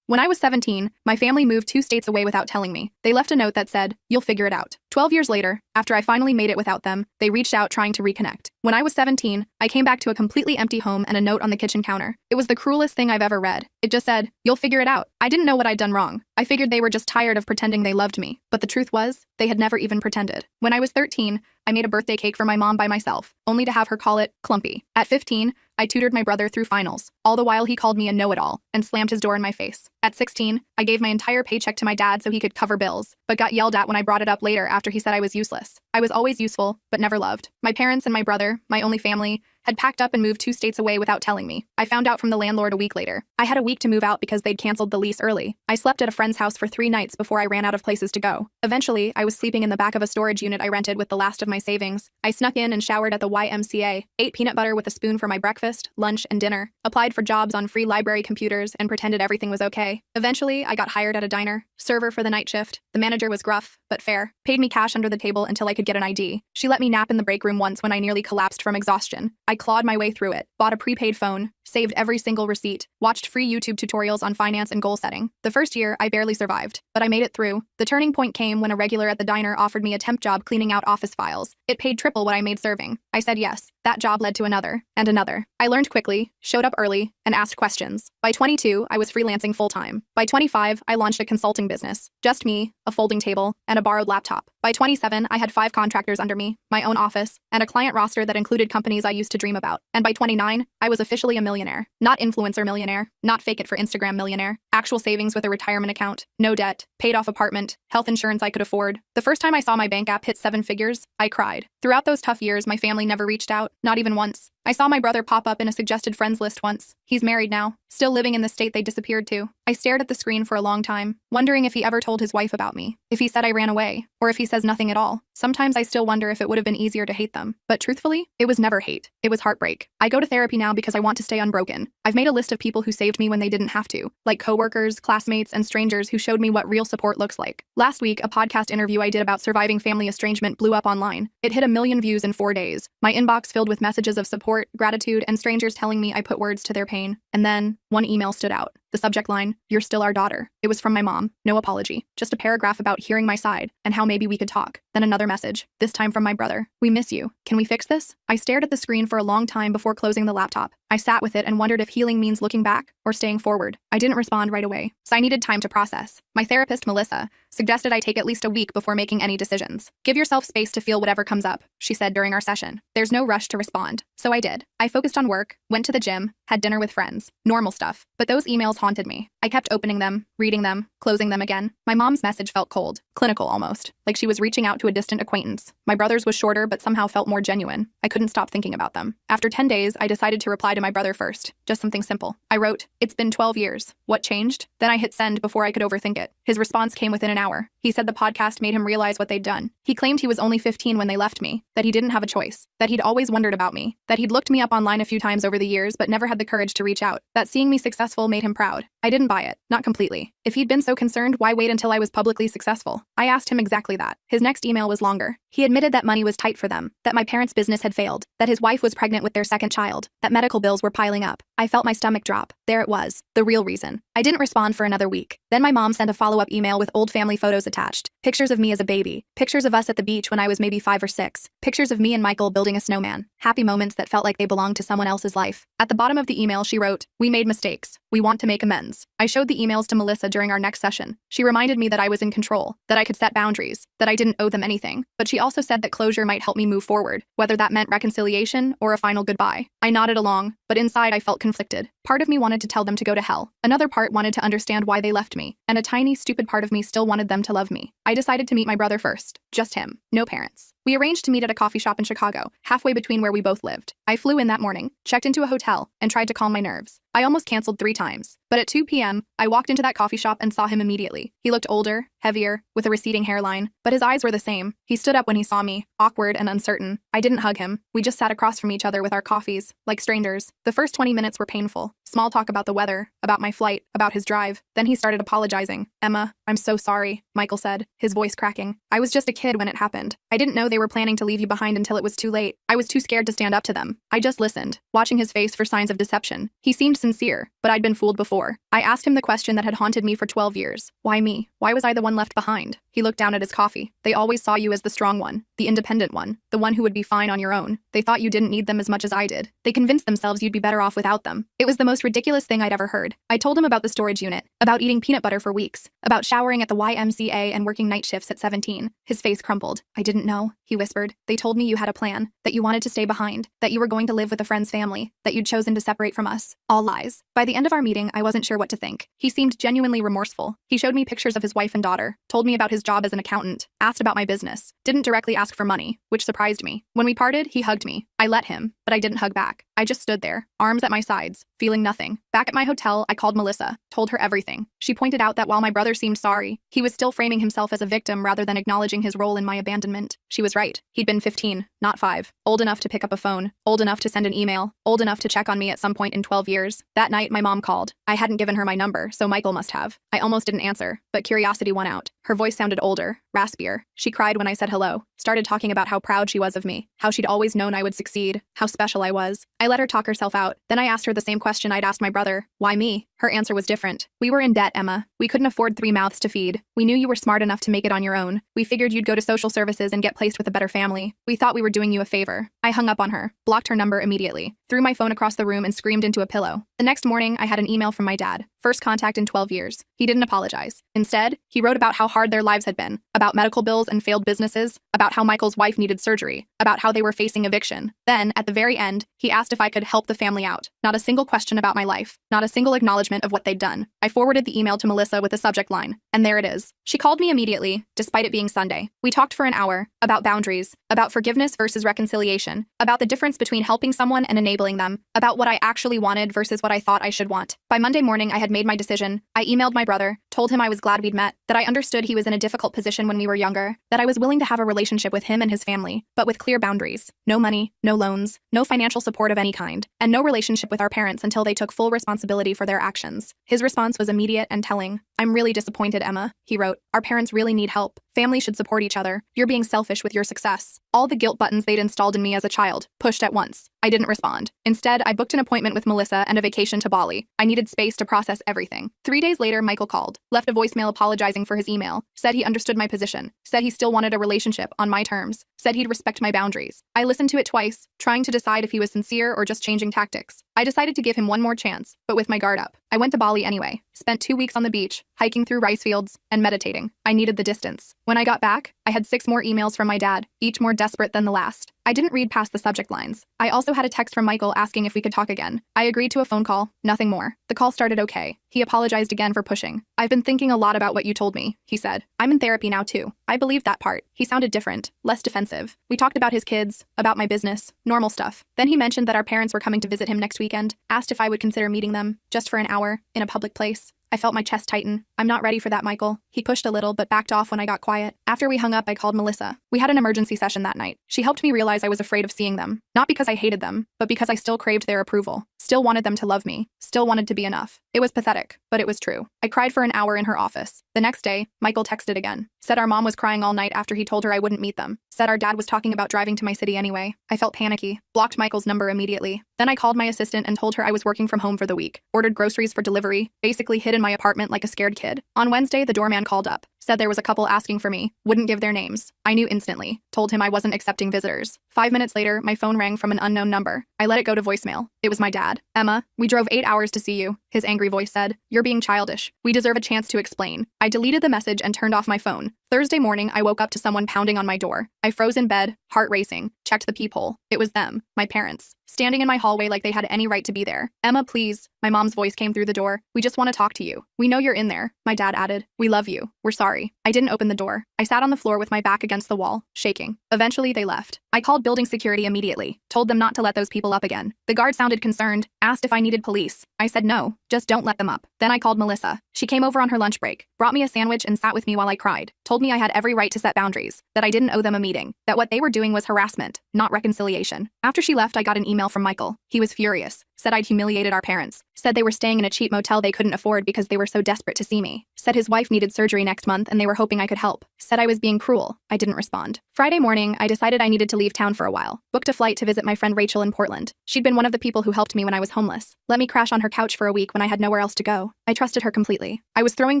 When I was 17, my family moved 2 states away without telling me. They left a note that said, "You'll figure it out." 12 years later, after I finally made it without them, they reached out trying to reconnect. When I was 17, I came back to a completely empty home and a note on the kitchen counter. It was the cruelest thing I've ever read. It just said, "You'll figure it out." I didn't know what I'd done wrong. I figured they were just tired of pretending they loved me. But the truth was, they had never even pretended. When I was 13, I made a birthday cake for my mom by myself, only to have her call it clumpy. At 15, I tutored my brother through finals. All the while he called me a know-it-all and slammed his door in my face. At 16, I gave my entire paycheck to my dad so he could cover bills, but got yelled at when I brought it up later after he said I was useless. I was always useful, but never loved. My parents and my brother, my only family, had packed up and moved 2 states away without telling me. I found out from the landlord a week later. I had a week to move out because they'd canceled the lease early. I slept at a friend's house for 3 nights before I ran out of places to go. Eventually, I was sleeping in the back of a storage unit I rented with the last of my savings. I snuck in and showered at the YMCA, ate peanut butter with a spoon for my breakfast, lunch, and dinner, applied for jobs on free library computers, and pretended everything was okay. Eventually, I got hired at a diner, server for the night shift. The manager was gruff, but fair, paid me cash under the table until I could get an ID. She let me nap in the break room once when I nearly collapsed from exhaustion. I clawed my way through it, bought a prepaid phone, saved every single receipt, watched free YouTube tutorials on finance and goal setting. The first year, I barely survived, but I made it through. The turning point came when a regular at the diner offered me a temp job cleaning out office files. It paid triple what I made serving. I said yes. That job led to another, and another. I learned quickly, showed up early, and asked questions. By 22, I was freelancing full-time. By 25, I launched a consulting business. Just me, a folding table, and a borrowed laptop. By 27, I had 5 contractors under me, my own office, and a client roster that included companies I used to dream about. And by 29, I was officially a millionaire. Not influencer millionaire, not fake it for Instagram millionaire. Actual savings with a retirement account, no debt, paid off apartment, health insurance I could afford. The first time I saw my bank app hit 7 figures, I cried. Throughout those tough years, my family never reached out, not even once. I saw my brother pop up in a suggested friends list once. He's married now, still living in the state they disappeared to. I stared at the screen for a long time, wondering if he ever told his wife about me, if he said I ran away, or if he says nothing at all. Sometimes I still wonder if it would have been easier to hate them. But truthfully, it was never hate. It was heartbreak. I go to therapy now because I want to stay unbroken. I've made a list of people who saved me when they didn't have to, like coworkers, classmates, and strangers who showed me what real support looks like. Last week, a podcast interview I did about surviving family estrangement blew up online. It hit 1 million views in 4 days. My inbox filled with messages of support, gratitude, and strangers telling me I put words to their pain. And then, one email stood out. The subject line, "You're still our daughter." It was from my mom. No apology. Just a paragraph about hearing my side and how maybe we could talk. Then another message, this time from my brother. "We miss you. Can we fix this?" I stared at the screen for a long time before closing the laptop. I sat with it and wondered if healing means looking back or staying forward. I didn't respond right away, so I needed time to process. My therapist, Melissa, suggested I take at least a week before making any decisions. "Give yourself space to feel whatever comes up," she said during our session. "There's no rush to respond." So I did. I focused on work, went to the gym, had dinner with friends. Normal stuff. But those emails haunted me. I kept opening them, reading them, closing them again. My mom's message felt cold, clinical almost, like she was reaching out to a distant acquaintance. My brother's was shorter but somehow felt more genuine. I couldn't stop thinking about them. After 10 days, I decided to reply to my brother first. Just something simple. I wrote, "It's been 12 years. What changed?" Then I hit send before I could overthink it. His response came within an hour. He said the podcast made him realize what they'd done. He claimed he was only 15 when they left me, that he didn't have a choice, that he'd always wondered about me, that he'd looked me up online a few times over the years but never had the courage to reach out, that seeing me successful made him proud. I didn't buy it. Not completely. If he'd been so concerned, why wait until I was publicly successful? I asked him exactly that. His next email was longer. He admitted that money was tight for them, that my parents' business had failed, that his wife was pregnant with their second child, that medical bills were piling up. I felt my stomach drop. There it was, the real reason. I didn't respond for another week. Then my mom sent a follow-up email with old family photos attached. Pictures of me as a baby. Pictures of us at the beach when I was maybe 5 or 6. Pictures of me and Michael building a snowman. Happy moments that felt like they belonged to someone else's life. At the bottom of the email, she wrote, "We made mistakes. We want to make amends." I showed the emails to Melissa during our next session. She reminded me that I was in control, that I could set boundaries, that I didn't owe them anything. But she also said that closure might help me move forward, whether that meant reconciliation or a final goodbye. I nodded along, but inside I felt conflicted. Part of me wanted to tell them to go to hell. Another part wanted to understand why they left me. And a tiny, stupid part of me still wanted them to love me. I decided to meet my brother first. Just him. No parents. We arranged to meet at a coffee shop in Chicago, halfway between where we both lived. I flew in that morning, checked into a hotel, and tried to calm my nerves. I almost canceled 3 times. But at 2 p.m., I walked into that coffee shop and saw him immediately. He looked older, heavier, with a receding hairline, but his eyes were the same. He stood up when he saw me, awkward and uncertain. I didn't hug him. We just sat across from each other with our coffees, like strangers. The first 20 minutes were painful. Small talk about the weather, about my flight, about his drive. Then he started apologizing. "Emma, I'm so sorry," Michael said, his voice cracking. "I was just a kid when it happened. I didn't know they were planning to leave you behind until it was too late. I was too scared to stand up to them." I just listened, watching his face for signs of deception. He seemed sincere, but I'd been fooled before. I asked him the question that had haunted me for 12 years. Why me? Why was I the one left behind? He looked down at his coffee. "They always saw you as the strong one, the independent one, the one who would be fine on your own. They thought you didn't need them as much as I did. They convinced themselves you'd be better off without them." It was the most ridiculous thing I'd ever heard. I told him about the storage unit, about eating peanut butter for weeks, about showering at the YMCA and working night shifts at 17. His face crumpled. "I didn't know," he whispered. "They told me you had a plan, that you wanted to stay behind, that you were going to live with a friend's family, that you'd chosen to separate from us. All lies." By the end of our meeting, I wasn't sure what to think. He seemed genuinely remorseful. He showed me pictures of his wife and daughter, told me about his job as an accountant, asked about my business, didn't directly ask for money, which surprised me. When we parted, he hugged me. I let him, but I didn't hug back. I just stood there, arms at my sides, feeling nothing. Back at my hotel, I called Melissa, told her everything. She pointed out that while my brother seemed sorry, he was still framing himself as a victim rather than acknowledging his role in my abandonment. She was right. He'd been 15, not 5. Old enough to pick up a phone, old enough to send an email, old enough to check on me at some point in 12 years. That night, my mom called. I hadn't given her my number, so Michael must have. I almost didn't answer, but curiosity won out. Her voice sounded older, raspier. She cried when I said hello, started talking about how proud she was of me, how she'd always known I would succeed, how special I was. I let her talk herself out. Then I asked her the same question I'd asked my brother. Why me? Her answer was different. We were in debt, Emma. We couldn't afford 3 mouths to feed. We knew you were smart enough to make it on your own. We figured you'd go to social services and get placed with a better family. We thought we were doing you a favor. I hung up on her, blocked her number immediately, threw my phone across the room and screamed into a pillow. The next morning, I had an email from my dad. First contact in 12 years. He didn't apologize. Instead, he wrote about how hard their lives had been, about medical bills and failed businesses, about how Michael's wife needed surgery, about how they were facing eviction. Then, at the very end, he asked if I could help the family out. Not a single question about my life, not a single acknowledgement of what they'd done. I forwarded the email to Melissa with the subject line, and there it is. She called me immediately, despite it being Sunday. We talked for an hour, about boundaries, about forgiveness versus reconciliation, about the difference between helping someone and enabling them, about what I actually wanted versus what I thought I should want. By Monday morning, I had made my decision. I emailed my brother, told him I was glad we'd met, that I understood he was in a difficult position when we were younger, that I was willing to have a relationship with him and his family, but with clear boundaries. No money, no loans, no financial support of any kind, and no relationship with our parents until they took full responsibility for their actions. His response was immediate and telling. I'm really disappointed, Emma, he wrote. Our parents really need help. Families should support each other. You're being selfish with your success. All the guilt buttons they'd installed in me as a child, pushed at once. I didn't respond. Instead, I booked an appointment with Melissa and a vacation to Bali. I needed space to process everything. 3 days later, Michael called, left a voicemail apologizing for his email, said he understood my position, said he still wanted a relationship on my terms, said he'd respect my boundaries. I listened to it twice, trying to decide if he was sincere or just changing tactics. I decided to give him one more chance, but with my guard up. I went to Bali anyway, spent 2 weeks on the beach, hiking through rice fields, and meditating. I needed the distance. When I got back, I had 6 more emails from my dad, each more desperate than the last. I didn't read past the subject lines. I also had a text from Michael asking if we could talk again. I agreed to a phone call, nothing more. The call started okay. He apologized again for pushing. I've been thinking a lot about what you told me, he said. I'm in therapy now too. I believed that part. He sounded different, less defensive. We talked about his kids, about my business, normal stuff. Then he mentioned that our parents were coming to visit him next weekend, asked if I would consider meeting them, just for an hour, in a public place. I felt my chest tighten. I'm not ready for that, Michael. He pushed a little, but backed off when I got quiet. After we hung up, I called Melissa. We had an emergency session that night. She helped me realize I was afraid of seeing them. Not because I hated them, but because I still craved their approval. Still wanted them to love me. Still wanted to be enough. It was pathetic, but it was true. I cried for an hour in her office. The next day, Michael texted again. Said our mom was crying all night after he told her I wouldn't meet them. Said our dad was talking about driving to my city anyway. I felt panicky. Blocked Michael's number immediately. Then I called my assistant and told her I was working from home for the week. Ordered groceries for delivery. Basically hid in my apartment like a scared kid. On Wednesday, the doorman called up. Said there was a couple asking for me. Wouldn't give their names. I knew instantly. Told him I wasn't accepting visitors. 5 minutes later, my phone rang from an unknown number. I let it go to voicemail. It was my dad. Emma, we drove 8 hours to see you. His angry voice said, you're being childish. We deserve a chance to explain. I deleted the message and turned off my phone. Thursday morning, I woke up to someone pounding on my door. I froze in bed, heart racing, checked the peephole. It was them, my parents, standing in my hallway like they had any right to be there. Emma, please. My mom's voice came through the door. We just want to talk to you. We know you're in there. My dad added. We love you. We're sorry. I didn't open the door. I sat on the floor with my back against the wall, shaking. Eventually, they left. I called building security immediately, told them not to let those people up again. The guard sounded concerned, asked if I needed police. I said no, just don't let them up. Then I called Melissa. She came over on her lunch break, brought me a sandwich and sat with me while I cried, told me I had every right to set boundaries, that I didn't owe them a meeting, that what they were doing was harassment, not reconciliation. After she left, I got an email from Michael. He was furious, said I'd humiliated our parents, said they were staying in a cheap motel they couldn't afford because they were so desperate to see me, said his wife needed surgery next month and they were hoping I could help, said I was being cruel. I didn't respond. Friday morning, I decided I needed to leave town for a while, booked a flight to visit my friend Rachel in Portland. She'd been one of the people who helped me when I was homeless, let me crash on her couch for a week when I had nowhere else to go. I trusted her completely. I was throwing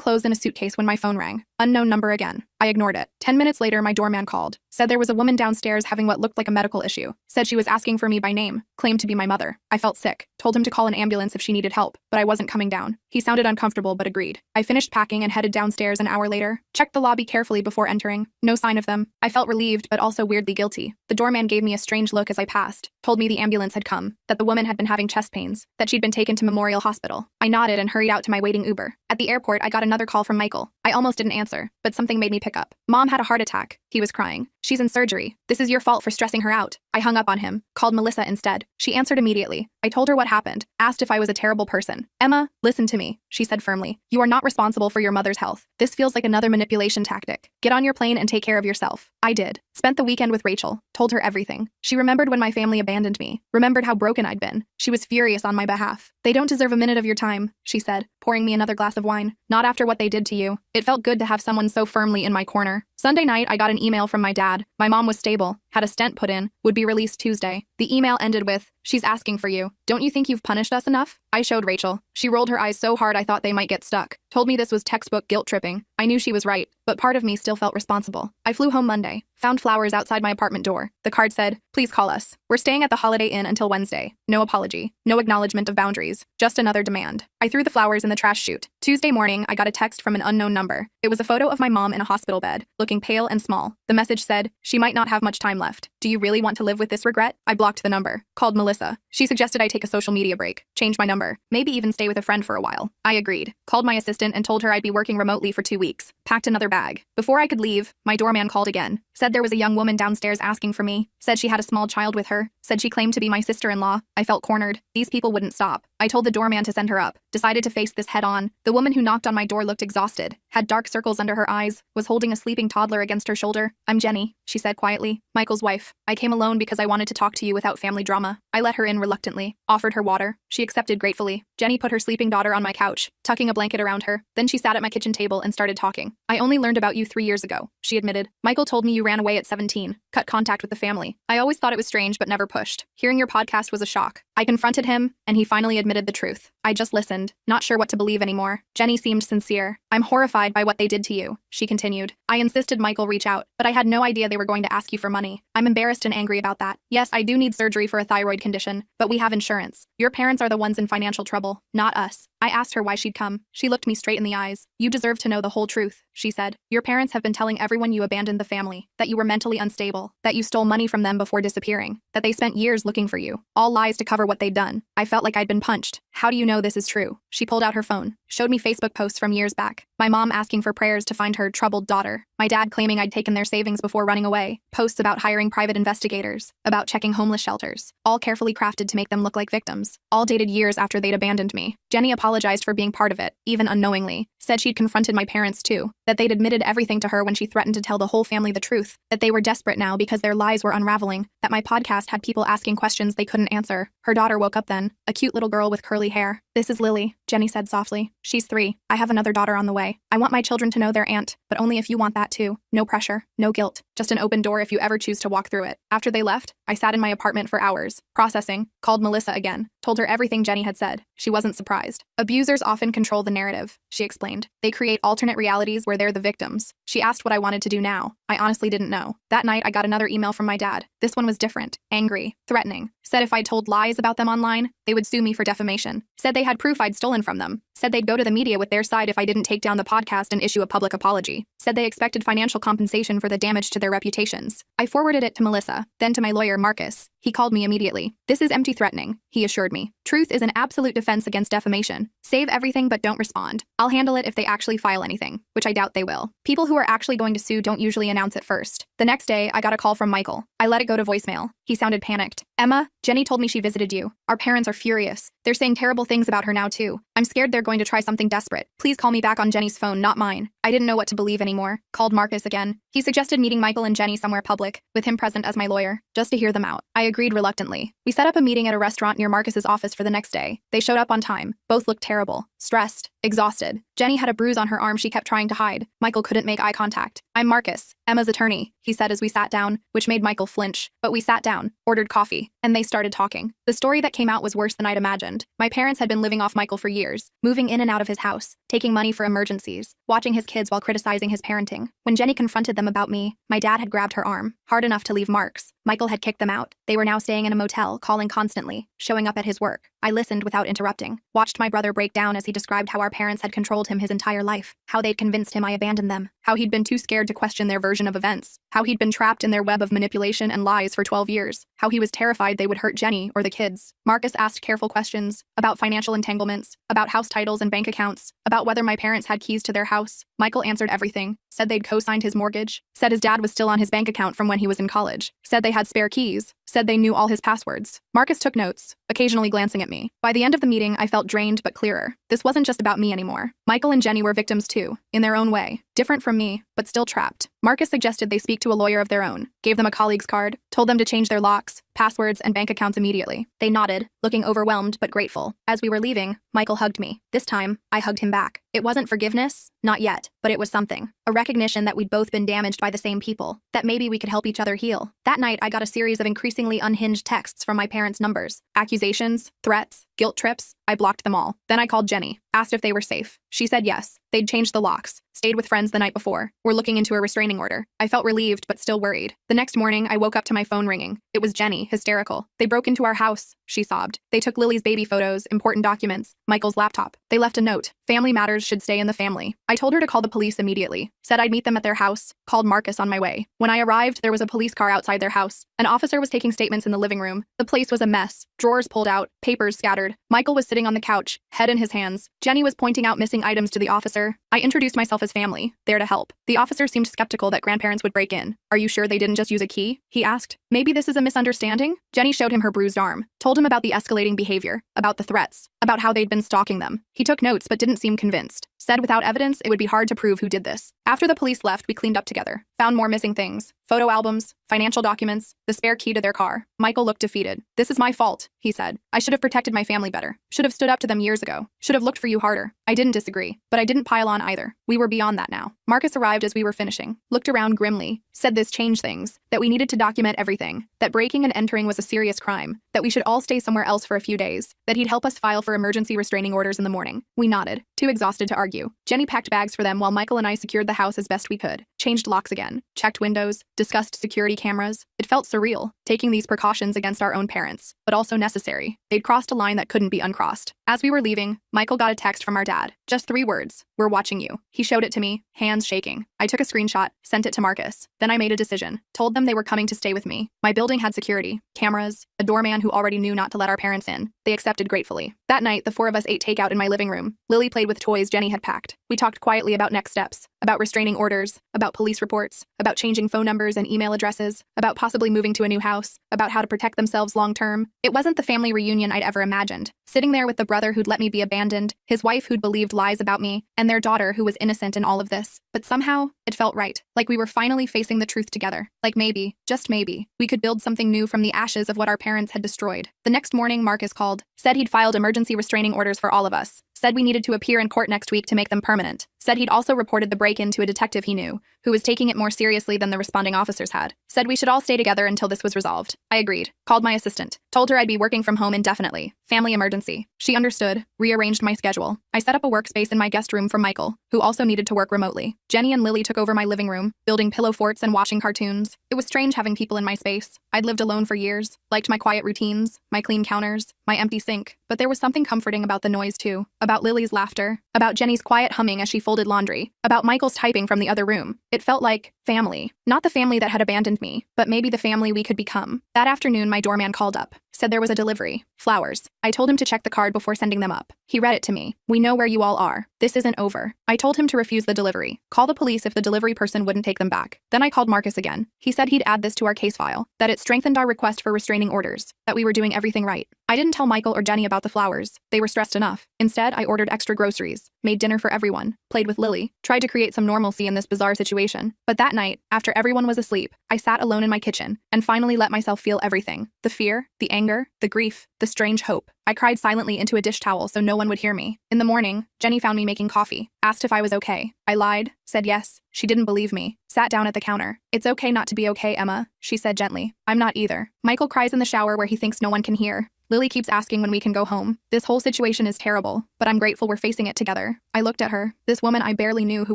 clothes in a suitcase when my phone rang. Unknown number again. I ignored it. 10 minutes later, my doorman called. Said there was a woman downstairs having what looked like a medical issue. Said she was asking for me by name. Claimed to be my mother. I felt sick. Told him to call an ambulance if she needed help, but I wasn't coming down. He sounded uncomfortable but agreed. I finished packing and headed downstairs an hour later. Checked the lobby carefully before entering. No sign of them. I felt relieved but also weirdly guilty. The doorman gave me a strange look as I passed. Told me the ambulance had come. That the woman had been having chest pains. That she'd been taken to Memorial Hospital. I nodded and hurried out to my waiting Uber. At the airport, I got another call from Michael. I almost didn't answer, but something made me pick up. Mom had a heart attack. He was crying. She's in surgery. This is your fault for stressing her out. I hung up on him, called Melissa instead. She answered immediately. I told her what happened, asked if I was a terrible person. Emma, listen to me, she said firmly. You are not responsible for your mother's health. This feels like another manipulation tactic. Get on your plane and take care of yourself. I did. Spent the weekend with Rachel, told her everything. She remembered when my family abandoned me, remembered how broken I'd been. She was furious on my behalf. They don't deserve a minute of your time, she said, pouring me another glass of wine. Not after what they did to you. It felt good to have someone so firmly in my corner. Sunday night, I got an email from my dad. My mom was stable, had a stent put in, would be released Tuesday. The email ended with, she's asking for you. Don't you think you've punished us enough? I showed Rachel. She rolled her eyes so hard I thought they might get stuck. Told me this was textbook guilt tripping. I knew she was right, but part of me still felt responsible. I flew home Monday, found flowers outside my apartment door. The card said, please call us. We're staying at the Holiday Inn until Wednesday. No apology, no acknowledgement of boundaries, just another demand. I threw the flowers in the trash chute. Tuesday morning, I got a text from an unknown number. It was a photo of my mom in a hospital bed, looking pale and small. The message said, she might not have much time left. Do you really want to live with this regret? I blocked the number, called Melissa. She suggested I take a social media break, change my number, maybe even stay with a friend for a while. I agreed, called my assistant and told her I'd be working remotely for 2 weeks, packed another bag. Before I could leave, my doorman called again, said there was a young woman downstairs asking for me, said she had a small child with her, said she claimed to be my sister-in-law. I felt cornered. These people wouldn't stop. I told the doorman to send her up, decided to face this head on. The woman who knocked on my door looked exhausted, had dark circles under her eyes, was holding a sleeping toddler against her shoulder. I'm Jenny, she said quietly, Michael's wife. I came alone because I wanted to talk to you without family drama. I let her in reluctantly, offered her water. She accepted gratefully. Jenny put her sleeping daughter on my couch, tucking a blanket around her. Then she sat at my kitchen table and started talking. I only learned about you 3 years ago, she admitted. Michael told me you ran away at 17, cut contact with the family. I always thought it was strange but never pushed. Hearing your podcast was a shock. I confronted him, and he finally admitted the truth. I just listened, not sure what to believe anymore. Jenny seemed sincere. I'm horrified by what they did to you, she continued. I insisted Michael reach out, but I had no idea they were going to ask you for money. I'm embarrassed and angry about that. Yes, I do need surgery for a thyroid condition, but we have insurance. Your parents are the ones in financial trouble, not us. I asked her why she'd come. She looked me straight in the eyes. You deserve to know the whole truth, she said. Your parents have been telling everyone you abandoned the family, that you were mentally unstable, that you stole money from them before disappearing, that they spent years looking for you. All lies to cover what they'd done. I felt like I'd been punched. How do you know this is true? She pulled out her phone, showed me Facebook posts from years back. My mom asking for prayers to find her troubled daughter. My dad claiming I'd taken their savings before running away. Posts about hiring private investigators, about checking homeless shelters, all carefully crafted to make them look like victims, all dated years after they'd abandoned me. Jenny apologized for being part of it, even unknowingly. Said she'd confronted my parents too, that they'd admitted everything to her when she threatened to tell the whole family the truth, that they were desperate now because their lies were unraveling, that my podcast had people asking questions they couldn't answer. Her daughter woke up then, a cute little girl with curly hair. This is Lily, Jenny said softly. She's 3. I have another daughter on the way. I want my children to know their aunt, but only if you want that too. No pressure, no guilt, just an open door if you ever choose to walk through it. After they left, I sat in my apartment for hours, processing, called Melissa again, told her everything Jenny had said. She wasn't surprised. Abusers often control the narrative, she explained. They create alternate realities where they're the victims. She asked what I wanted to do now. I honestly didn't know. That night, I got another email from my dad. This one was different, angry, threatening. Said if I told lies about them online, they would sue me for defamation. Said they had proof I'd stolen from them. Said they'd go to the media with their side if I didn't take down the podcast and issue a public apology. Said they expected financial compensation for the damage to their reputations. I forwarded it to Melissa, then to my lawyer, Marcus. He called me immediately. This is empty threatening, he assured me. Truth is an absolute defense against defamation. Save everything but don't respond. I'll handle it if they actually file anything, which I doubt they will. People who are actually going to sue don't usually announce it first. The next day, I got a call from Michael. I let it go to voicemail. He sounded panicked. Emma, Jenny told me she visited you. Our parents are furious. They're saying terrible things about her now too. I'm scared they're going to try something desperate. Please call me back on Jenny's phone, not mine. I didn't know what to believe anymore. Called Marcus again. He suggested meeting Michael and Jenny somewhere public, with him present as my lawyer, just to hear them out. I agreed reluctantly. We set up a meeting at a restaurant near Marcus's office for the next day. They showed up on time. Both looked terrible, stressed, exhausted. Jenny had a bruise on her arm she kept trying to hide. Michael couldn't make eye contact. I'm Marcus, Emma's attorney, he said as we sat down, which made Michael flinch. But we sat down, ordered coffee, and they started talking. The story that came out was worse than I'd imagined. My parents had been living off Michael for years, moving in and out of his house, taking money for emergencies, watching his kids while criticizing his parenting. When Jenny confronted them about me, my dad had grabbed her arm, hard enough to leave marks. Michael had kicked them out. They were now staying in a motel, calling constantly, showing up at his work. I listened without interrupting, watched my brother break down as he described how our parents had controlled him his entire life, how they'd convinced him I abandoned them, how he'd been too scared to question their version of events, how he'd been trapped in their web of manipulation and lies for 12 years, how he was terrified they would hurt Jenny or the kids. Marcus asked careful questions about financial entanglements, about house titles and bank accounts, about whether my parents had keys to their house. Michael answered everything, said they'd co-signed his mortgage, said his dad was still on his bank account from when he was in college, said they had spare keys, said they knew all his passwords. Marcus took notes, occasionally glancing at me. By the end of the meeting, I felt drained but clearer. This wasn't just about me anymore. Michael and Jenny were victims too, in their own way. Different from me, but still trapped. Marcus suggested they speak to a lawyer of their own, gave them a colleague's card, told them to change their locks, passwords, and bank accounts immediately. They nodded, looking overwhelmed but grateful. As we were leaving, Michael hugged me. This time, I hugged him back. It wasn't forgiveness, not yet, but it was something. A recognition that we'd both been damaged by the same people, that maybe we could help each other heal. That night, I got a series of increasingly unhinged texts from my parents' numbers. Accusations, threats, guilt trips. I blocked them all. Then I called Jenny, asked if they were safe. She said yes. They'd changed the locks, stayed with friends the night before, were looking into a restraining order. I felt relieved but still worried. The next morning, I woke up to my phone ringing. It was Jenny, hysterical. They broke into our house, she sobbed. They took Lily's baby photos, important documents, Michael's laptop. They left a note. Family matters should stay in the family. I told her to call the police immediately, said I'd meet them at their house, called Marcus on my way. When I arrived, there was a police car outside their house. An officer was taking statements in the living room. The place was a mess. Drawers pulled out, papers scattered. Michael was sitting on the couch, head in his hands. Jenny was pointing out missing items to the officer. I introduced myself as family, there to help. The officer seemed skeptical that grandparents would break in. Are you sure they didn't just use a key? He asked. Maybe this is a misunderstanding? Jenny showed him her bruised arm, told him about the escalating behavior, about the threats, about how they'd been stalking them. He took notes but didn't seem convinced. Said without evidence, it would be hard to prove who did this. After the police left, we cleaned up together. Found more missing things. Photo albums, financial documents, the spare key to their car. Michael looked defeated. This is my fault, he said. I should have protected my family better. Should have stood up to them years ago. Should have looked for you harder. I didn't disagree, but I didn't pile on either. We were beyond that now. Marcus arrived as we were finishing, looked around grimly, said this changed things, that we needed to document everything, that breaking and entering was a serious crime, that we should all stay somewhere else for a few days, that he'd help us file for emergency restraining orders in the morning. We nodded, too exhausted to argue. Jenny packed bags for them while Michael and I secured the house as best we could, changed locks again, checked windows, discussed security cameras. It felt surreal, taking these precautions against our own parents, but also necessary. They'd crossed a line that couldn't be uncrossed. As we were leaving, Michael got a text from our dad. Just 3 words. We're watching you. He showed it to me, hands shaking. I took a screenshot, sent it to Marcus. Then I made a decision. Told them they were coming to stay with me. My building had security, cameras, a doorman who already knew not to let our parents in. They accepted gratefully. That night, the 4 of us ate takeout in my living room. Lily played with toys Jenny had packed. We talked quietly about next steps, about restraining orders, about police reports, about changing phone numbers and email addresses, about possibly moving to a new house, about how to protect themselves long term. It wasn't the family reunion I'd ever imagined. Sitting there with the brother who'd let me be abandoned, his wife who'd believed lies about me, and their daughter who was innocent in all of this. But somehow, it felt right. Like we were finally facing the truth together. Like maybe, just maybe, we could build something new from the ashes of what our parents had destroyed. The next morning, Marcus called, said he'd filed emergency restraining orders for all of us, said we needed to appear in court next week to make them permanent, said he'd also reported the break-in to a detective he knew, who was taking it more seriously than the responding officers had, said we should all stay together until this was resolved. I agreed, called my assistant, told her I'd be working from home indefinitely, family emergency. She understood, rearranged my schedule. I set up a workspace in my guest room for Michael, who also needed to work remotely. Jenny and Lily took over my living room, building pillow forts and watching cartoons. It was strange having people in my space. I'd lived alone for years, liked my quiet routines, my clean counters, my empty sink, but there was something comforting about the noise too, about Lily's laughter, about Jenny's quiet humming as she folded laundry, about Michael's typing from the other room. It felt like family. Not the family that had abandoned me, but maybe the family we could become. That afternoon, my doorman called up, said there was a delivery, flowers. I told him to check the card before sending them up. He read it to me. We know where you all are. This isn't over. I told him to refuse the delivery, call the police if the delivery person wouldn't take them back. Then I called Marcus again. He said he'd add this to our case file, that it strengthened our request for restraining orders, that we were doing everything right. I didn't tell Michael or Jenny about the flowers. They were stressed enough. Instead, I ordered extra groceries, made dinner for everyone, played with Lily, tried to create some normalcy in this bizarre situation. But that night, after everyone was asleep, I sat alone in my kitchen and finally let myself feel everything. The fear, the anger, the grief, the strange hope. I cried silently into a dish towel so no one would hear me. In the morning, Jenny found me making coffee, asked if I was okay. I lied, said yes. She didn't believe me, sat down at the counter. It's okay not to be okay, Emma, she said gently. I'm not either. Michael cries in the shower where he thinks no one can hear. Lily keeps asking when we can go home. This whole situation is terrible, but I'm grateful we're facing it together. I looked at her, this woman I barely knew who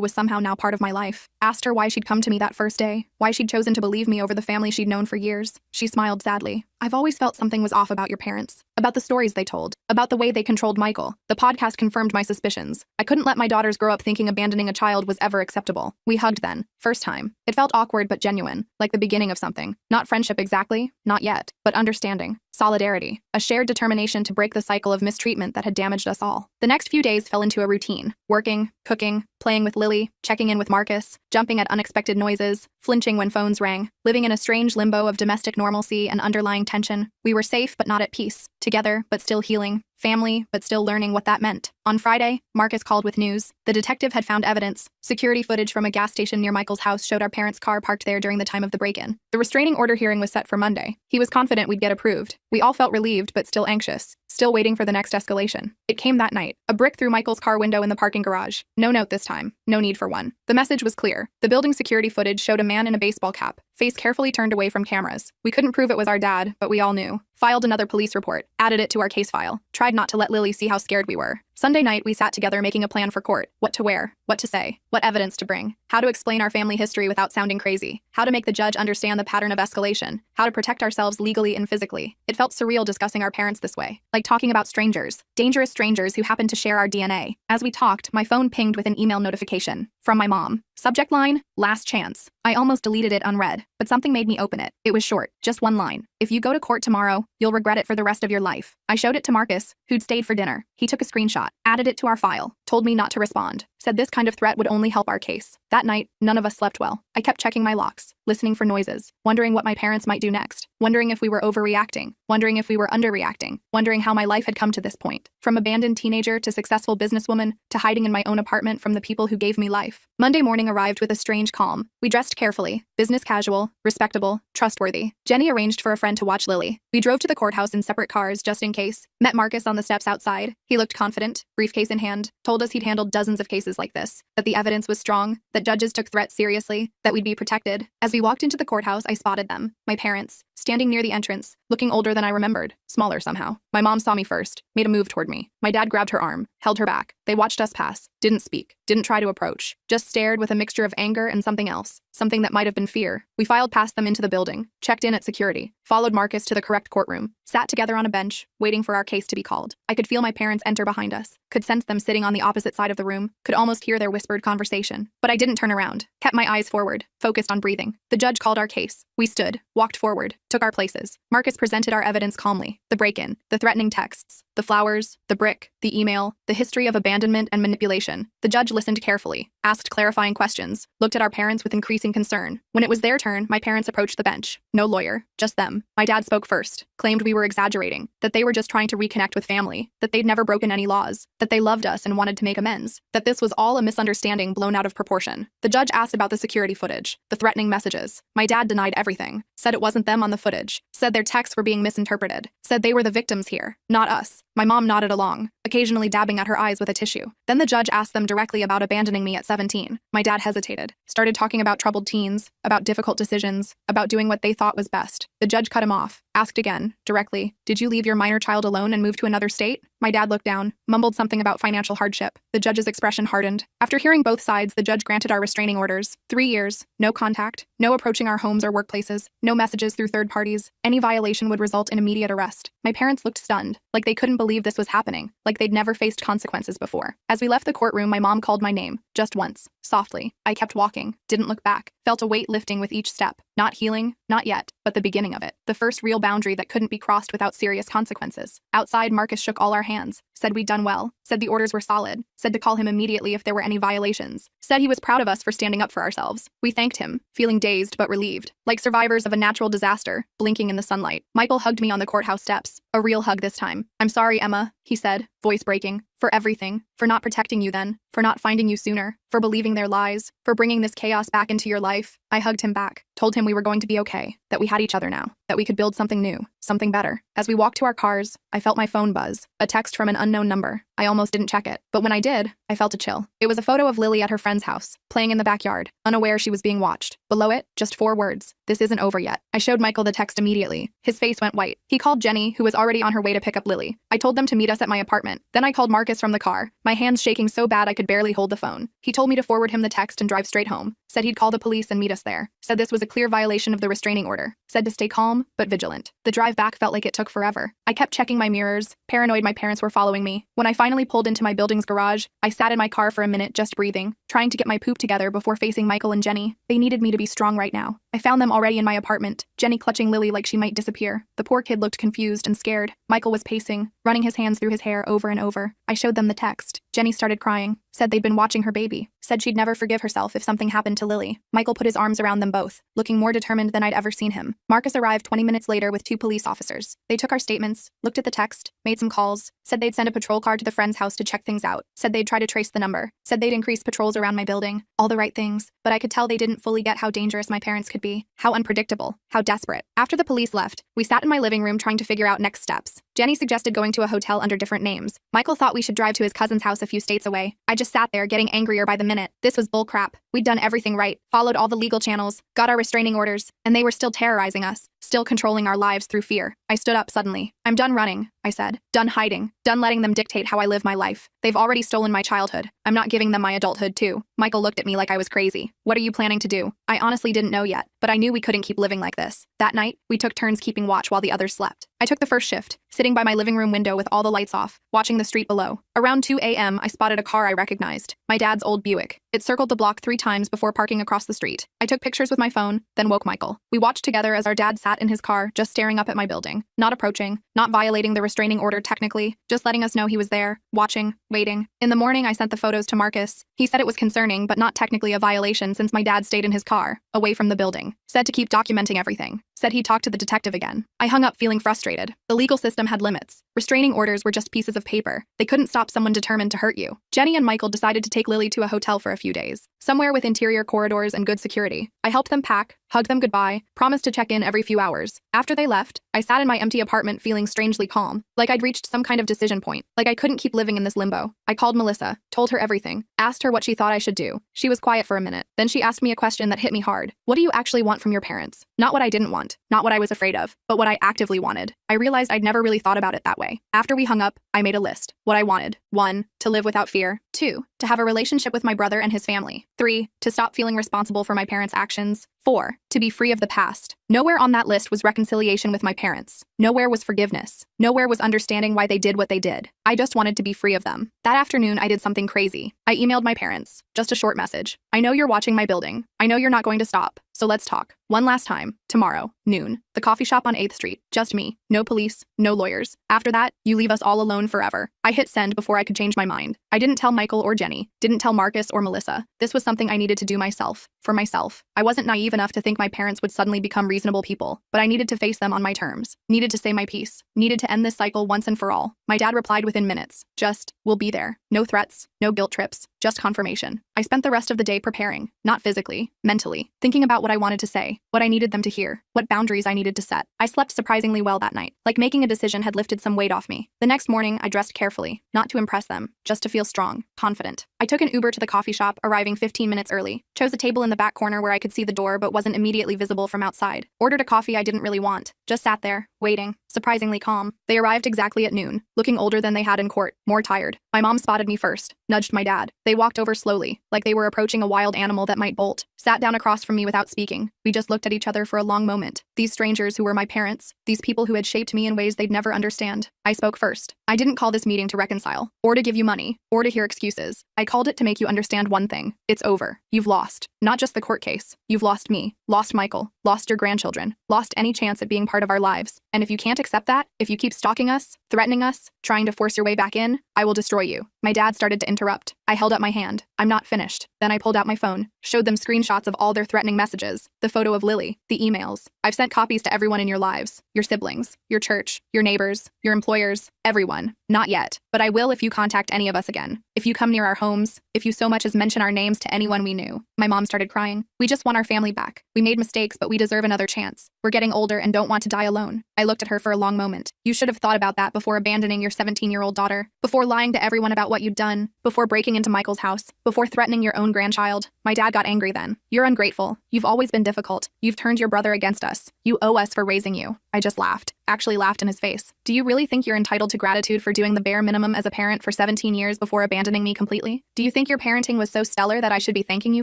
was somehow now part of my life. Asked her why she'd come to me that first day, why she'd chosen to believe me over the family she'd known for years. She smiled sadly. I've always felt something was off about your parents, about the stories they told, about the way they controlled Michael. The podcast confirmed my suspicions. I couldn't let my daughters grow up thinking abandoning a child was ever acceptable. We hugged then, first time. It felt awkward but genuine, like the beginning of something. Not friendship exactly, not yet, but understanding. Solidarity, a shared determination to break the cycle of mistreatment that had damaged us all. The next few days fell into a routine. working, cooking, playing with Lily, checking in with Marcus, jumping at unexpected noises, flinching when phones rang, living in a strange limbo of domestic normalcy and underlying tension. We were safe but not at peace, together but still healing, family but still learning what that meant. On Friday, Marcus called with news. The detective had found evidence. Security footage from a gas station near Michael's house showed our parents' car parked there during the time of the break-in. The restraining order hearing was set for Monday. He was confident we'd get approved. We all felt relieved but still anxious, still waiting for the next escalation. It came that night. A brick through Michael's car window in the parking garage. No note this time. No need for one. The message was clear. The building security footage showed a man in a baseball cap, face carefully turned away from cameras. We couldn't prove it was our dad, but we all knew. Filed another police report, added it to our case file, tried not to let Lily see how scared we were. Sunday night, we sat together making a plan for court. What to wear, what to say, what evidence to bring, how to explain our family history without sounding crazy, how to make the judge understand the pattern of escalation, how to protect ourselves legally and physically. It felt surreal discussing our parents this way, like talking about strangers, dangerous strangers who happened to share our DNA. As we talked, my phone pinged with an email notification from my mom. Subject line, last chance. I almost deleted it unread, but something made me open it. It was short, just one line. If you go to court tomorrow, you'll regret it for the rest of your life. I showed it to Marcus, who'd stayed for dinner. He took a screenshot, added it to our file, told me not to respond, said this kind of threat would only help our case. That night, none of us slept well. I kept checking my locks, listening for noises, wondering what my parents might do next, wondering if we were overreacting, wondering if we were underreacting, wondering how my life had come to this point. From abandoned teenager to successful businesswoman to hiding in my own apartment from the people who gave me life. Monday morning arrived with a strange calm. We dressed carefully, business casual, respectable, trustworthy. Jenny arranged for a friend to watch Lily. We drove to the courthouse in separate cars just in case. Met Marcus on the steps outside. He looked confident, briefcase in hand, told us he'd handled dozens of cases like this, that the evidence was strong, that judges took threats seriously, that we'd be protected. As we walked into the courthouse, I spotted them, my parents, standing near the entrance, looking older than I remembered, smaller somehow. My mom saw me first, made a move toward me. My dad grabbed her arm, held her back. They watched us pass, didn't speak, didn't try to approach, just stared with a mixture of anger and something else, something that might have been fear. We filed past them into the building, checked in at security, followed Marcus to the correct courtroom, sat together on a bench, waiting for our case to be called. I could feel my parents enter behind us, could sense them sitting on the opposite side of the room, could almost hear their whispered conversation. But I didn't turn around, kept my eyes forward, focused on breathing. The judge called our case. We stood, walked forward, took our places. Marcus presented our evidence calmly. The break-in, the threatening texts, the flowers, the brick, the email, the history of abandonment and manipulation. The judge listened carefully, asked clarifying questions, looked at our parents with increasing concern. When it was their turn, my parents approached the bench. No lawyer, just them. My dad spoke first, claimed we were exaggerating, that they were just trying to reconnect with family, that they'd never broken any laws, that they loved us and wanted to make amends, that this was all a misunderstanding blown out of proportion. The judge asked about the security footage, the threatening messages. My dad denied everything, said it wasn't them on the footage, said their texts were being misinterpreted, said they were the victims here, not us. My mom nodded along, occasionally dabbing at her eyes with a tissue. Then the judge asked them directly about abandoning me at 17. My dad hesitated, started talking about troubled teens, about difficult decisions, about doing what they thought was best. The judge cut him off, asked again, directly, "Did you leave your minor child alone and move to another state?" My dad looked down, mumbled something about financial hardship. The judge's expression hardened. After hearing both sides, the judge granted our restraining orders. 3 years, no contact, no approaching our homes or workplaces, no messages through third parties. Any violation would result in immediate arrest. My parents looked stunned, like they couldn't believe this was happening, like they'd never faced consequences before. As we left the courtroom, my mom called my name, just once, softly. I kept walking, didn't look back, felt a weight lifting with each step. Not healing, not yet, but the beginning of it. The first real boundary that couldn't be crossed without serious consequences. Outside, Marcus shook all our hands, said we'd done well, said the orders were solid, said to call him immediately if there were any violations, said he was proud of us for standing up for ourselves. We thanked him, feeling dazed but relieved, like survivors of a natural disaster, blinking in the sunlight. Michael hugged me on the courthouse steps, a real hug this time. "I'm sorry, Emma," he said, voice breaking, "for everything, for not protecting you then, for not finding you sooner, for believing their lies, for bringing this chaos back into your life." I hugged him back, told him we were going to be okay, that we had each other now, that we could build something new, something better. As we walked to our cars, I felt my phone buzz, a text from an unknown number. I almost didn't check it, but when I did, I felt a chill. It was a photo of Lily at her friend's house, playing in the backyard, unaware she was being watched. Below it, just 4 words, "This isn't over yet." I showed Michael the text immediately. His face went white. He called Jenny, who was already on her way to pick up Lily. I told them to meet us at my apartment. Then I called Marcus from the car, my hands shaking so bad I could barely hold the phone. He told me to forward him the text and drive straight home. Said he'd call the police and meet us there. Said this was a clear violation of the restraining order. Said to stay calm, but vigilant. The drive back felt like it took forever. I kept checking my mirrors, paranoid my parents were following me. When I finally pulled into my building's garage, I sat in my car for a minute just breathing, trying to get my poop together before facing Michael and Jenny. They needed me to be strong right now. I found them already in my apartment, Jenny clutching Lily like she might disappear. The poor kid looked confused and scared. Michael was pacing, running his hands through his hair over and over. I showed them the text. Jenny started crying, said they'd been watching her baby, said she'd never forgive herself if something happened to Lily. Michael put his arms around them both, looking more determined than I'd ever seen him. Marcus arrived 20 minutes later with 2 police officers. They took our statements, looked at the text, made some calls, said they'd send a patrol car to the friend's house to check things out, said they'd try to trace the number, said they'd increase patrols around my building, all the right things, but I could tell they didn't fully get how dangerous my parents could be, how unpredictable, how desperate. After the police left, we sat in my living room trying to figure out next steps. Jenny suggested going to a hotel under different names. Michael thought we should drive to his cousin's house a few states away. I just sat there getting angrier by the minute. This was bull crap. We'd done everything right, followed all the legal channels, got our restraining orders, and they were still terrorizing us, still controlling our lives through fear. I stood up suddenly. I'm done running, I said. Done hiding. Done letting them dictate how I live my life. They've already stolen my childhood. I'm not giving them my adulthood too. Michael looked at me like I was crazy. What are you planning to do? I honestly didn't know yet, but I knew we couldn't keep living like this. That night, we took turns keeping watch while the others slept. I took the first shift, sitting by my living room window with all the lights off, watching the street below. Around 2 a.m., I spotted a car I recognized. My dad's old Buick. It circled the block 3 times before parking across the street. I took pictures with my phone, then woke Michael. We watched together as our dad sat in his car, just staring up at my building. Not approaching, not violating the restraining order technically, just letting us know he was there, watching, waiting. In the morning, I sent the photos to Marcus. He said it was concerning, but not technically a violation since my dad stayed in his car, away from the building. Said to keep documenting everything. Said he'd talk to the detective again. I hung up feeling frustrated. The legal system had limits. Restraining orders were just pieces of paper. They couldn't stop someone determined to hurt you. Jenny and Michael decided to take Lily to a hotel for a few days, somewhere with interior corridors and good security. I helped them pack, hugged them goodbye, promised to check in every few hours. After they left, I sat in my empty apartment feeling strangely calm, like I'd reached some kind of decision point, like I couldn't keep living in this limbo. I called Melissa, told her everything, asked her what she thought I should do. She was quiet for a minute. Then she asked me a question that hit me hard. What do you actually want from your parents? Not what I didn't want, not what I was afraid of, but what I actively wanted. I realized I'd never really thought about it that way. After we hung up, I made a list. What I wanted. 1. To live without fear. 2. To have a relationship with my brother and his family. 3. To stop feeling responsible for my parents' actions. 4. To be free of the past. Nowhere on that list was reconciliation with my parents. Nowhere was forgiveness. Nowhere was understanding why they did what they did. I just wanted to be free of them. That afternoon, I did something crazy. I emailed my parents. Just a short message. I know you're watching my building. I know you're not going to stop. So let's talk. One last time. Tomorrow, noon. The coffee shop on 8th Street. Just me. No police. No lawyers. After that, you leave us all alone forever. I hit send before I could change my mind. I didn't tell Michael or Jenny. Didn't tell Marcus or Melissa. This was something I needed to do myself. For myself. I wasn't naive enough to think my parents would suddenly become reasonable people, but I needed to face them on my terms. Needed to say my piece. Needed to end this cycle once and for all. My dad replied within minutes. Just, we'll be there. No threats. No guilt trips. Just confirmation. I spent the rest of the day preparing. Not physically. Mentally. Thinking about what I wanted to say. What I needed them to hear. What boundaries I needed to set. I slept surprisingly well that night. Like making a decision had lifted some weight off me. The next morning, I dressed carefully. Not to impress them. Just to feel strong. Confident. I took an Uber to the coffee shop, arriving 15 minutes early. Chose a table in the back corner where I could see the door but wasn't immediately visible from outside. Ordered a coffee I didn't really want. Just sat there, waiting. Surprisingly calm. They arrived exactly at noon. Looking older than they had in court. More tired. My mom spotted me first. Nudged my dad. They walked over slowly, like they were approaching a wild animal that might bolt. Sat down across from me without speaking. We just looked at each other for a long moment. These strangers who were my parents. These people who had shaped me in ways they'd never understand. I spoke first. I didn't call this meeting to reconcile, or to give you money, or to hear excuses. I called it to make you understand one thing. It's over. You've lost. Not just the court case. You've lost me. Lost Michael. Lost your grandchildren. Lost any chance at being part of our lives. And if you can't accept that, if you keep stalking us, threatening us, trying to force your way back in, I will destroy you. My dad started to interrupt. I held up my hand. I'm not finished. Then I pulled out my phone, showed them screenshots of all their threatening messages, the photo of Lily, the emails. I've sent copies to everyone in your lives, your siblings, your church, your neighbors, your employers, everyone. Not yet, but I will if you contact any of us again. If you come near our homes, if you so much as mention our names to anyone we knew. My mom started crying. We just want our family back. We made mistakes, but we deserve another chance. We're getting older and don't want to die alone. I looked at her for a long moment. You should have thought about that before abandoning your 17-year-old daughter, before lying to everyone about what you'd done, before breaking into Michael's house, before threatening your own grandchild. My dad got angry then. You're ungrateful. You've always been difficult. You've turned your brother against us. You owe us for raising you. I just laughed. Actually laughed in his face. Do you really think you're entitled to gratitude for doing the bare minimum as a parent for 17 years before abandoning me completely? Do you think your parenting was so stellar that I should be thanking you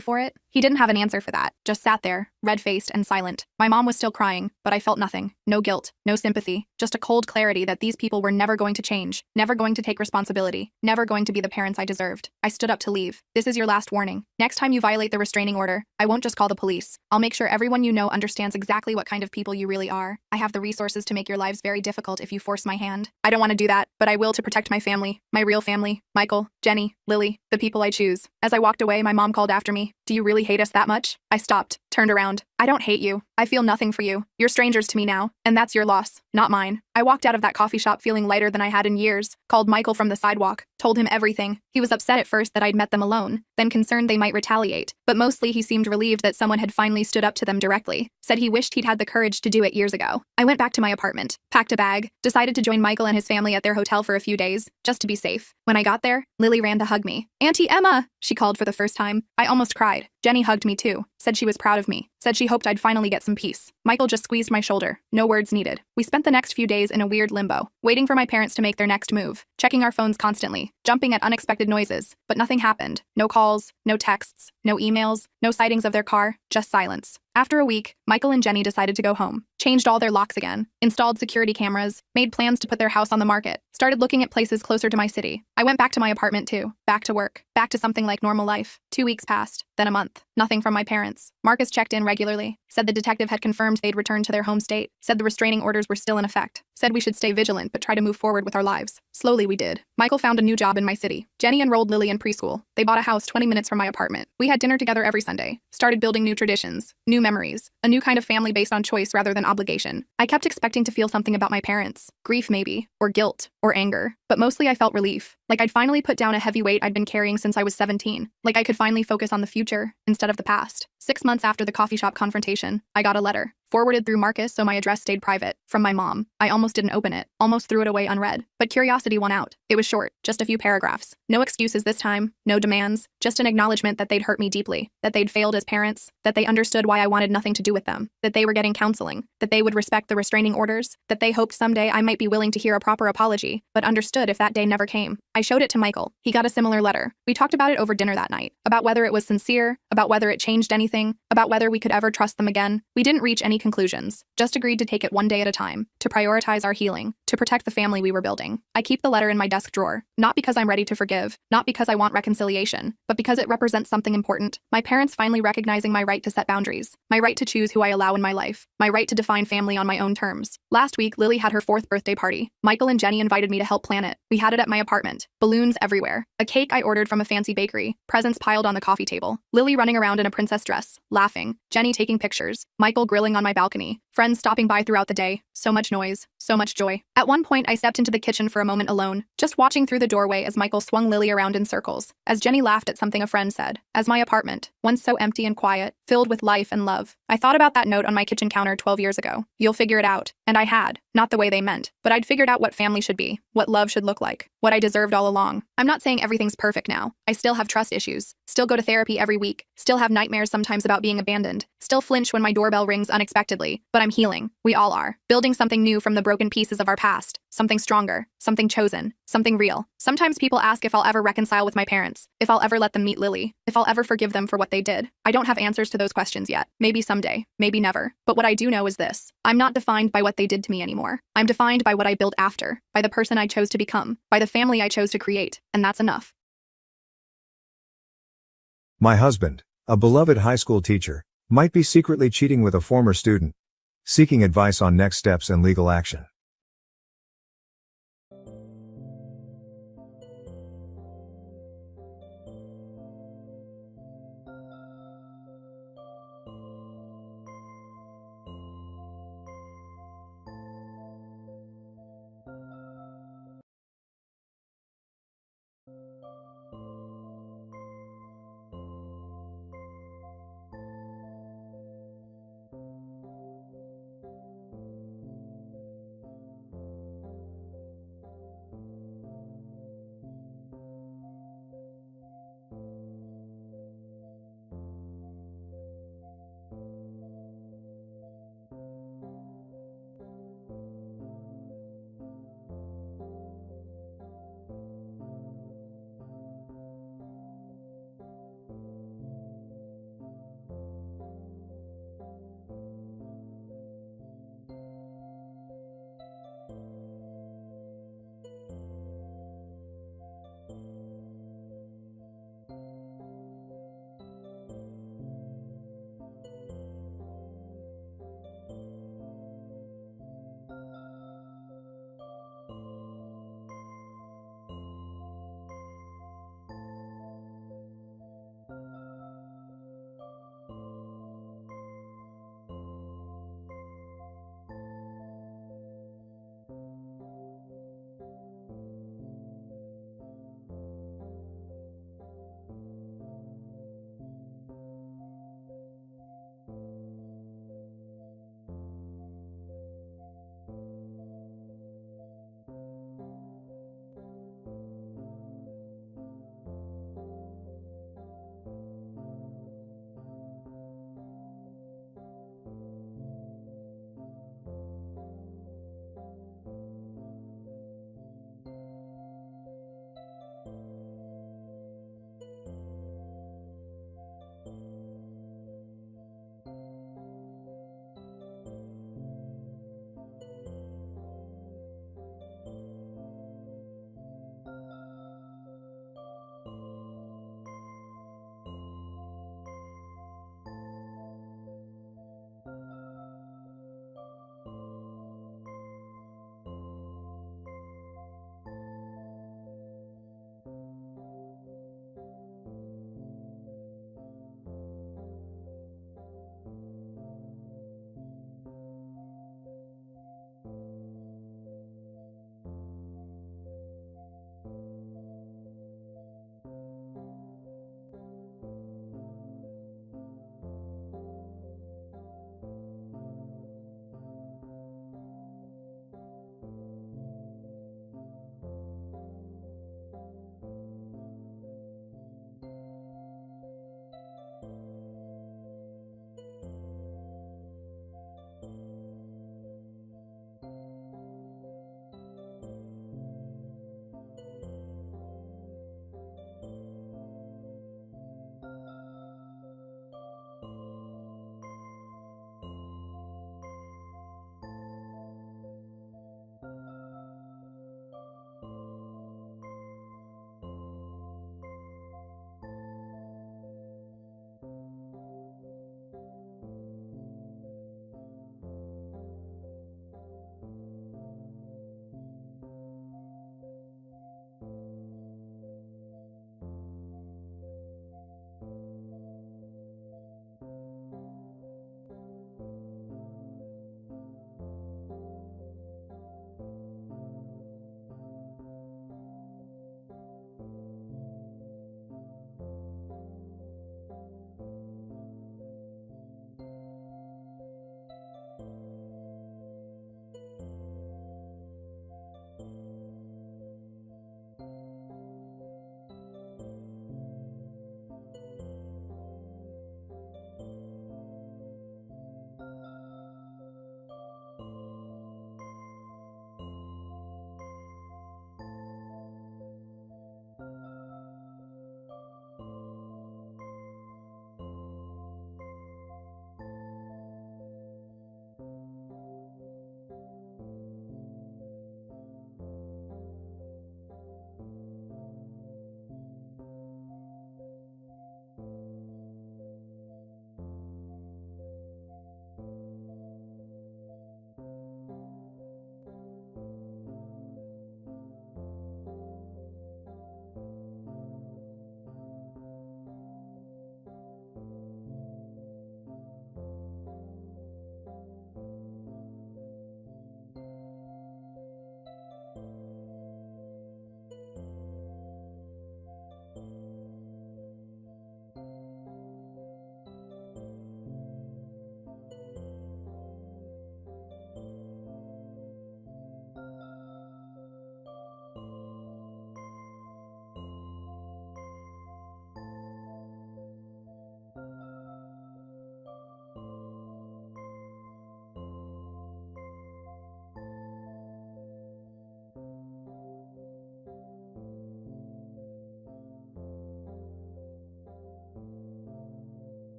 for it? He didn't have an answer for that. Just sat there, red-faced and silent. My mom was still crying, but I felt nothing. No guilt, no sympathy, just a cold clarity that these people were never going to change, never going to take responsibility, never going to be the parents I deserved. I stood up to leave. This is your last warning. Next time you violate the restraining order, I won't just call the police. I'll make sure everyone you know understands exactly what kind of people you really are. I have the resources to make your lives very difficult if you force my hand. I don't want to do that, but I will to protect my family, my real family, Michael, Jenny, Lily, the people I choose. As I walked away, my mom called after me. Do you really hate us that much? I stopped, turned around. I don't hate you. I feel nothing for you. You're strangers to me now, and that's your loss, not mine. I walked out of that coffee shop feeling lighter than I had in years, called Michael from the sidewalk, told him everything. He was upset at first that I'd met them alone, then concerned they might retaliate, but mostly he seemed relieved that someone had finally stood up to them directly, said he wished he'd had the courage to do it years ago. I went back to my apartment, packed a bag, decided to join Michael and his family at their hotel for a few days, just to be safe. When I got there, Lily ran to hug me. "Auntie Emma!" she called for the first time. I almost cried. Jenny hugged me too, said she was proud of me, said she hoped I'd finally get some peace. Michael just squeezed my shoulder, no words needed. We spent the next few days in a weird limbo, waiting for my parents to make their next move, checking our phones constantly, jumping at unexpected noises, but nothing happened. No calls, no texts, no emails, no sightings of their car, just silence. After a week, Michael and Jenny decided to go home, changed all their locks again, installed security cameras, made plans to put their house on the market, started looking at places closer to my city. I went back to my apartment too, back to work, back to something like normal life. 2 weeks passed, then a month. Nothing from my parents. Marcus checked in regularly, said the detective had confirmed they'd returned to their home state, said the restraining orders were still in effect, said we should stay vigilant but try to move forward with our lives. Slowly we did. Michael found a new job in my city. Jenny enrolled Lily in preschool. They bought a house 20 minutes from my apartment. We had dinner together every Sunday, started building new traditions, new memories, a new kind of family based on choice rather than obligation. I kept expecting to feel something about my parents, grief maybe, or guilt, or anger, but mostly I felt relief, like I'd finally put down a heavy weight I'd been carrying since I was 17, like I could finally focus on the future instead of the past. 6 months after the coffee shop confrontation, I got a letter, forwarded through Marcus so my address stayed private, from my mom. I almost didn't open it, almost threw it away unread, but curiosity won out. It was short, just a few paragraphs. No excuses this time, no demands, just an acknowledgement that they'd hurt me deeply, that they'd failed as parents, that they understood why I wanted nothing to do with them, that they were getting counseling, that they would respect the restraining orders, that they hoped someday I might be willing to hear a proper apology, but understood if that day never came. I showed it to Michael. He got a similar letter. We talked about it over dinner that night, about whether it was sincere, about whether it changed anything, about whether we could ever trust them again. We didn't reach any conclusions, just agreed to take it one day at a time, to prioritize our healing, to protect the family we were building. I keep the letter in my desk drawer, not because I'm ready to forgive, not because I want reconciliation, but because it represents something important. My parents finally recognizing my right to set boundaries, my right to choose who I allow in my life, my right to define family on my own terms. Last week, Lily had her 4th birthday party. Michael and Jenny invited me to help plan it. We had it at my apartment. Balloons everywhere. A cake I ordered from a fancy bakery. Presents piled on the coffee table. Lily running around in a princess dress, laughing. Jenny taking pictures. Michael grilling on my balcony. Friends stopping by throughout the day. So much noise. So much joy. At one point, I stepped into the kitchen for a moment alone, just watching through the doorway as Michael swung Lily around in circles, as Jenny laughed at something a friend said. As my apartment, once so empty and quiet, filled with life and love. I thought about that note on my kitchen counter 12 years ago. You'll figure it out. And I had. Not the way they meant, but I'd figured out what family should be, what love should look like, what I deserved all along. I'm not saying everything's perfect now. I still have trust issues, still go to therapy every week, still have nightmares sometimes about being abandoned, still flinch when my doorbell rings unexpectedly, but I'm healing. We all are. Building something new from the broken pieces of our past, something stronger, something chosen, something real. Sometimes people ask if I'll ever reconcile with my parents, if I'll ever let them meet Lily, if I'll ever forgive them for what they did. I don't have answers to those questions yet. Maybe someday, maybe never. But what I do know is this. I'm not defined by what they did to me anymore. I'm defined by what I built after, by the person I chose to become, by the family I chose to create, and that's enough. My husband, a beloved high school teacher, might be secretly cheating with a former student. Seeking advice on next steps and legal action.